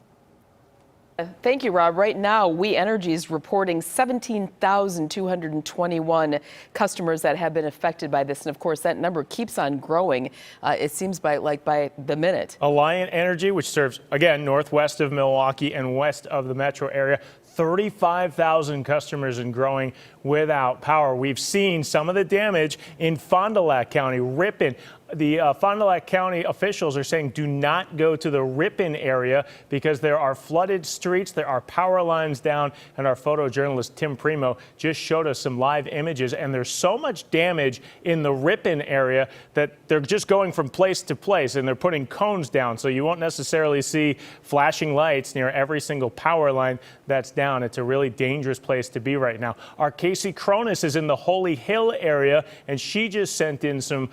Thank you, Rob. Right now, We Energy is reporting 17,221 customers that have been affected by this. And of course, that number keeps on growing. It seems by the minute. Alliant Energy, which serves, again, northwest of Milwaukee and west of the metro area, 35,000 customers and growing without power. We've seen some of the damage in Fond du Lac County, Ripon. Fond du Lac County officials are saying do not go to the Ripon area because there are flooded streets, there are power lines down, and our photojournalist Tim Primo just showed us some live images, and there's so much damage in the Ripon area that they're just going from place to place, and they're putting cones down, so you won't necessarily see flashing lights near every single power line that's down. It's a really dangerous place to be right now. Our Casey Cronus is in the Holy Hill area, and she just sent in some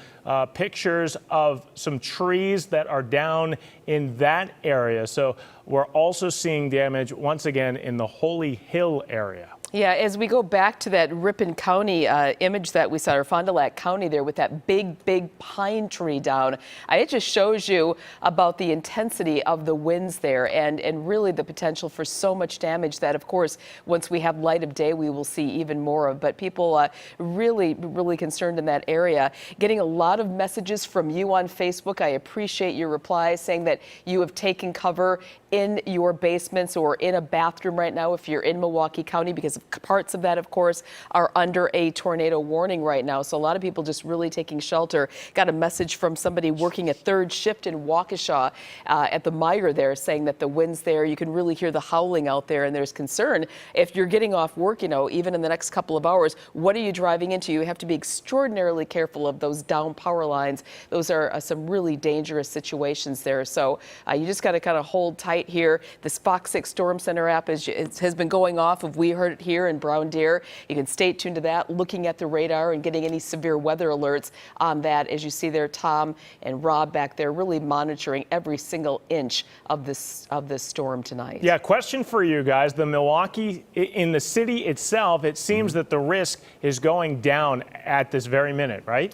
pictures of some trees that are down in that area. So we're also seeing damage once again in the Holy Hill area. Yeah, as we go back to that Ripon County image that we saw, or Fond du Lac County there with that big pine tree down, it just shows you about the intensity of the winds there and really the potential for so much damage that, of course, once we have light of day, we will see even more of. But people really concerned in that area. Getting a lot of messages from you on Facebook. I appreciate your replies saying that you have taken cover in your basements or in a bathroom right now if you're in Milwaukee County, because parts of that, of course, are under a tornado warning right now. So a lot of people just really taking shelter. Got a message from somebody working a third shift in Waukesha at the mire there saying that the winds there, you can really hear the howling out there, and there's concern if you're getting off work, even in the next couple of hours, what are you driving into? You have to be extraordinarily careful of those down power lines. Those are some really dangerous situations there. So you just got to kind of hold tight here. This FOX6 Storm Center app has been going off. We heard it here in Brown Deer. You can stay tuned to that, looking at the radar and getting any severe weather alerts on that. As you see there, Tom and Rob back there really monitoring every single inch of this storm tonight. Yeah, question for you guys. The Milwaukee, in the city itself, it seems that the risk is going down at this very minute, right?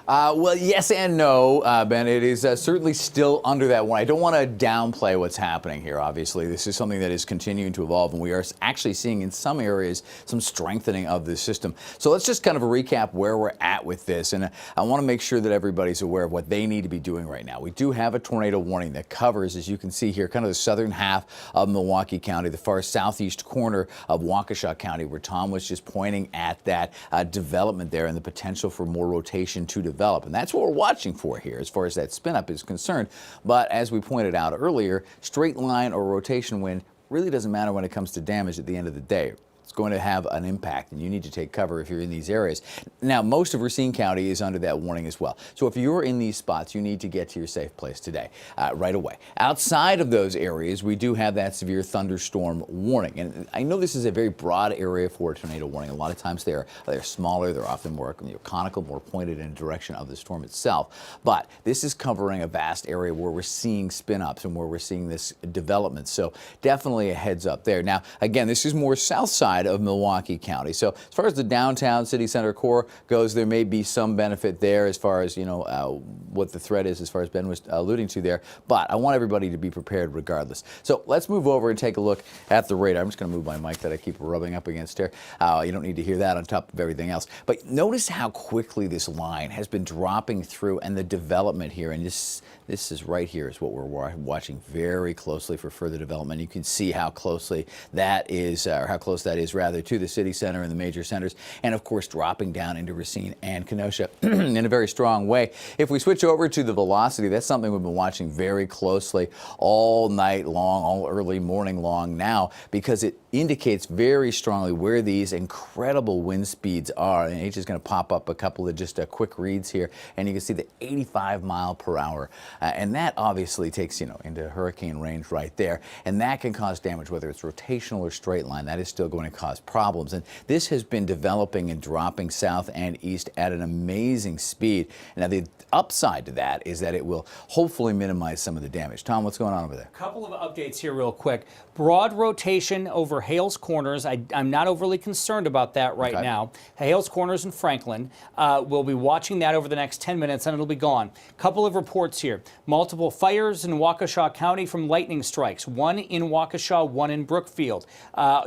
Well, yes and no, Ben. It is certainly still under that one. I don't want to downplay what's happening here, obviously. This is something that is continuing to evolve, and we are actually seeing in some areas some strengthening of the system. So let's just kind of recap where we're at with this, and I want to make sure that everybody's aware of what they need to be doing right now. We do have a tornado warning that covers, as you can see here, kind of the southern half of Milwaukee County, the far southeast corner of Waukesha County, where Tom was just pointing at that development there and the potential for more rotation to develop. And that's what we're watching for here as far as that spin up is concerned. But as we pointed out earlier, straight line or rotation wind really doesn't matter when it comes to damage at the end of the day. It's going to have an impact, and you need to take cover if you're in these areas. Now, most of Racine County is under that warning as well. So if you're in these spots, you need to get to your safe place today, right away. Outside of those areas, we do have that severe thunderstorm warning. And I know this is a very broad area for a tornado warning. A lot of times they're smaller, they're often more conical, more pointed in the direction of the storm itself. But this is covering a vast area where we're seeing spin-ups and where we're seeing this development. So definitely a heads up there. Now, again, this is more south side of Milwaukee County. So as far as the downtown city center core goes, there may be some benefit there as far as, what the threat is as far as Ben was alluding to there. But I want everybody to be prepared regardless. So let's move over and take a look at the radar. I'm just going to move my mic that I keep rubbing up against here. You don't need to hear that on top of everything else. But notice how quickly this line has been dropping through and the development here. And this is right here is what we're watching very closely for further development. You can see how closely that is, or how close that is rather, to the city center and the major centers, and of course dropping down into Racine and Kenosha in a very strong way. If we switch over to the velocity, that's something we've been watching very closely all night long, all early morning long now, because it indicates very strongly where these incredible wind speeds are. And H is going to pop up a couple of just quick reads here, and you can see the 85 mile per hour. And that obviously takes, into hurricane range right there. And that can cause damage, whether it's rotational or straight line. That is still going to cause problems. And this has been developing and dropping south and east at an amazing speed. Now, the upside to that is that it will hopefully minimize some of the damage. Tom, what's going on over there? A couple of updates here real quick. Broad rotation over Hales Corners. I'm not overly concerned about that right now. Hales Corners and Franklin. We'll be watching that over the next 10 minutes, and it'll be gone. Couple of reports here. Multiple fires in Waukesha County from lightning strikes. One in Waukesha, one in Brookfield.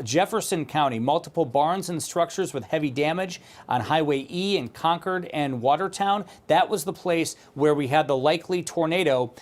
Jefferson County County. Multiple barns and structures with heavy damage on Highway E in Concord and Watertown. That was the place where we had the likely tornado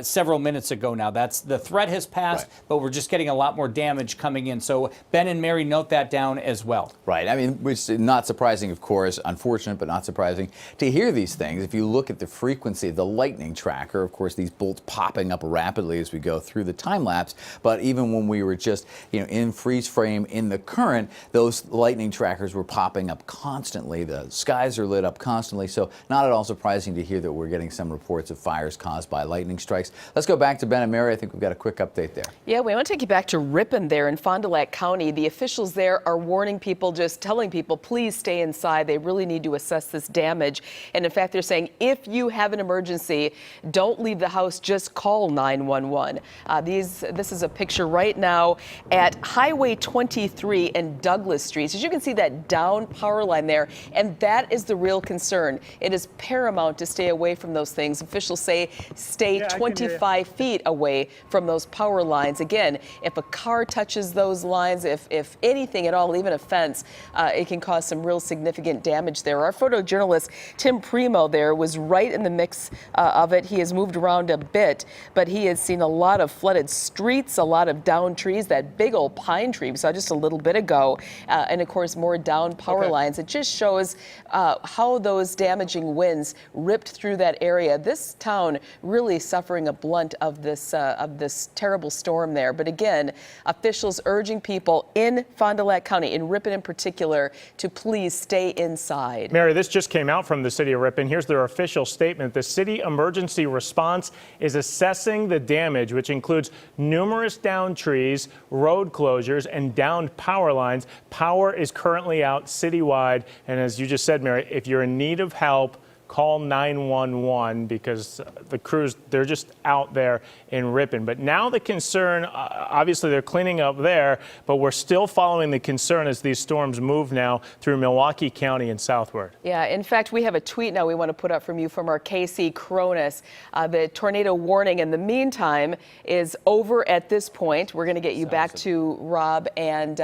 several minutes ago now. The threat has passed, right, but we're just getting a lot more damage coming in. So Ben and Mary, note that down as well. Right. I mean, which is not surprising, of course, unfortunate, but not surprising to hear these things. If you look at the frequency of the lightning tracker, of course, these bolts popping up rapidly as we go through the time lapse. But even when we were just, in freeze frame in the current, those lightning trackers were popping up constantly. The skies are lit up constantly. So not at all surprising to hear that we're getting some reports of fires caused by lightning strikes. Let's go back to Ben and Mary. I think we've got a quick update there. Yeah, we want to take you back to Ripon there in Fond du Lac County. The officials there are warning people, just telling people, please stay inside. They really need to assess this damage. And in fact, they're saying if you have an emergency, don't leave the house, just call 911. This is a picture right now at Highway 23 and Douglas Streets. As you can see, that down power line there, and that is the real concern. It is paramount to stay away from those things. Officials say stay 25 feet away from those power lines. Again, if a car touches those lines, if anything at all, even a fence, it can cause some real significant damage there. Our photojournalist Tim Primo there was right in the mix of it. He has moved around a bit, but he has seen a lot of flooded streets, a lot of downed trees, that big old pine tree we saw just a little bit ago, and of course more downed power lines. It just shows how those damaging winds ripped through that area. This town really suffering a blunt of this terrible storm there. But again, officials urging people in Fond du Lac County, in Ripon in particular, to please stay inside. Mary, this just came out from the city of Ripon. Here's their official statement. The city emergency response is assessing the damage, which includes numerous downed trees, road closures, and downed power lines. Power is currently out citywide. And as you just said, Mary, if you're in need of help, call 911 because the crews, they're just out there in Ripon. But now the concern, obviously they're cleaning up there, but we're still following the concern as these storms move now through Milwaukee County and southward. Yeah, in fact, we have a tweet now we want to put up from you from our Casey Cronus. The tornado warning in the meantime is over at this point. We're going to get you back to Rob and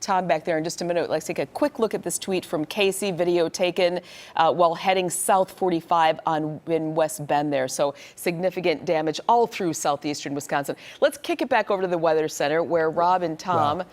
Tom back there in just a minute. Let's take a quick look at this tweet from Casey, video taken while heading south 45 in West Bend there. So significant damage all through southeastern Wisconsin. Let's kick it back over to the Weather Center where Rob and Tom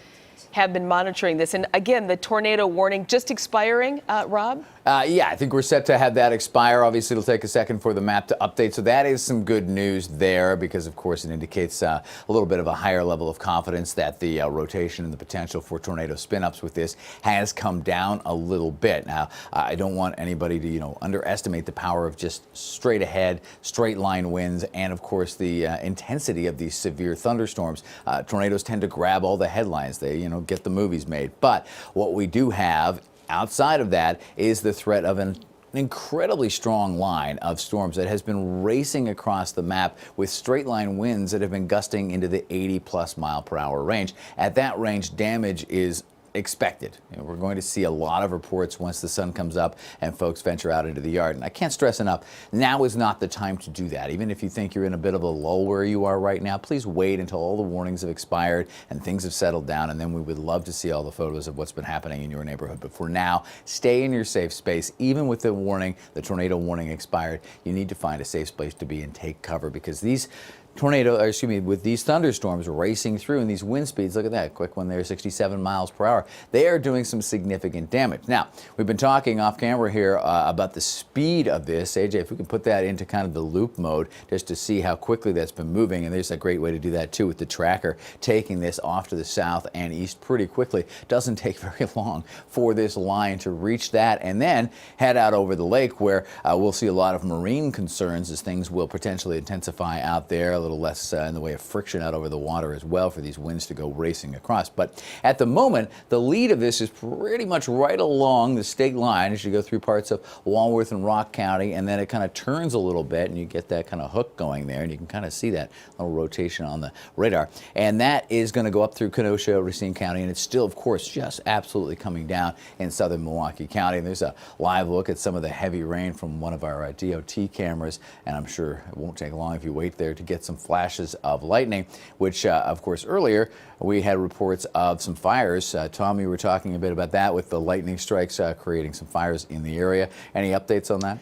have been monitoring this. And again, the tornado warning just expiring, Rob? Yeah, I think we're set to have that expire. Obviously, it'll take a second for the map to update. So that is some good news there because, of course, it indicates a little bit of a higher level of confidence that the rotation and the potential for tornado spin-ups with this has come down a little bit. Now, I don't want anybody to, underestimate the power of just straight ahead, straight line winds, and, of course, the intensity of these severe thunderstorms. Tornadoes tend to grab all the headlines. They, get the movies made. But what we do have outside of that is the threat of an incredibly strong line of storms that has been racing across the map with straight line winds that have been gusting into the 80+ mile/hour range. At that range, damage is expected. We're going to see a lot of reports once the sun comes up and folks venture out into the yard. And I can't stress enough, now is not the time to do that. Even if you think you're in a bit of a lull where you are right now, please wait until all the warnings have expired and things have settled down, and then we would love to see all the photos of what's been happening in your neighborhood. But for now, stay in your safe space. Even with the warning, the tornado warning expired, you need to find a safe place to be and take cover because these with these thunderstorms racing through and these wind speeds, look at that, quick one there, 67 miles per hour. They are doing some significant damage. Now, we've been talking off camera here about the speed of this. AJ, if we can put that into kind of the loop mode just to see how quickly that's been moving, and there's a great way to do that too with the tracker, taking this off to the south and east pretty quickly. Doesn't take very long for this line to reach that and then head out over the lake where we'll see a lot of marine concerns as things will potentially intensify out there. A little less in the way of friction out over the water as well for these winds to go racing across. But at the moment, the lead of this is pretty much right along the state line as you go through parts of Walworth and Rock County, and then it kind of turns a little bit and you get that kind of hook going there, and you can kind of see that little rotation on the radar. And that is going to go up through Kenosha, Racine County, and it's still, of course, just absolutely coming down in southern Milwaukee County. And there's a live look at some of the heavy rain from one of our DOT cameras, and I'm sure it won't take long if you wait there to get some some flashes of lightning, which, of course, earlier we had reports of some fires. Tom, you were talking a bit about that with the lightning strikes creating some fires in the area. Any updates on that?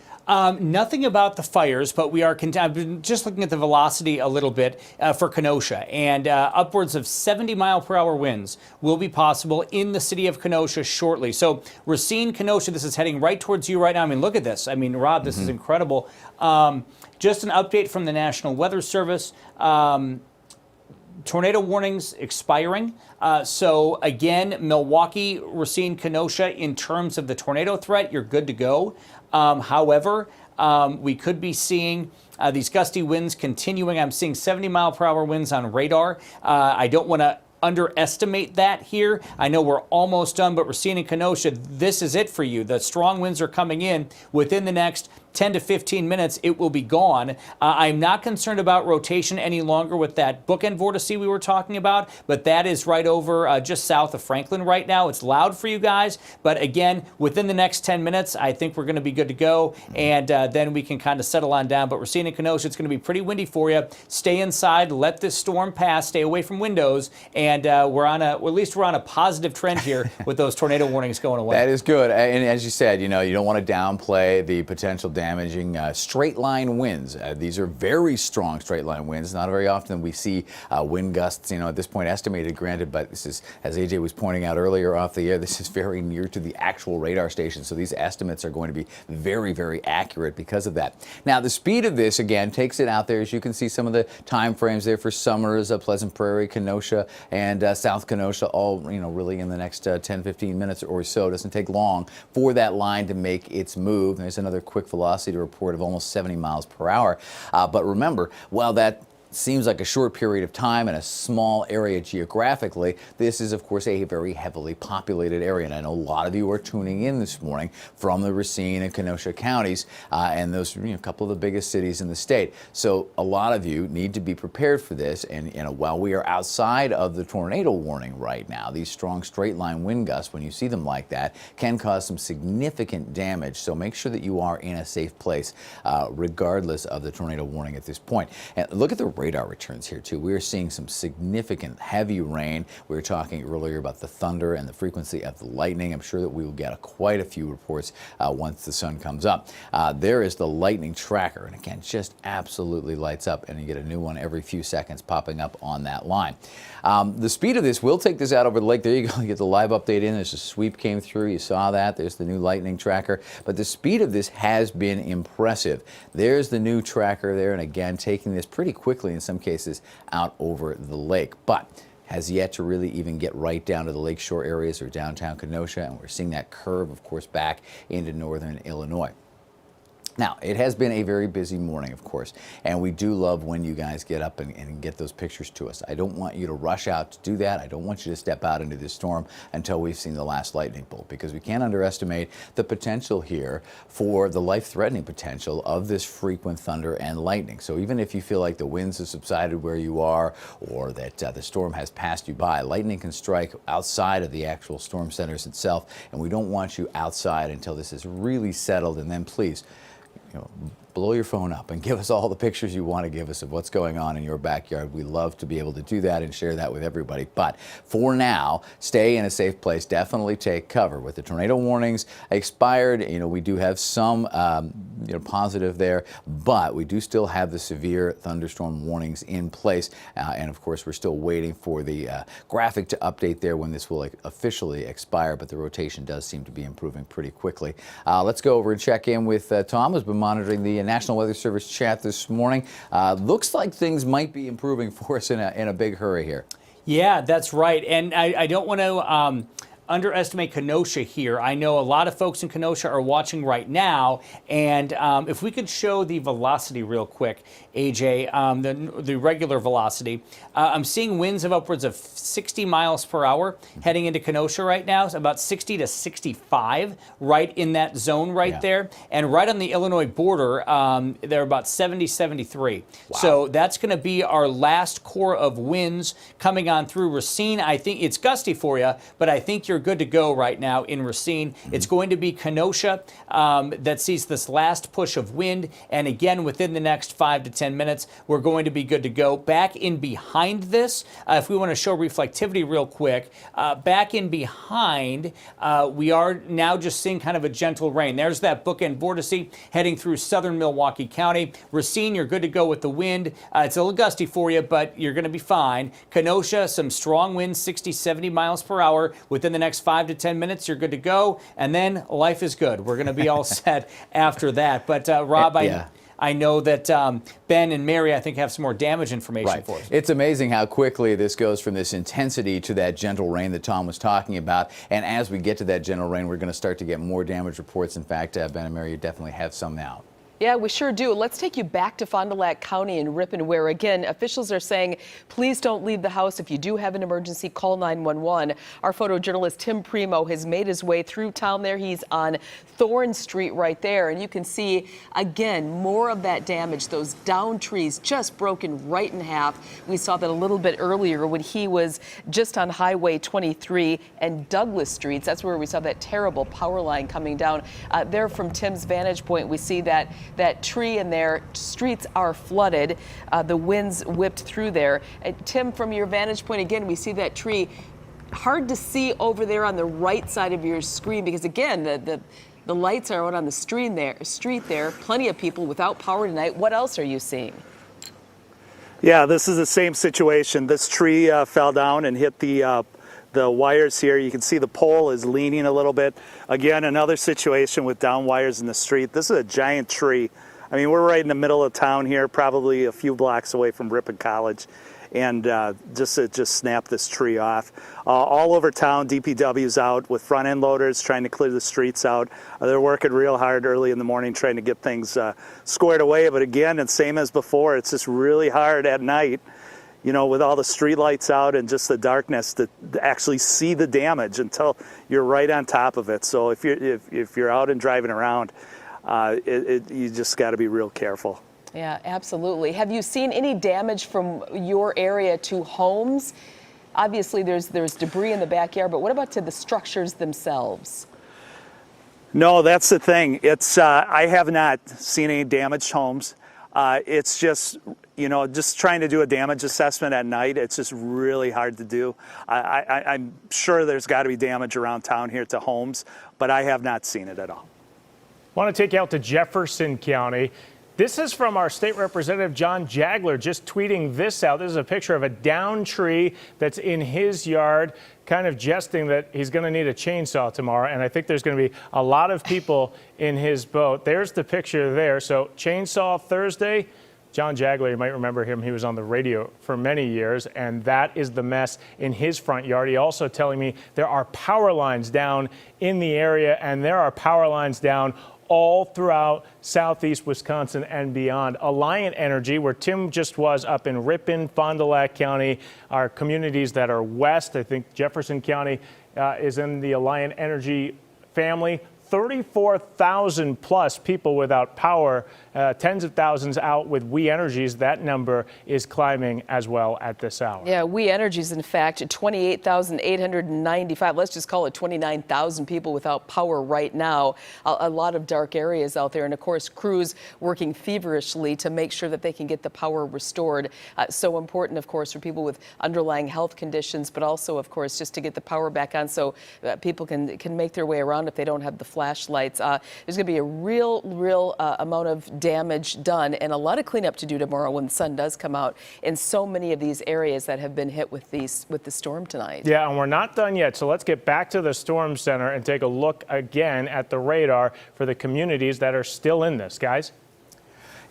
Nothing about the fires, but we are I've been just looking at the velocity a little bit for Kenosha, and upwards of 70-mile-per-hour winds will be possible in the city of Kenosha shortly. So Racine, Kenosha, this is heading right towards you right now. I mean, look at this. I mean, Rob, this is incredible. Just an update from the National Weather Service. Tornado warnings expiring. So again, Milwaukee, Racine, Kenosha, in terms of the tornado threat, you're good to go. However, we could be seeing these gusty winds continuing. I'm seeing 70-mile-per-hour winds on radar. I don't want to underestimate that here. I know we're almost done, but Racine and Kenosha, this is it for you. The strong winds are coming in within the next 10 to 15 minutes, it will be gone. I'm not concerned about rotation any longer with that bookend vortice we were talking about, but that is right over just south of Franklin right now. It's loud for you guys, but again, within the next 10 minutes, I think we're going to be good to go, and then we can kind of settle on down. But Racine and Kenosha, it's going to be pretty windy for you. Stay inside, let this storm pass, stay away from windows, and at least we're on a positive trend here with those tornado warnings going away. That is good, and as you said, you don't want to downplay the potential damaging straight line winds. These are very strong straight line winds. Not very often we see wind gusts, at this point estimated, granted, but this is, as AJ was pointing out earlier off the air, this is very near to the actual radar station. So these estimates are going to be very, very accurate because of that. Now, the speed of this, again, takes it out there. As you can see, some of the time frames there for Summers, Pleasant Prairie, Kenosha, and South Kenosha, all, really in the next 10, 15 minutes or so. It doesn't take long for that line to make its move. There's another quick velocity report of almost 70 miles per hour. But remember, while that seems like a short period of time in a small area geographically, this is, of course, a very heavily populated area. And I know a lot of you are tuning in this morning from the Racine and Kenosha counties and those couple of the biggest cities in the state. So a lot of you need to be prepared for this. And while we are outside of the tornado warning right now, these strong straight line wind gusts, when you see them like that, can cause some significant damage. So make sure that you are in a safe place regardless of the tornado warning at this point. And look at the radar returns here too. We are seeing some significant heavy rain. We were talking earlier about the thunder and the frequency of the lightning. I'm sure that we will get quite a few reports once the sun comes up. There is the lightning tracker, and again, just absolutely lights up, and you get a new one every few seconds popping up on that line. The speed of this will take this out over the lake. There you go. You get the live update in. There's a sweep came through. You saw that. There's the new lightning tracker. But the speed of this has been impressive. There's the new tracker there, and again, taking this pretty quickly in some cases out over the lake. But has yet to really even get right down to the lakeshore areas or downtown Kenosha, and we're seeing that curve, of course, back into northern Illinois. Now, it has been a very busy morning, of course, and we do love when you guys get up and get those pictures to us. I don't want you to rush out to do that. I don't want you to step out into this storm until we've seen the last lightning bolt, because we can't underestimate the potential here for the life-threatening potential of this frequent thunder and lightning. So even if you feel like the winds have subsided where you are, or that the storm has passed you by, lightning can strike outside of the actual storm centers itself, and we don't want you outside until this is really settled. And then please, blow your phone up and give us all the pictures you want to give us of what's going on in your backyard. We love to be able to do that and share that with everybody. But for now, stay in a safe place. Definitely take cover. With the tornado warnings expired, we do have some positive there, but we do still have the severe thunderstorm warnings in place. And of course, we're still waiting for the graphic to update there when this will officially expire, but the rotation does seem to be improving pretty quickly. Let's go over and check in with Tom, who's been monitoring the National Weather Service chat this morning. Looks like things might be improving for us in a big hurry here. Yeah, that's right. And I don't want to underestimate Kenosha here. I know a lot of folks in Kenosha are watching right now, and if we could show the velocity real quick, AJ, the regular velocity. I'm seeing winds of upwards of 60 miles per hour heading into Kenosha right now. It's about 60 to 65 right in that zone right there. And right on the Illinois border, they're about 70, 73. Wow. So that's going to be our last core of winds coming on through Racine. I think it's gusty for you, but I think you're good to go right now in Racine. It's going to be Kenosha that sees this last push of wind, and again, within the next 5 to 10 minutes, we're going to be good to go. Back in behind this, if we want to show reflectivity real quick, back in behind, we are now just seeing kind of a gentle rain. There's that bookend vortice heading through southern Milwaukee County. Racine, you're good to go with the wind. It's a little gusty for you, but you're going to be fine. Kenosha, some strong winds, 60, 70 miles per hour. Within the next 5 to 10 minutes, you're good to go. And then life is good. We're going to be all set after that. But Rob, I know that Ben and Mary, I think, have some more damage information for us. It's amazing how quickly this goes from this intensity to that gentle rain that Tom was talking about. And as we get to that gentle rain, we're going to start to get more damage reports. In fact, Ben and Mary, you definitely have some now. Yeah, we sure do. Let's take you back to Fond du Lac County in Ripon, where, again, officials are saying, please don't leave the house. If you do have an emergency, call 911. Our photojournalist Tim Primo has made his way through town there. He's on Thorn Street right there. And you can see, again, more of that damage. Those down trees just broken right in half. We saw that a little bit earlier when he was just on Highway 23 and Douglas Streets. That's where we saw that terrible power line coming down. There from Tim's vantage point, we see that tree in there. Streets are flooded. The winds whipped through there. Tim, from your vantage point, again, we see that tree. Hard to see over there on the right side of your screen because, again, the lights are out on the street there. Plenty of people without power tonight. What else are you seeing? Yeah, this is the same situation. This tree fell down and hit the wires here. You can see the pole is leaning a little bit. Again, another situation with down wires in the street. This is a giant tree. I mean, we're right in the middle of town here, probably a few blocks away from Ripon College. And just snapped this tree off. All over town, DPW's out with front end loaders trying to clear the streets out. They're working real hard early in the morning trying to get things squared away. But again, it's same as before. It's just really hard at night, you know, with all the street lights out and just the darkness to actually see the damage until you're right on top of it. So if you're out and driving around, you just got to be real careful. Yeah, absolutely. Have you seen any damage from your area to homes? Obviously, there's debris in the backyard, but what about to the structures themselves? No, that's the thing. It's I have not seen any damaged homes. It's just, you know, just trying to do a damage assessment at night, it's just really hard to do. I'm sure there's got to be damage around town here to homes, but I have not seen it at all. I want to take you out to Jefferson County. This is from our state representative, John Jagler, just tweeting this out. This is a picture of a downed tree that's in his yard, kind of jesting that he's going to need a chainsaw tomorrow. And I think there's going to be a lot of people in his boat. There's the picture there. So Chainsaw Thursday. John Jagler, you might remember him. He was on the radio for many years, and that is the mess in his front yard. He also telling me there are power lines down in the area, and there are power lines down all throughout southeast Wisconsin and beyond. Alliant Energy, where Tim just was up in Ripon, Fond du Lac County, our communities that are west. I think Jefferson County is in the Alliant Energy family. 34,000 plus people without power, tens of thousands out with We Energies. That number is climbing as well at this hour. Yeah, We Energies, in fact, 28,895. Let's just call it 29,000 people without power right now. A lot of dark areas out there. And of course, crews working feverishly to make sure that they can get the power restored. So important, of course, for people with underlying health conditions, but also, of course, just to get the power back on so people can make their way around if they don't have the flashlights. There's going to be a real amount of damage done and a lot of cleanup to do tomorrow when the sun does come out in so many of these areas that have been hit with the storm tonight. Yeah, and we're not done yet. So let's get back to the storm center and take a look again at the radar for the communities that are still in this, guys.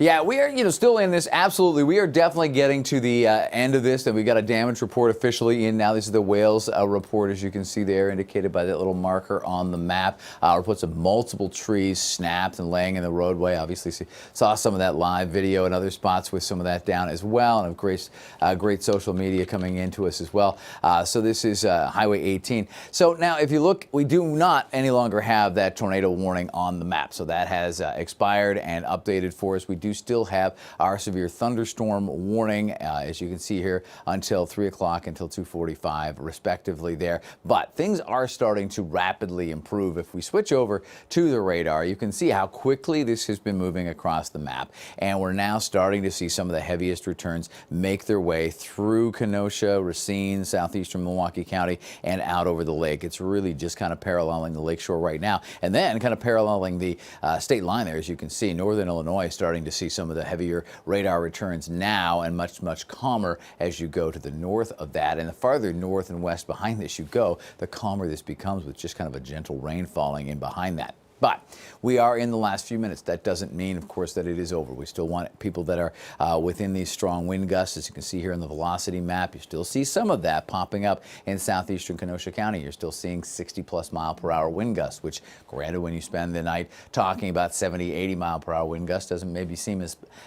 Yeah, we are, still in this. Absolutely. We are definitely getting to the end of this, and we got a damage report officially in now. This is the Wales report, as you can see there, indicated by that little marker on the map. Reports of multiple trees snapped and laying in the roadway. Obviously, saw some of that live video and other spots with some of that down as well, and of great social media coming into us as well. So this is Highway 18. So now, if you look, we do not any longer have that tornado warning on the map. So that has expired and updated for us. We do do still have our severe thunderstorm warning, as you can see here, until 3 o'clock, until 2:45, respectively there. But things are starting to rapidly improve. If we switch over to the radar, you can see how quickly this has been moving across the map. And we're now starting to see some of the heaviest returns make their way through Kenosha, Racine, southeastern Milwaukee County, and out over the lake. It's really just kind of paralleling the lakeshore right now, and then kind of paralleling the state line there. As you can see, northern Illinois is starting to see some of the heavier radar returns now, and much calmer as you go to the north of that. And the farther north and west behind this you go, the calmer this becomes, with just kind of a gentle rain falling in behind that. But we are in the last few minutes. That doesn't mean, of course, that it is over. We still want people that are within these strong wind gusts. As you can see here in the velocity map, you still see some of that popping up in southeastern Kenosha County. You're still seeing 60+ mile-per-hour wind gusts, which, granted, when you spend the night talking about 70, 80 mile-per-hour wind gusts, doesn't maybe seem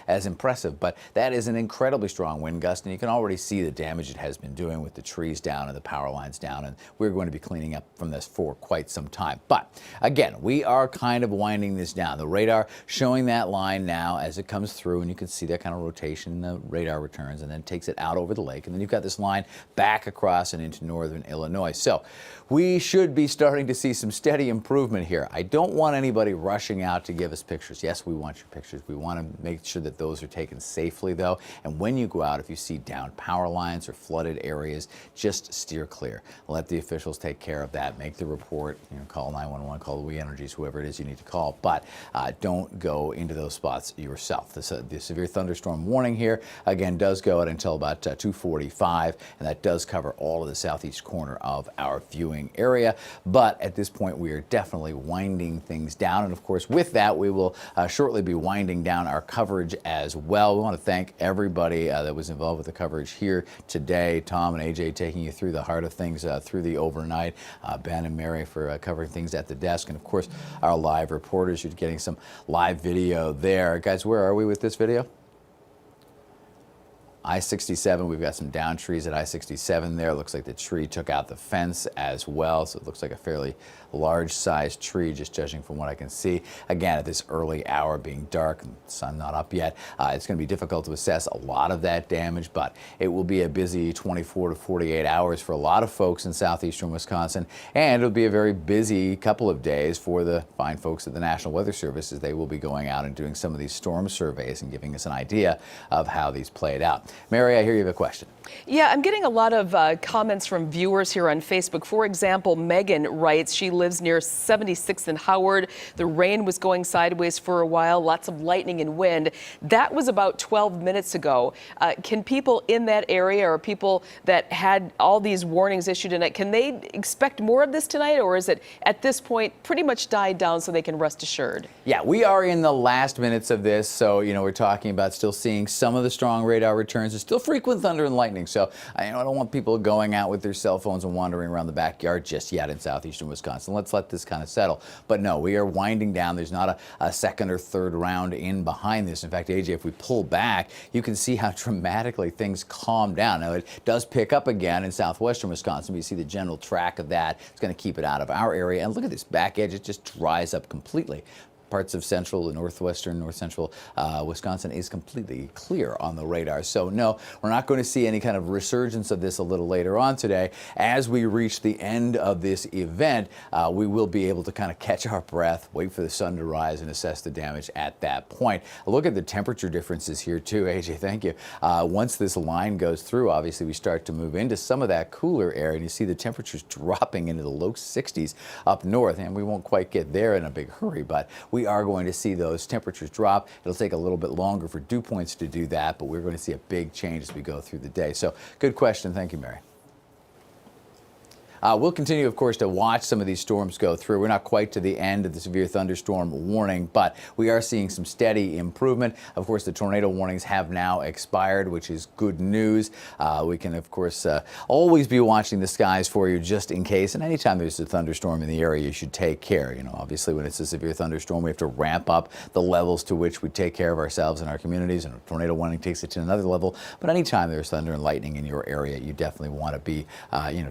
as impressive. But that is an incredibly strong wind gust, and you can already see the damage it has been doing with the trees down and the power lines down. And we're going to be cleaning up from this for quite some time. But again, we are kind of winding this down. The radar showing that line now as it comes through, and you can see that kind of rotation in the radar returns, and then takes it out over the lake, and then you've got this line back across and into northern Illinois. So we should be starting to see some steady improvement here. I don't want anybody rushing out to give us pictures. Yes, we want your pictures. We want to make sure that those are taken safely, though. And when you go out, if you see down power lines or flooded areas, just steer clear. Let the officials take care of that. Make the report. Call 911, call the We Energies, whoever it is you need to call. But don't go into those spots yourself. The severe thunderstorm warning here, again, does go out until about 2:45, and that does cover all of the southeast corner of our viewing area. But at this point, we are definitely winding things down. And of course, with that, we will shortly be winding down our coverage as well. We want to thank everybody that was involved with the coverage here today. Tom and AJ taking you through the heart of things through the overnight. Ben and Mary for covering things at the desk. And of course, our live reporters. You're getting some live video there. Guys, where are we with this video? I-67, we've got some down trees at I-67 there. Looks like the tree took out the fence as well, so it looks like a fairly large-sized tree, just judging from what I can see. Again, at this early hour, being dark and the sun not up yet, it's going to be difficult to assess a lot of that damage, but it will be a busy 24 to 48 hours for a lot of folks in southeastern Wisconsin, and it'll be a very busy couple of days for the fine folks at the National Weather Service, as they will be going out and doing some of these storm surveys and giving us an idea of how these played out. Mary, I hear you have a question. Yeah, I'm getting a lot of comments from viewers here on Facebook. For example, Megan writes she lives near 76th and Howard. The rain was going sideways for a while, lots of lightning and wind. That was about 12 minutes ago. Can people in that area, or people that had all these warnings issued tonight, can they expect more of this tonight, or is it at this point pretty much died down so they can rest assured? Yeah, we are in the last minutes of this, so we're talking about still seeing some of the strong radar returns. There's still frequent thunder and lightning, so I don't want people going out with their cell phones and wandering around the backyard just yet in southeastern Wisconsin. Let's let this kind of settle. But no, we are winding down. There's not a second or third round in behind this. In fact, AJ, if we pull back, you can see how dramatically things calm down. Now, it does pick up again in southwestern Wisconsin. You see the general track of that. It's going to keep it out of our area. And look at this back edge. It just dries up completely. Parts of central and northwestern, north central Wisconsin is completely clear on the radar. So no, we're not going to see any kind of resurgence of this a little later on today. As we reach the end of this event, we will be able to kind of catch our breath, wait for the sun to rise, and assess the damage at that point. Look at the temperature differences here too, AJ, thank you. Once this line goes through, obviously we start to move into some of that cooler air, and you see the temperatures dropping into the low 60s up north, and we won't quite get there in a big hurry, but we are going to see those temperatures drop. It'll take a little bit longer for dew points to do that, but we're going to see a big change as we go through the day. So good question. Thank you, Mary. We'll continue, of course, to watch some of these storms go through. We're not quite to the end of the severe thunderstorm warning, but we are seeing some steady improvement. Of course, the tornado warnings have now expired, which is good news. We can, of course, always be watching the skies for you just in case. And anytime there's a thunderstorm in the area, you should take care. Obviously, when it's a severe thunderstorm, we have to ramp up the levels to which we take care of ourselves and our communities. And a tornado warning takes it to another level. But anytime there's thunder and lightning in your area, you definitely want to be,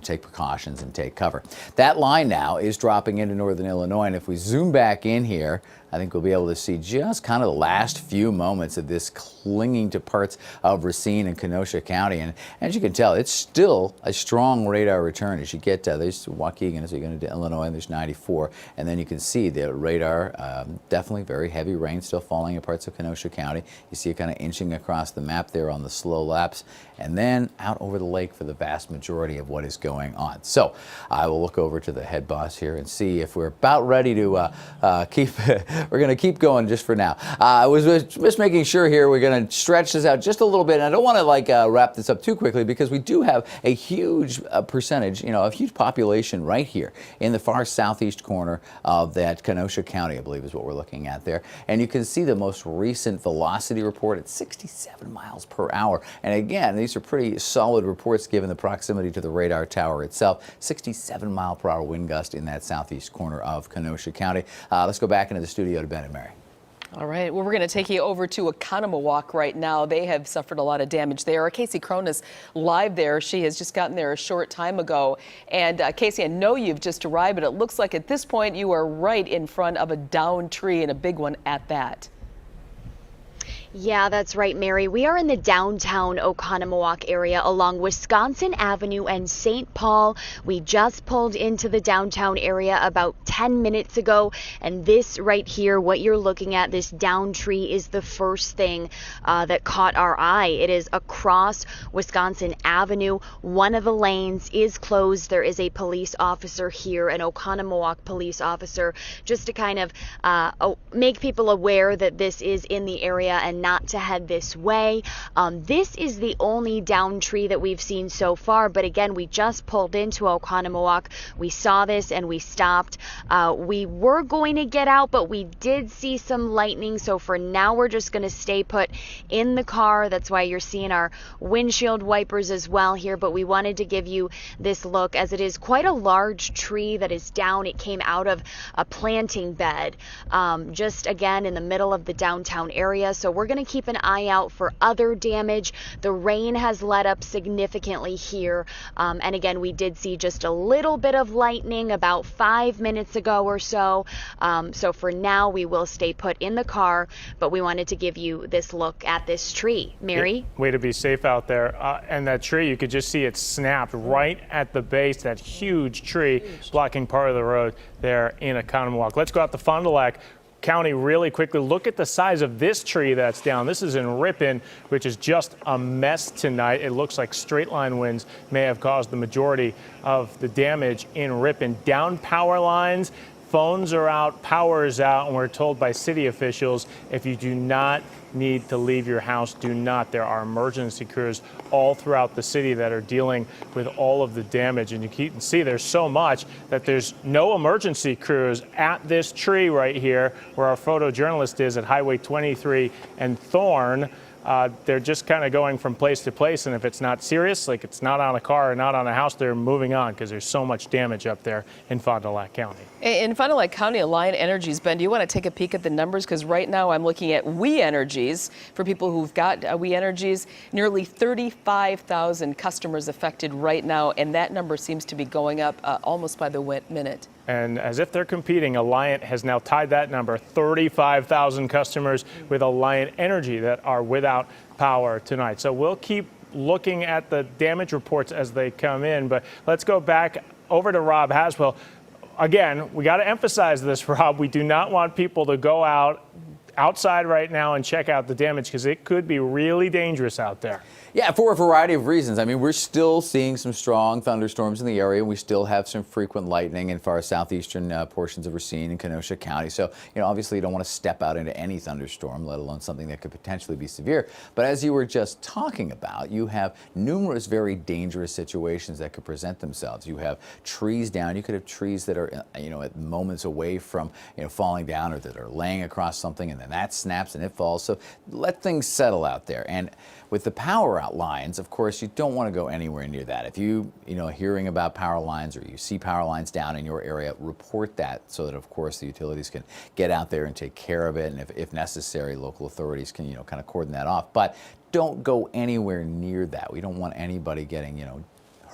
take precautions and take cover. That line now is dropping into northern Illinois, and if we zoom back in here, I think we'll be able to see just kind of the last few moments of this clinging to parts of Racine and Kenosha County. And as you can tell, it's still a strong radar return. As you get there's Waukegan, as you go into Illinois, and there's 94. And then you can see the radar, definitely very heavy rain still falling in parts of Kenosha County. You see it kind of inching across the map there on the slow laps, and then out over the lake for the vast majority of what is going on. So I will look over to the head boss here and see if we're about ready to we're going to keep going just for now. I was just making sure here we're going to stretch this out just a little bit, and I don't want to wrap this up too quickly because we do have a huge percentage, a huge population right here in the far southeast corner of that Kenosha County, I believe is what we're looking at there. And you can see the most recent velocity report at 67 miles per hour. And again, these are pretty solid reports given the proximity to the radar tower itself. 67 mile per hour wind gust in that southeast corner of Kenosha County. Let's go back into the studio to Ben and Mary. All right, well, we're going to take you over to Oconomowoc right now. They have suffered a lot of damage there. Casey Crone is live there. She has just gotten there a short time ago. And Casey, I know you've just arrived, but it looks like at this point you are right in front of a downed tree, and a big one at that. Yeah, that's right, Mary. We are in the downtown Oconomowoc area along Wisconsin Avenue and St. Paul. We just pulled into the downtown area about 10 minutes ago, and this right here, what you're looking at, this downed tree, is the first thing that caught our eye. It is across Wisconsin Avenue. One of the lanes is closed. There is a police officer here, an Oconomowoc police officer, just to kind of make people aware that this is in the area and not to head this way. This is the only down tree that we've seen so far, but again, we just pulled into Oconomowoc. We saw this and we stopped. We were going to get out, but we did see some lightning, so for now we're just going to stay put in the car. That's why you're seeing our windshield wipers as well here, but we wanted to give you this look as it is quite a large tree that is down. It came out of a planting bed, just again in the middle of the downtown area, so we're going to keep an eye out for other damage. The rain has let up significantly here, and again, we did see just a little bit of lightning about 5 minutes ago or so. So for now, we will stay put in the car, but we wanted to give you this look at this tree. Mary? Way to be safe out there. And that tree, you could just see it snapped right at the base, that huge tree blocking part of the road there in Oconomowoc. Let's go out to Fond du Lac County really quickly. Look at the size of this tree that's down. This is in Ripon, which is just a mess tonight. It looks like straight line winds may have caused the majority of the damage in Ripon. Down power lines, phones are out, power is out, and we're told by city officials if you do not need to leave your house, do not. There are emergency crews all throughout the city that are dealing with all of the damage, and you can see there's so much that there's no emergency crews at this tree right here where our photojournalist is at Highway 23 and Thorn. They're just kind of going from place to place, and if it's not serious, like it's not on a car or not on a house, they're moving on because there's so much damage up there in Fond du Lac County. In Fond du Lac County, Alliant Energies, Ben, do you want to take a peek at the numbers? Because right now I'm looking at We Energies. For people who've got We Energies, nearly 35,000 customers affected right now, and that number seems to be going up almost by the minute. And as if they're competing, Alliant has now tied that number, 35,000 customers with Alliant Energy that are without power tonight. So we'll keep looking at the damage reports as they come in, but let's go back over to Rob Haswell. Again, we got to emphasize this, Rob. We do not want people to go outside right now and check out the damage because it could be really dangerous out there. Yeah, for a variety of reasons. I mean, we're still seeing some strong thunderstorms in the area. We still have some frequent lightning in far southeastern portions of Racine and Kenosha County. So, obviously you don't want to step out into any thunderstorm, let alone something that could potentially be severe. But as you were just talking about, you have numerous very dangerous situations that could present themselves. You have trees down. You could have trees that are, at moments away from, falling down, or that are laying across something, and then that snaps and it falls. So let things settle out there. And with the power out lines, of course, you don't want to go anywhere near that. If you, hearing about power lines or you see power lines down in your area, report that so that, of course, the utilities can get out there and take care of it. And if necessary, local authorities can, kind of cordon that off. But don't go anywhere near that. We don't want anybody getting,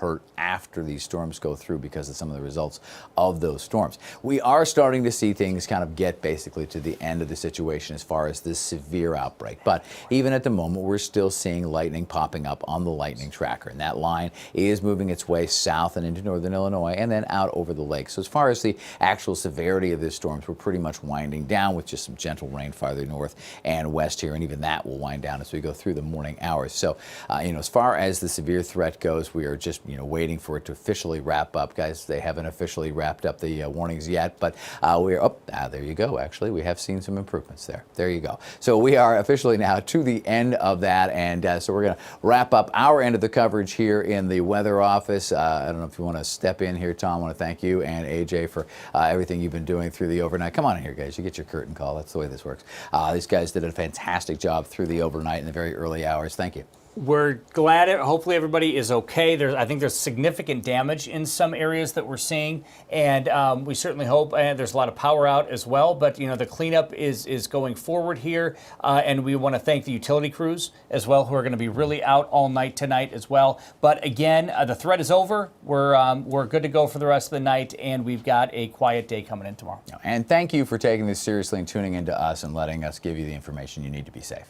hurt after these storms go through because of some of the results of those storms. We are starting to see things kind of get basically to the end of the situation as far as this severe outbreak. But even at the moment, we're still seeing lightning popping up on the lightning tracker. And that line is moving its way south and into northern Illinois and then out over the lake. So as far as the actual severity of the storms, we're pretty much winding down with just some gentle rain farther north and west here. And even that will wind down as we go through the morning hours. So, as far as the severe threat goes, we are just, waiting for it to officially wrap up. Guys, they haven't officially wrapped up the warnings yet, but we're there you go. Actually, we have seen some improvements there. There you go. So we are officially now to the end of that, and so we're going to wrap up our end of the coverage here in the weather office. I don't know if you want to step in here, Tom. I want to thank you and AJ for everything you've been doing through the overnight. Come on in here, guys. You get your curtain call. That's the way this works. These guys did a fantastic job through the overnight in the very early hours. Thank you. We're glad hopefully everybody is okay. I think there's significant damage in some areas that we're seeing, and we certainly hope, and there's a lot of power out as well, but the cleanup is going forward here, and we want to thank the utility crews as well, who are going to be really out all night tonight as well. But again, the threat is over. We're good to go for the rest of the night, and we've got a quiet day coming in tomorrow. And thank you for taking this seriously and tuning in to us and letting us give you the information you need to be safe.